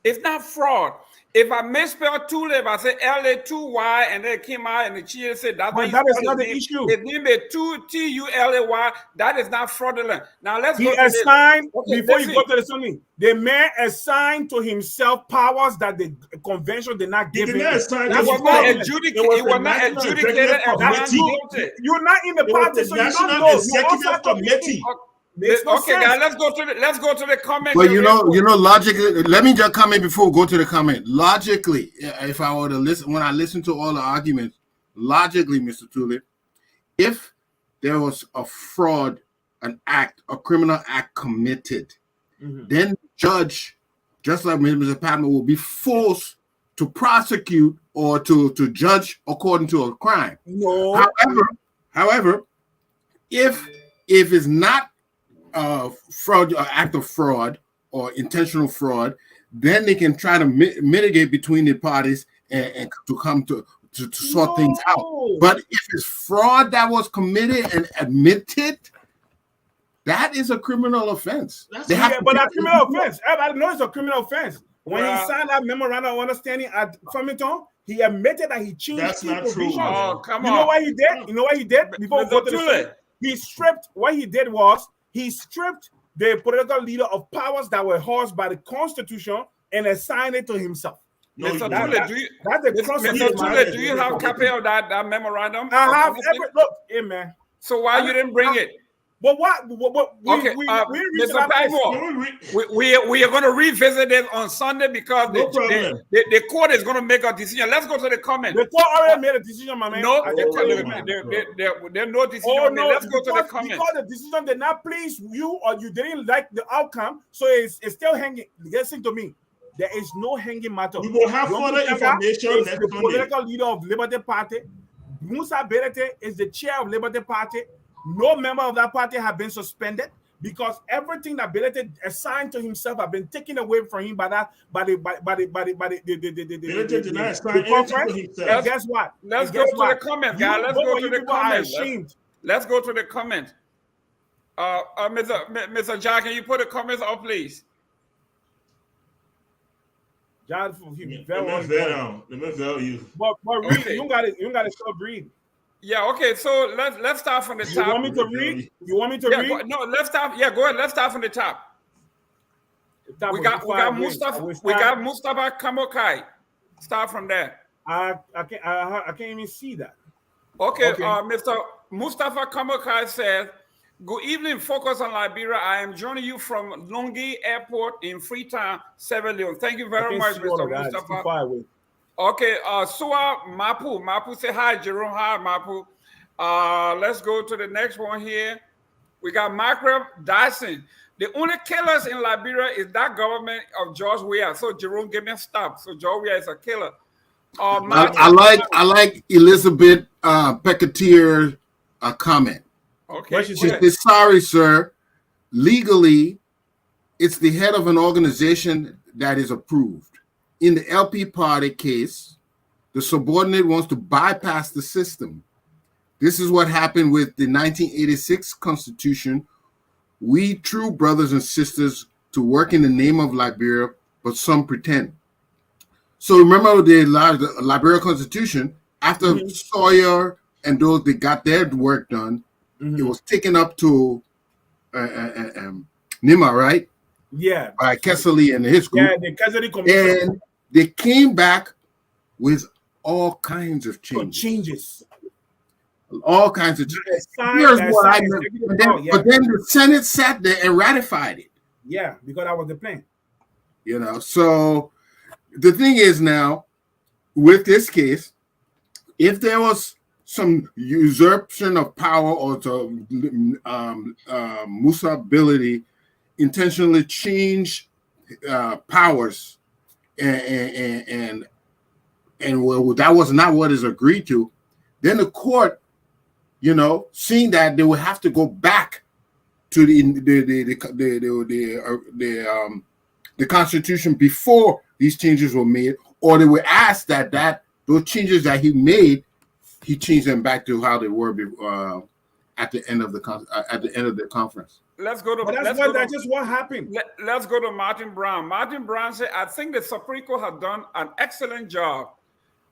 It's not fraud. If I misspell Tulay, if I say LA2Y and then it came out and the chief said that's but that is not the issue. His name is TULAY. That is not fraudulent. Now let's go to assigned, okay, before you go to the Sunni, the man assigned to himself powers that the convention did not give him. It was not adjudicated. It was not adjudicated. You're not in the party, so you don't know. Executive committee. Okay, guys, let's go to the comment. But you know, logically, let me just comment before we go to the comment. Logically, if I were to listen, when I listen to all the arguments, logically, Mr. Tulay, if there was a fraud, an act, a criminal act committed, then the judge, just like Mr. Padmore, will be forced to prosecute or to judge according to a crime. No. However, if it's not fraud, act of fraud or intentional fraud, then they can try to mitigate between the parties and to come to sort things out. But if it's fraud that was committed and admitted, that is a criminal offense. But a criminal offense. Everybody knows it's a criminal offense. When he signed that memorandum of understanding at Farmington, he admitted that he changed. That's not true. Oh, come on. You know what he did? You know what he did? Before we go to the he stripped. What he did was he stripped the political leader of powers that were held by the Constitution and assigned it to himself. No, Mr. Tulay, do you have a copy of that memorandum? I have look, hey man. So why you didn't bring it? But what? Okay, Mr. Padmore, we are going to revisit it on Sunday because the court is going to make a decision. Let's go to the comment. The court already made a decision, my man. No, there's no decision. Let's go to the comment. Because the decision did not please you or you didn't like the outcome, so it's still hanging. Listen to me. There is no hanging matter. We will have further information next Sunday. The political leader of Liberty Party. Musa Berete is the chair of Liberty Party. No member of that party have been suspended because everything that Berete assigned to himself have been taken away from him by the conference. And guess what? Let's go to the comments, guys. Let's go to the comments. Let's go to the comments. Mr. Jack, can you put the comments up, please? John, let me value. But read, you got to stop reading. Yeah, okay. So let's start from the top. You want me to read? read? Let's start. Yeah, go ahead. Let's start from the top. We got Mustafa Kamokai. Start from there. I can't even see that. Okay. Mr. Mustafa Kamokai says, "Good evening, Focus on Liberia. I am joining you from Lungi Airport in Freetown, Sierra Leone. Thank you very much, Mr. Mustafa." Okay, Sua Mapu. Mapu say hi, Jerome. Hi, Mapu. Let's go to the next one here. We got Margaret Dyson. The only killers in Liberia is that government of George Weah. So Jerome, give me a stop. So George Weah is a killer. I like Elizabeth Pecketeer comment. Okay. She says, "Sorry, sir. Legally, it's the head of an organization that is approved. In the LP party case, the subordinate wants to bypass the system. This is what happened with the 1986 Constitution. We true brothers and sisters to work in the name of Liberia, but some pretend." So remember the Liberia Constitution, after Sawyer and those that got their work done, it was taken up to Nima, right? Yeah. By Kessley and his group. Yeah, the Kessley Commission. And they came back with all kinds of changes. All kinds of changes. Here's what I meant. But then the Senate sat there and ratified it. Yeah, because that was the plan. You know, so the thing is now, with this case, if there was some usurpation of power or to Musa ability intentionally change powers and well, that was not what is agreed to, then the court seeing that they will have to go back to the Constitution before these changes were made, or they were asked that those changes that he made, he changed them back to how they were at the end of the conference. Let's go to. That's just what happened. Let's go to Martin Brown. Martin Brown said, "I think the Supreme Court has done an excellent job.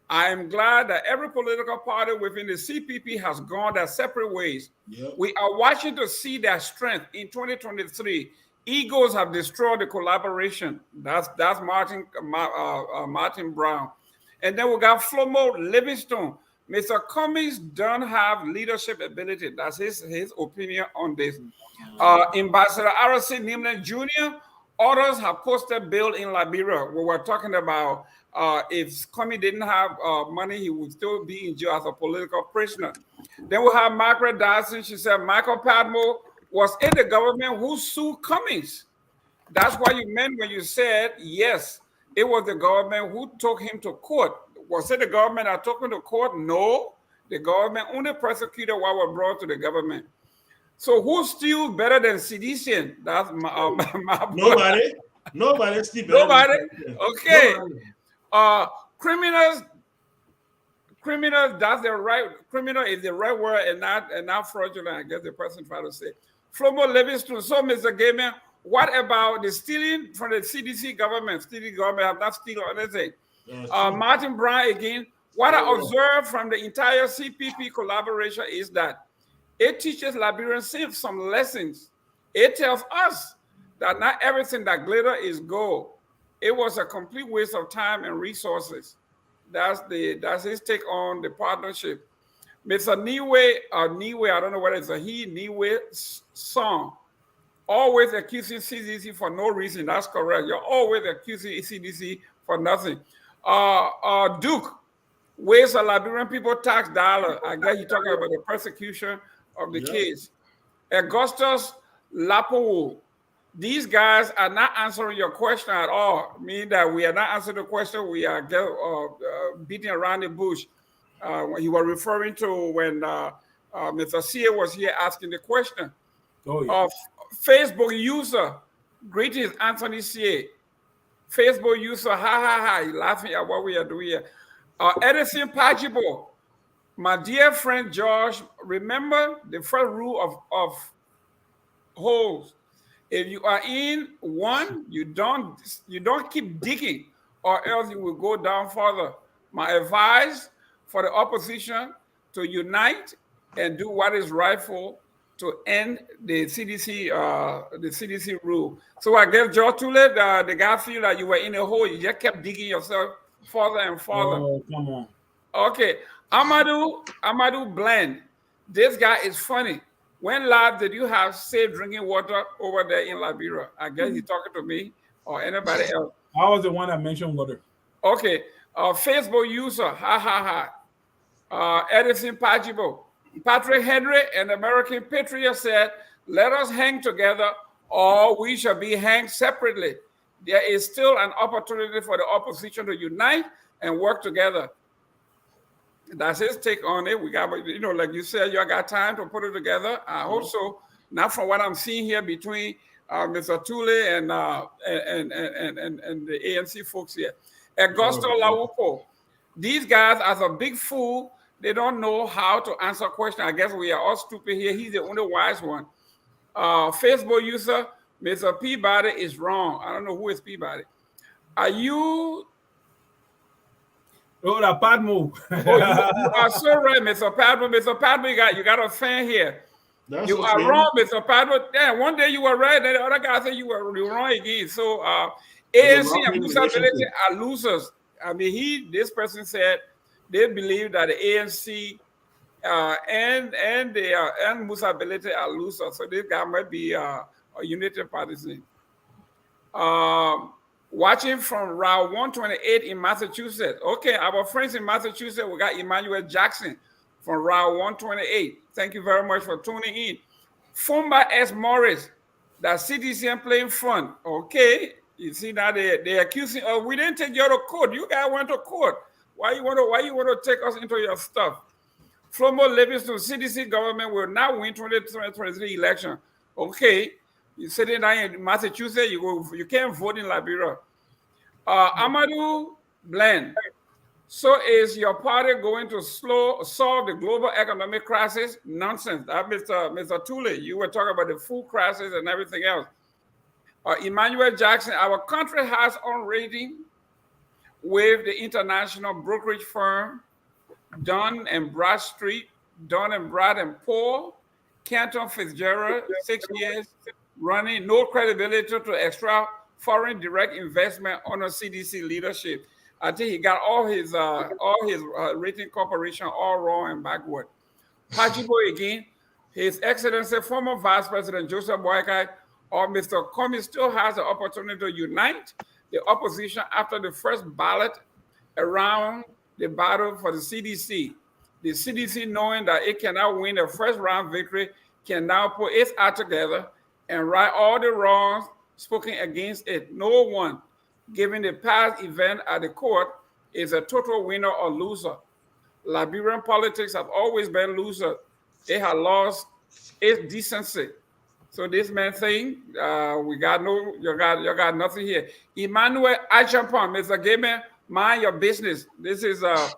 I am glad that every political party within the CPP has gone their separate ways. Yep. We are watching to see their strength in 2023. Egos have destroyed the collaboration." That's Martin Brown. And then we got Flomo Livingstone. Mr. Cummings don't have leadership ability. That's his opinion on this. Ambassador R.C. Nimlan Jr., others have posted bill in Liberia. We were talking about if Cummings didn't have money, he would still be in jail as a political prisoner. Then we have Margaret Dyson. She said Michael Padmore was in the government who sued Cummings. That's what you meant when you said, yes, it was the government who took him to court. Was it the government that took him to court? No. The government only prosecuted what was brought to the government. So who's still better than sedition? That's nobody. Nobody's still better. Nobody? Okay. Criminals, that's the right, criminal is the right word and not fraudulent, I guess the person trying to say. Flomo Livingstone. So, Mr. Gayman, what about the stealing from the CDC government? Stealing government have not stolen anything. Martin Brown again. What I observed from the entire CPP collaboration is that it teaches Liberians some lessons. It tells us that not everything that glitter is gold. It was a complete waste of time and resources. That's his take on the partnership. Mr. Niwe, I don't know whether it's a he, Niwe song. Always accusing CDC for no reason. That's correct. You're always accusing CDC for nothing. Duke, where's the Liberian people tax dollar? I guess you're talking about the persecution of the kids. Augustus Lapo, these guys are not answering your question at all. Meaning that we are not answering the question. We are beating around the bush. You were referring to when Mr. Sia was here asking the question. Facebook user, greetings, Anthony Sia. Facebook user, ha, laughing at what we are doing here. Edison Pajibo, my dear friend George, remember the first rule of holes. If you are in one, you don't keep digging, or else you will go down further. My advice for the opposition to unite and do what is rightful to end the CDC rule. So I guess George Tulay, the guy feel like you were in a hole, you just kept digging yourself further and further. Oh, come on. Okay, Amadou Bland, this guy is funny. When last did you have safe drinking water over there in Liberia? I guess you're talking to me or anybody else. I was the one that mentioned water. Okay, Facebook user, Edison Pajibo. Patrick Henry, an American patriot, said, let us hang together or we shall be hanged separately. There is still an opportunity for the opposition to unite and work together. That's his take on it. We got, like you said, you got time to put it together. I hope so. Not from what I'm seeing here between Mr. Tulay and the ANC folks here. Augusto Laupo. These guys are a big fool. They don't know how to answer questions. I guess we are all stupid here. He's the only wise one. Facebook user, Mr. Peabody is wrong. I don't know who is Peabody. Are you? Oh, the Padmore. You are so right, Mr. Padmore. Mr. Padmore, you got a fan here. You are wrong, Mr. Padmore. Yeah, one day you were right, and the other guy said you were wrong again. So ANC and Musability are losers. I mean, this person said they believe that the ANC and Musability are losers. So this guy might be a united partisan. Watching from Route 128 in Massachusetts. Okay, our friends in Massachusetts, we got Emmanuel Jackson from Route 128. Thank you very much for tuning in. Fumba S. Morris, that citizen playing fun. Okay, you see now they're accusing us. We didn't take you to court. You guys went to court. Why you want to take us into your stuff? Flomo Livingston, CDC government will not win 2023 election. Okay, you're sitting down in Massachusetts, you can't vote in Liberia. Amadou Bland, so is your party going to solve the global economic crisis? Nonsense. Mr. Tulay, you were talking about the food crisis and everything else. Emmanuel Jackson, our country has on rating with the international brokerage firm Dun and Bradstreet, Dun and Brad and Paul, Canton Fitzgerald, 6 years running, no credibility to extra foreign direct investment under CDC leadership. I think he got all his rating corporation all wrong and backward. Pachibo again, His Excellency, former Vice President Joseph Boykai or Mr. Comey still has the opportunity to unite the opposition after the first ballot around the battle for the CDC. The CDC, knowing that it cannot win the first round victory, can now put its act together and right all the wrongs spoken against it. No one, given the past event at the court, is a total winner or loser. Liberian politics have always been loser. It has lost its decency. So this man saying, you got nothing here. Emmanuel Achampon, Mr. Gayman, mind your business. This is a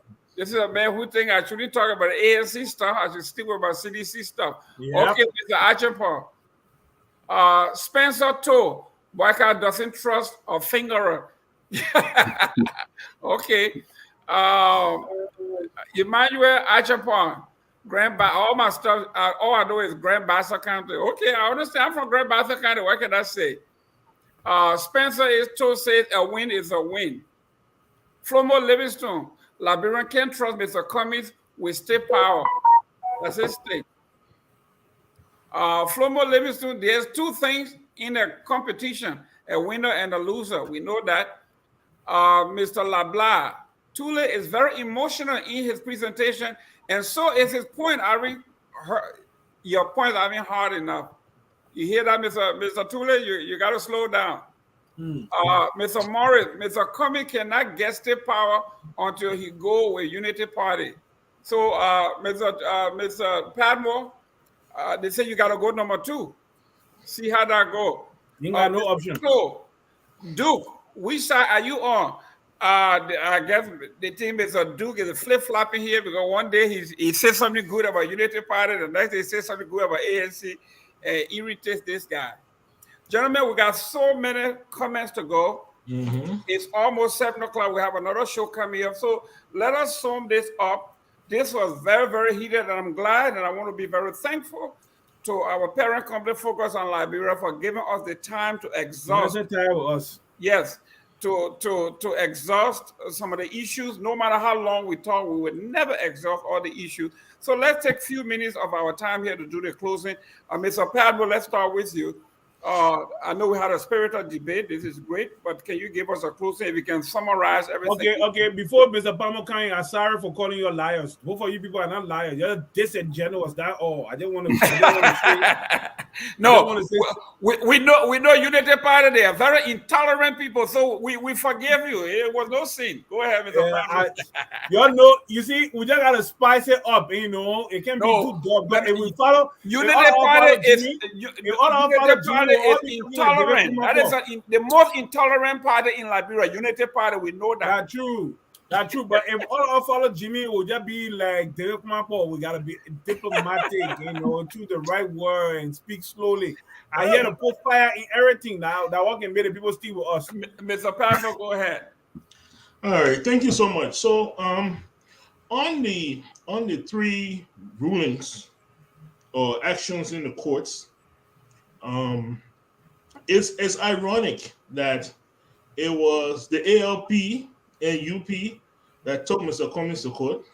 man who think I shouldn't talk about ANC stuff. I should stick with my CDC stuff. Yep. Okay, Mr. Achampon. Spencer Toe, Boycott doesn't trust a fingerer. Okay. Emmanuel Achampon, all my stuff, all I know is Grand Bassa County. Okay, I understand. I'm from Grand Bassa County. What can I say? Spencer says a win is a win. Flomo Livingston, Liberian can't trust Mr. Cummings with state power. That's his state. Flomo Livingston, there's two things in a competition, a winner and a loser. We know that. Mr. Labla, Tulay is very emotional in his presentation, and so is his point. Your point is hard enough. You hear that, Mr. Tulay? You got to slow down. Mr. Morris, Mr. Cummings cannot get state power until he go with Unity Party. So, Mr. Padmore, they say you got to go number 2. See how that go. You got no option. So, Duke, which side are you on? I guess the team is Duke is flip-flopping here because one day he says something good about Unity Party, the next day he says something good about ANC, and irritates this guy. Gentlemen, we got so many comments to go. Mm-hmm. It's almost 7 o'clock. We have another show coming up. So let us sum this up. This was very, very heated, and I'm glad, and I want to be very thankful to our parent company, Focus on Liberia, for giving us the time to exhaust. Yes. To exhaust some of the issues. No matter how long we talk, we would never exhaust all the issues. So let's take a few minutes of our time here to do the closing. Mr. Padmore, let's start with you. I know we had a spirited debate. This is great, but can you give us a closing if you can summarize everything? Okay. Before Mr. Padmore, I'm sorry for calling you liars. Both of you people are not liars. You're disingenuous. That's all. I didn't want to say. No, we know Unity Party. They are very intolerant people, so we forgive you. It was no sin. Go ahead, Mr. Padmore. You see, we just gotta spice it up. It can't be too dark. But if we follow Unity Party is intolerant. That is the most intolerant party in Liberia. Unity Party, we know that. That's true. But if all of us follow Jimmy, it will just be like Derek Mapo. We gotta be diplomatic, choose the right word and speak slowly. I hear the put fire in everything now. That what can make the people stick with us. Mr. Pastor, go ahead. All right, thank you so much. So, on the 3 rulings or actions in the courts, it's ironic that it was the ALP and UP that took Mr. Cummings to court,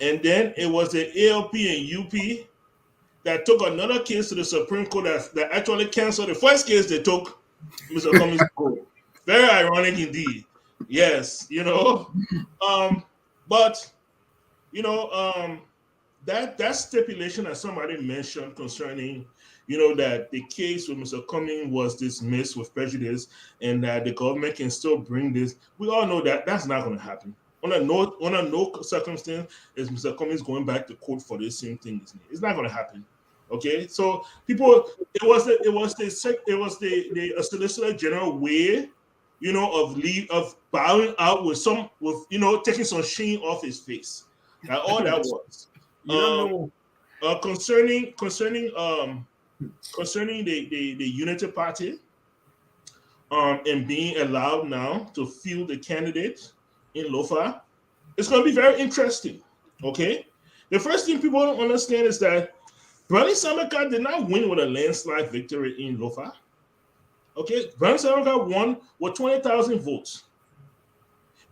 and then it was the ALP and UP that took another case to the Supreme Court that actually canceled the first case they took Mr. Cummings to court. Very ironic indeed. Yes, but that stipulation that somebody mentioned concerning that the case with Mr. Cummings was dismissed with prejudice and that the government can still bring this. We all know that that's not going to happen. under no circumstance is Mr. Cummings going back to court for the same thing. It's not going to happen. Okay, so people, it was the Solicitor General way, of bowing out with taking some sheen off his face. That's all that was. You don't know. Concerning the Unity Party, and being allowed now to field the candidate in Lofa, it's going to be very interesting. Okay, the first thing people don't understand is that Bernie Sanders did not win with a landslide victory in Lofa. Okay, Bernie Sanders won with 20,000 votes.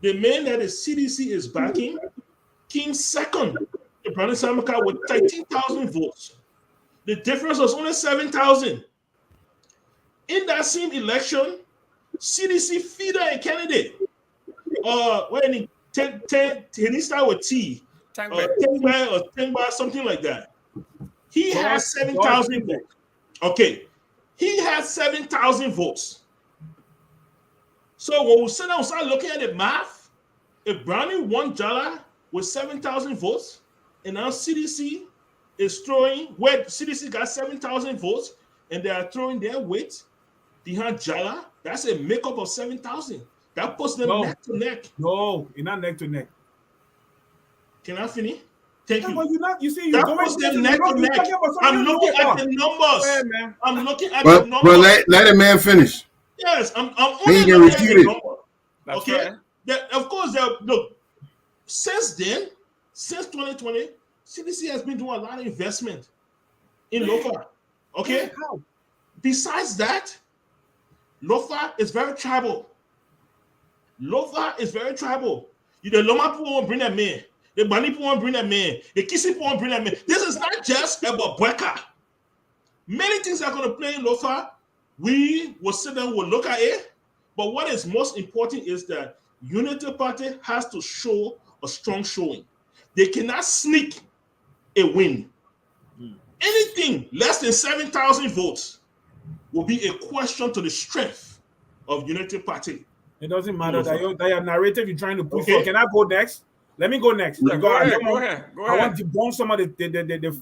The man that the CDC is backing came second to Bernie Sanders with 13,000 votes. The difference was only 7,000. In that same election, CDC feeder a candidate. He started with T. Tengba, something like that. He has 7,000 votes. Okay. He has 7,000 votes. So when we sit down and start looking at the math, if Brownie won Jala with 7,000 votes, and now CDC is throwing, where CDC got 7,000 votes, and they are throwing their weight behind Jala, that's a makeup of 7,000. That puts them neck to neck. No, it's not neck to neck. Can I finish? Thank you. But you're that puts them neck to neck. I'm looking at the numbers. I'm looking at the numbers. But let a man finish. Yes, I'm only looking at the numbers. Okay. Right. Of course, look. Since 2020, CDC has been doing a lot of investment in Lofa. Okay. How? Besides that, Lofa is very tribal. Lofa is very tribal. The Loma people won't bring them in. The Bani people won't bring them in. The Kisi people won't bring them in. This is not just about Bweka. Many things are going to play in Lofa. We will sit down, we'll look at it. But what is most important is that Unity Party has to show a strong showing. They cannot sneak a win. Anything less than 7,000 votes will be a question to the strength of Unity Party. It doesn't matter that your narrative you're trying to push for. Can I go next? Let me go next. Go ahead. I want to debunk some of the narrative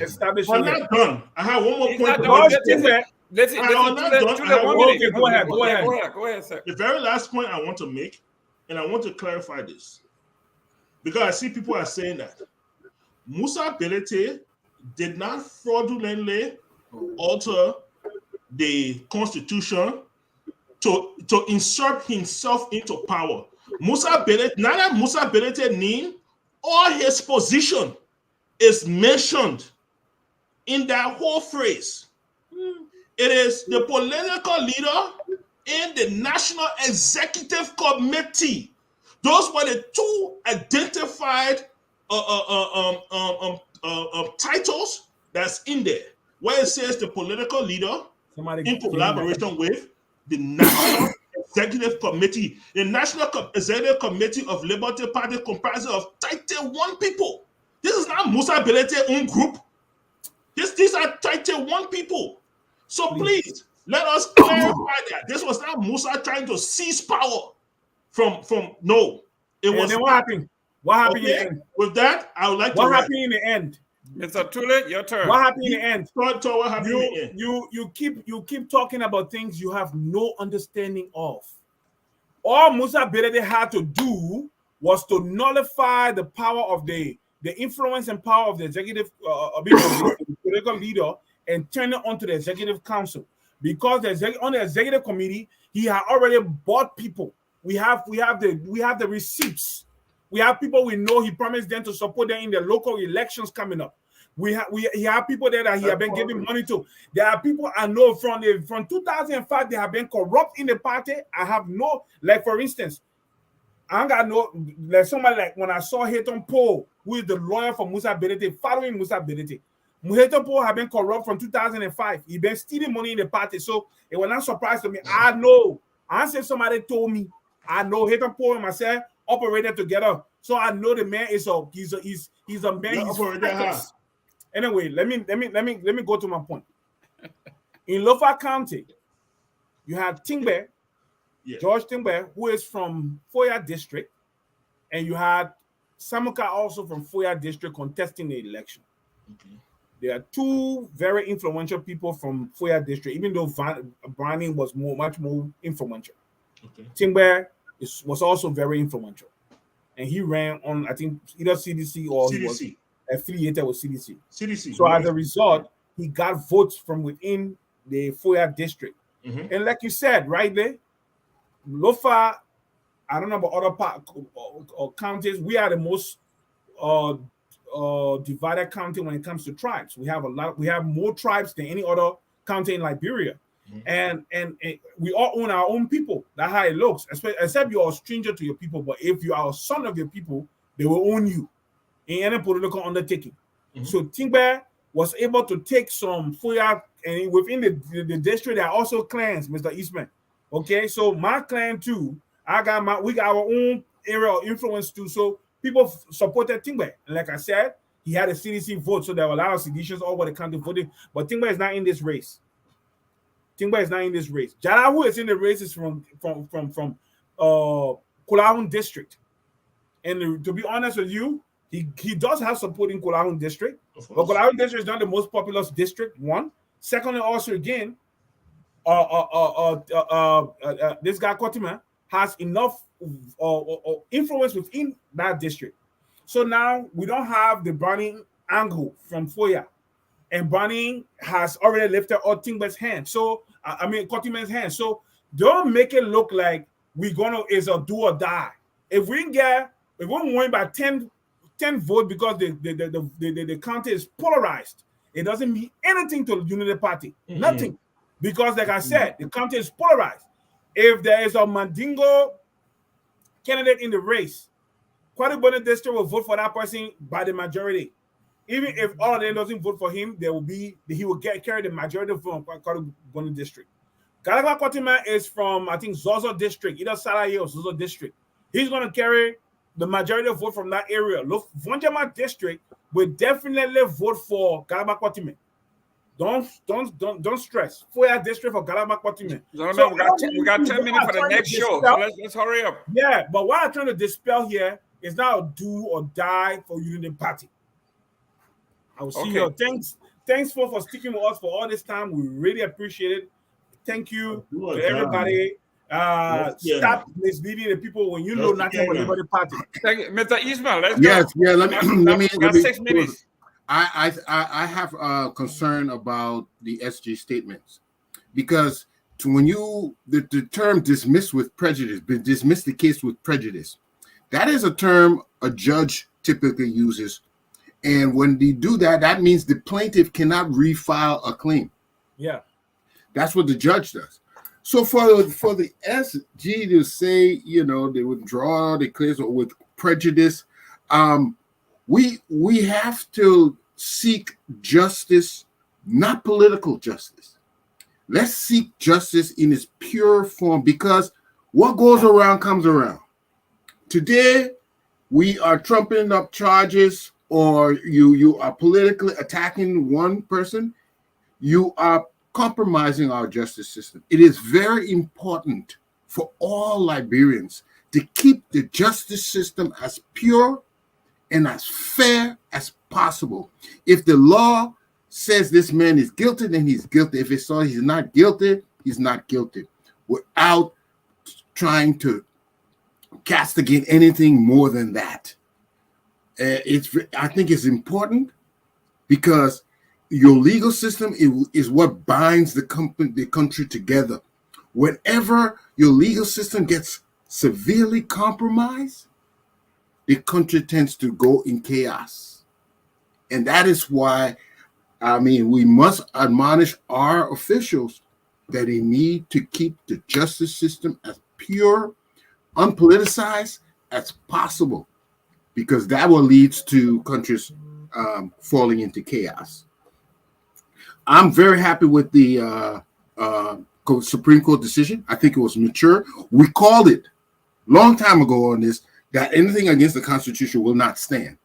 established. I'm not done. I have one more point. Go ahead, sir. The very last point I want to make, and I want to clarify this, because I see people are saying that Musa Belete did not fraudulently alter the constitution to insert himself into power. Musa Belete, neither Musa Belete name or his position is mentioned in that whole phrase. It is the political leader and the National Executive Committee. Those were the two identified titles that's in there, where it says the political leader in collaboration with the National Executive Committee. The National Executive Committee of Liberty Party comprises of 31 people. This is not Musa Belete's own group. These are 31 people. So please, let us clarify that. This was not Musa trying to seize power from no. It was. And then what happened? What happened in the end? With that, I would like to. What happened in the end? Mr. Tulay, your turn. What happened in the end? What happened in the end? You keep talking about things you have no understanding of. All Musa Belete had to do was to nullify the power of the influence and power of the executive the political leader and turn it onto the executive council. Because on the executive committee, he had already bought people. We have the receipts. We have people we know he promised them to support them in the local elections coming up. He have people there that he have been giving money to. There are people I know from 2005 they have been corrupt in the party. I have no, like for instance, I ain't got no, like somebody like when I saw Hayton Poe, who is the lawyer for Musa Belete, following Musa Belete. Hayton Poe have been corrupt from 2005. He been stealing money in the party, so it was not surprise to me. I know. I said somebody told me. I know Hayton Poe and myself operated together, so I know the man is he's a man. Anyway, let me go to my point. In Lofa County, you have Tingbe, Yeah. George Tingbe, who is from Foya District, and you had Samuka also from Foya District contesting the election. Okay. There are two very influential people from Foya District, even though Browning was much more influential. Okay. Tingbe was also very influential. And he ran on, I think, either CDC or CDC. he was affiliated with CDC. CDC. So as a result, he got votes from within the Foya District. Mm-hmm. And like you said, right there, Lofa, I don't know about other or counties, we are the most divided county when it comes to tribes. We have more tribes than any other county in Liberia. Mm-hmm. And we all own our own people. That's how it looks. Except you're a stranger to your people, but if you are a son of your people, they will own you in any political undertaking. Mm-hmm. So Tingbe was able to take some Foya, and within the district there are also clans, Mr. Eastman. Okay, so my clan too, we got our own area of influence too. So people supported Tingbe. And like I said, he had a CDC vote, so there were a lot of seditious all over the country voting. But Tingbe is not in this race. Tingbe is not in this race. Jara, who is in the race, is from Kulahun district. And to be honest with you, he does have support in Kulahun district. But Kulahun district is not the most populous district, one. Secondly, also again, this guy Kotima has enough influence within that district. So now we don't have the Browning angle from Foya. And Browning has already lifted all Tingbe's hand. So, Kotiman's hand. So, don't make it look like is a do or die. If we win by 10 votes because the county is polarized, it doesn't mean anything to the Unity Party. Mm-hmm. Nothing. Because, like I said, the county is polarized. If there is a Mandingo candidate in the race, Kwadu district will vote for that person by the majority. Even if all of them doesn't vote for him, he will carry the majority vote from Kwadu district. Galaga Kotima is from, I think, Zozo district, either Salaye or Zozo district. He's going to carry the majority vote from that area. Look, Vonjama district will definitely vote for Galaga Kotima. Don't stress. Foya district for Galaga Kotima. So we got 10 minutes for the next show. So let's hurry up. Yeah, but what I'm trying to dispel here is not a do or die for Unity Party. I will see you. Thanks for sticking with us for all this time. We really appreciate it. Thank you to everybody. Stop misleading the people when you know nothing about Liberty Party. Thank you. Mr. Eastman, let's go. Yeah, let me 6 minutes. I have a concern about the SG statements, because when the term dismiss the case with prejudice, that is a term a judge typically uses. And when they do that, that means the plaintiff cannot refile a claim. Yeah. That's what the judge does. So for the SG to say, they withdraw the case with prejudice, we have to seek justice, not political justice. Let's seek justice in its pure form, because what goes around comes around. Today, we are trumping up charges, or you are politically attacking one person, you are compromising our justice system. It is very important for all Liberians to keep the justice system as pure and as fair as possible. If the law says this man is guilty, then he's guilty. If it says he's not guilty, he's not guilty, without trying to castigate anything more than that. I think it's important, because your legal system is what binds the country together. Whenever your legal system gets severely compromised, the country tends to go in chaos. And that is why, we must admonish our officials that they need to keep the justice system as pure, unpoliticized as possible, because that will lead to countries falling into chaos. I'm very happy with the Supreme Court decision. I think it was mature. We called it a long time ago on this, that anything against the Constitution will not stand.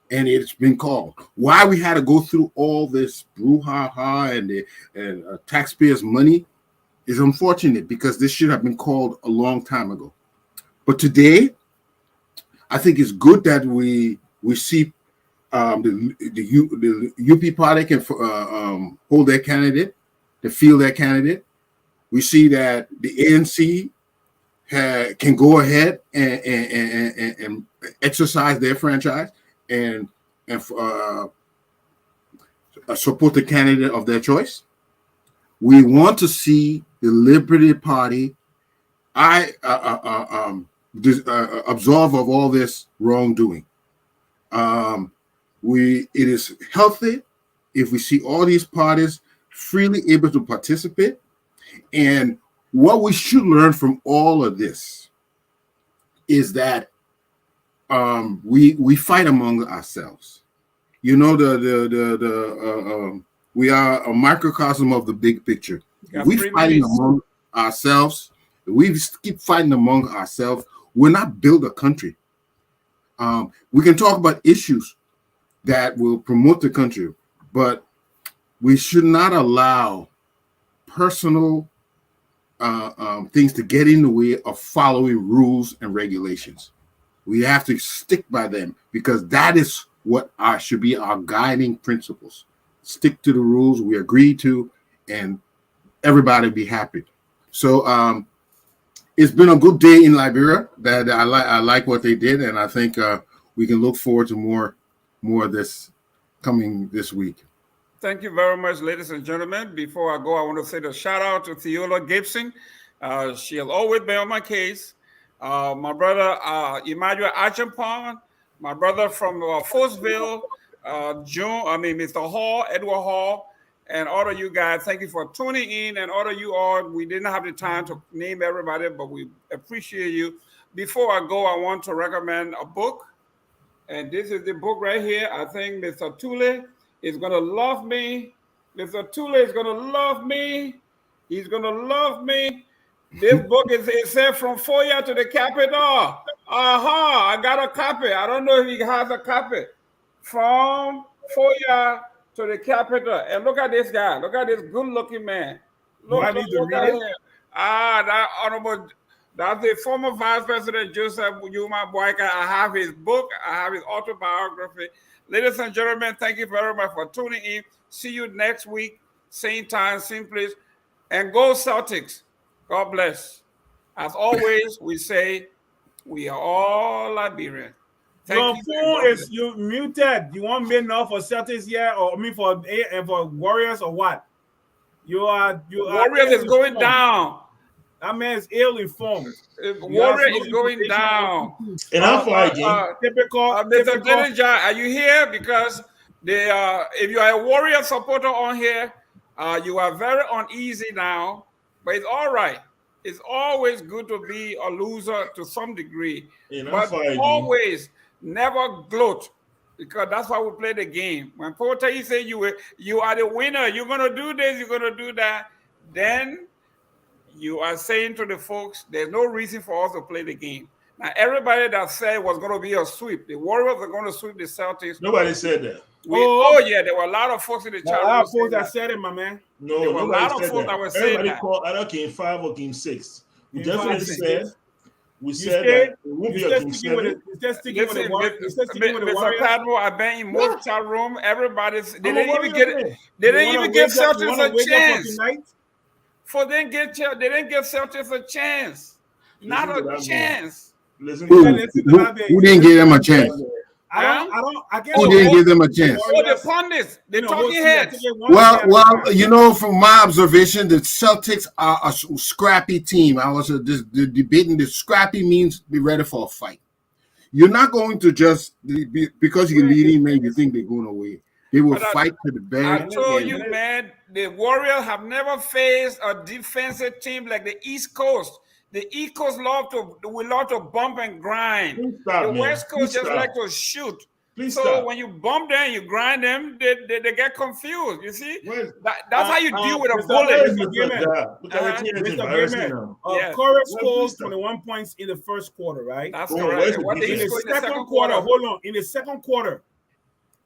And it's been called. Why we had to go through all this brouhaha and taxpayers' money, is unfortunate because this should have been called a long time ago. But today, I think it's good that we see the UP party can hold their candidate, to field their candidate. We see that the ANC can go ahead and exercise their franchise and support the candidate of their choice. We want to see the Liberty Party absolve of all this wrongdoing. It is healthy if we see all these parties freely able to participate. And what we should learn from all of this is that we fight among ourselves. You know, we are a microcosm of the big picture. We fighting among ourselves. We keep fighting among ourselves. We're not build a country. We can talk about issues that will promote the country, but we should not allow personal things to get in the way of following rules and regulations. We have to stick by them because that is what should be our guiding principles. Stick to the rules we agreed to, and everybody be happy. So it's been a good day in Liberia. That I like what they did, and I think we can look forward to more of this coming this week. Thank you very much, ladies and gentlemen. Before I go, I want to say a shout out to Theola Gibson. She has always been on my case. My brother, Emmanuel Achampong, my brother from Forceville, Mr. Hall, Edward Hall, and all of you guys, thank you for tuning in. And all of you all, we didn't have the time to name everybody, but we appreciate you. Before I go, I want to recommend a book. And this is the book right here. I think Mr. Tulay is going to love me. Mr. Tulay is going to love me. He's going to love me. This book is said from Foya to the Capitol. I got a copy. I don't know if he has a copy. From Foya to the Capitol. And look at this guy. Look at this good-looking man. Look at him. That honorable, that's the former Vice President Joseph Yuma Boyka. I have his book. I have his autobiography. Ladies and gentlemen, thank you very much for tuning in. See you next week. Same time, same place. And go Celtics. God bless. As always, we say we are all Liberian. Your phone is you muted. You want me now for Celtics here, or for Warriors or what? Warriors is going down. That man is ill-informed. Warrior is going down. And I'm for typical. Mr. Dillinger, are you here? Because if you are a Warrior supporter on here, you are very uneasy now. But it's all right. It's always good to be a loser to some degree. But always never gloat, because that's why we play the game. When Porter say you are the winner, you're gonna do this, you're gonna do that, then you are saying to the folks, there's no reason for us to play the game. Now, everybody that said it was going to be a sweep, the Warriors are going to sweep the Celtics. Nobody said that. Yeah, there were a lot of folks in the chat. A lot of folks that said it, my man. No, there were a lot of folks that were saying that. Everybody called either game 5 or game 6. We definitely said. We said that it won't be a game 7. Mr. Padmore, I've been in most chat room. Everybody's they didn't even give Celtics a chance. For them they didn't give Celtics a chance. Not a chance. Who didn't give them a chance? I guess who didn't give them a chance? Oh, the pundits, the talking heads. Well, you know, from my observation, the Celtics are a scrappy team. I was debating the scrappy means be ready for a fight. You're not going to just because you're leading, man, you think they're going away. They will fight to the very end. I told you, man, the Warriors have never faced a defensive team like the East Coast. The East Coast love to bump and grind. The West Coast just like to shoot. So when you bump them, you grind them, they get confused. You see? That's how you deal with a bullet. Corey scored 21 points in the first quarter, right? That's correct. In the second quarter, hold on. In the second quarter,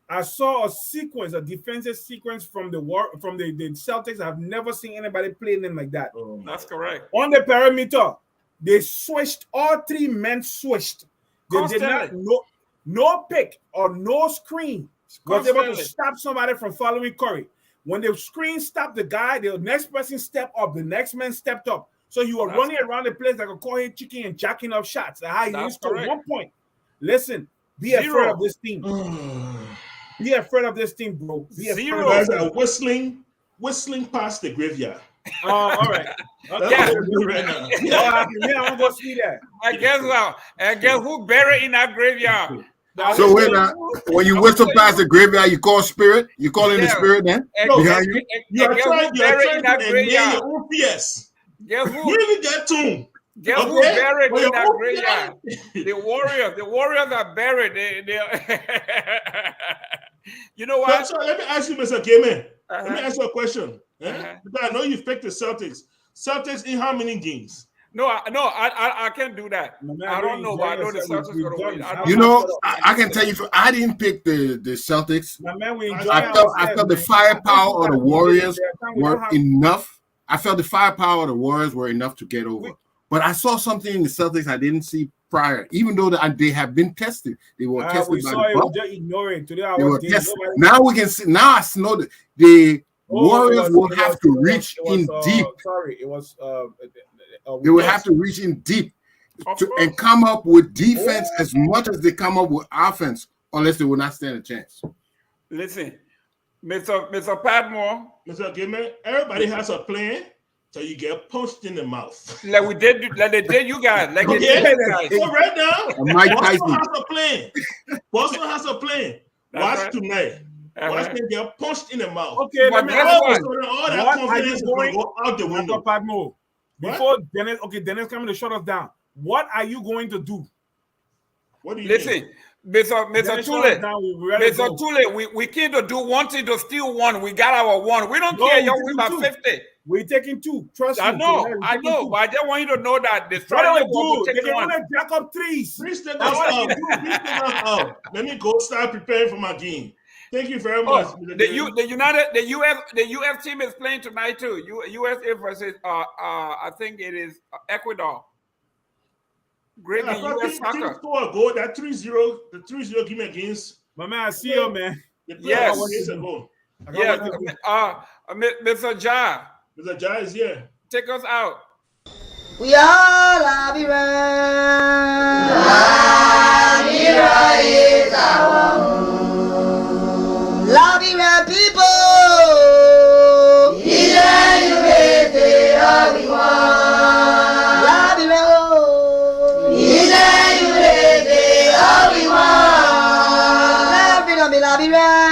I saw a sequence, a defensive sequence from the Celtics. I've never seen anybody playing them like that. That's correct. On the perimeter, they switched. All three men switched. They did not no pick or no screen was able to stop somebody from following Curry. When the screen stopped the guy, the next person stepped up. The next man stepped up. So you were running around the place like a cold chicken and jacking up shots. He scored 1 point. Listen, be afraid of this team. Be afraid of this team, bro. Be afraid. Guys are whistling past the graveyard. All right. Okay. Right now. I want to go see that. I guess who buried in that graveyard? So when you whistle past the graveyard, you call spirit. You call in the spirit then. Behind you. You are trying to name your own PS. Guess who? Really that tune. Guess who buried in that graveyard? The Warriors are buried. They You know what? So let me ask you, Mr. Gayman. Let me ask you a question. Because I know you picked the Celtics. Celtics in how many games? No, I can't do that. I don't know, but I know the Celtics are going to win. You know, I can tell you, I didn't pick the Celtics. I felt the firepower of the Warriors were enough. I felt the firepower of the Warriors were enough to get over. But I saw something in the Celtics I didn't see prior, even though they have been tested. They were tested by the Bucks. Just ignore it. Today I they was were tested. Now we can see. Now I know that the Warriors will have to reach in deep. Sorry, it was. They will have to reach in deep and come up with defense as much as they come up with offense, unless they will not stand a chance. Listen, Mr. Padmore. Mr. Gayman, everybody has a plan till you get punched in the mouth. Like they did you guys. Like they did you guys. So right now, Boston has a plan. Boston has a plan. Watch tonight. Watch them get punched in the mouth. Okay, but all that confidence is going to go out the window. Padmore. Before Dennis coming to shut us down. What are you going to do? What do you listen, Mr. Tulay, we came to do one thing to steal one. We got our one. We don't care. Y'all win by 50. We're taking two. Trust me. I know. But I just want you to know that the strategy will take one. They jack up threes. Let me go start preparing for my game. Thank you very much. The U.S. team is playing tonight too. USA versus I think it is Ecuador. Great in U.S. soccer. Score a goal. That 3-0, the 3-0 game against. My man, I see you, man. Yes. Yes. Mr. Ja. Mr. Ja is here. Take us out. We are Labira. Labira is our home. Labira people. Labira.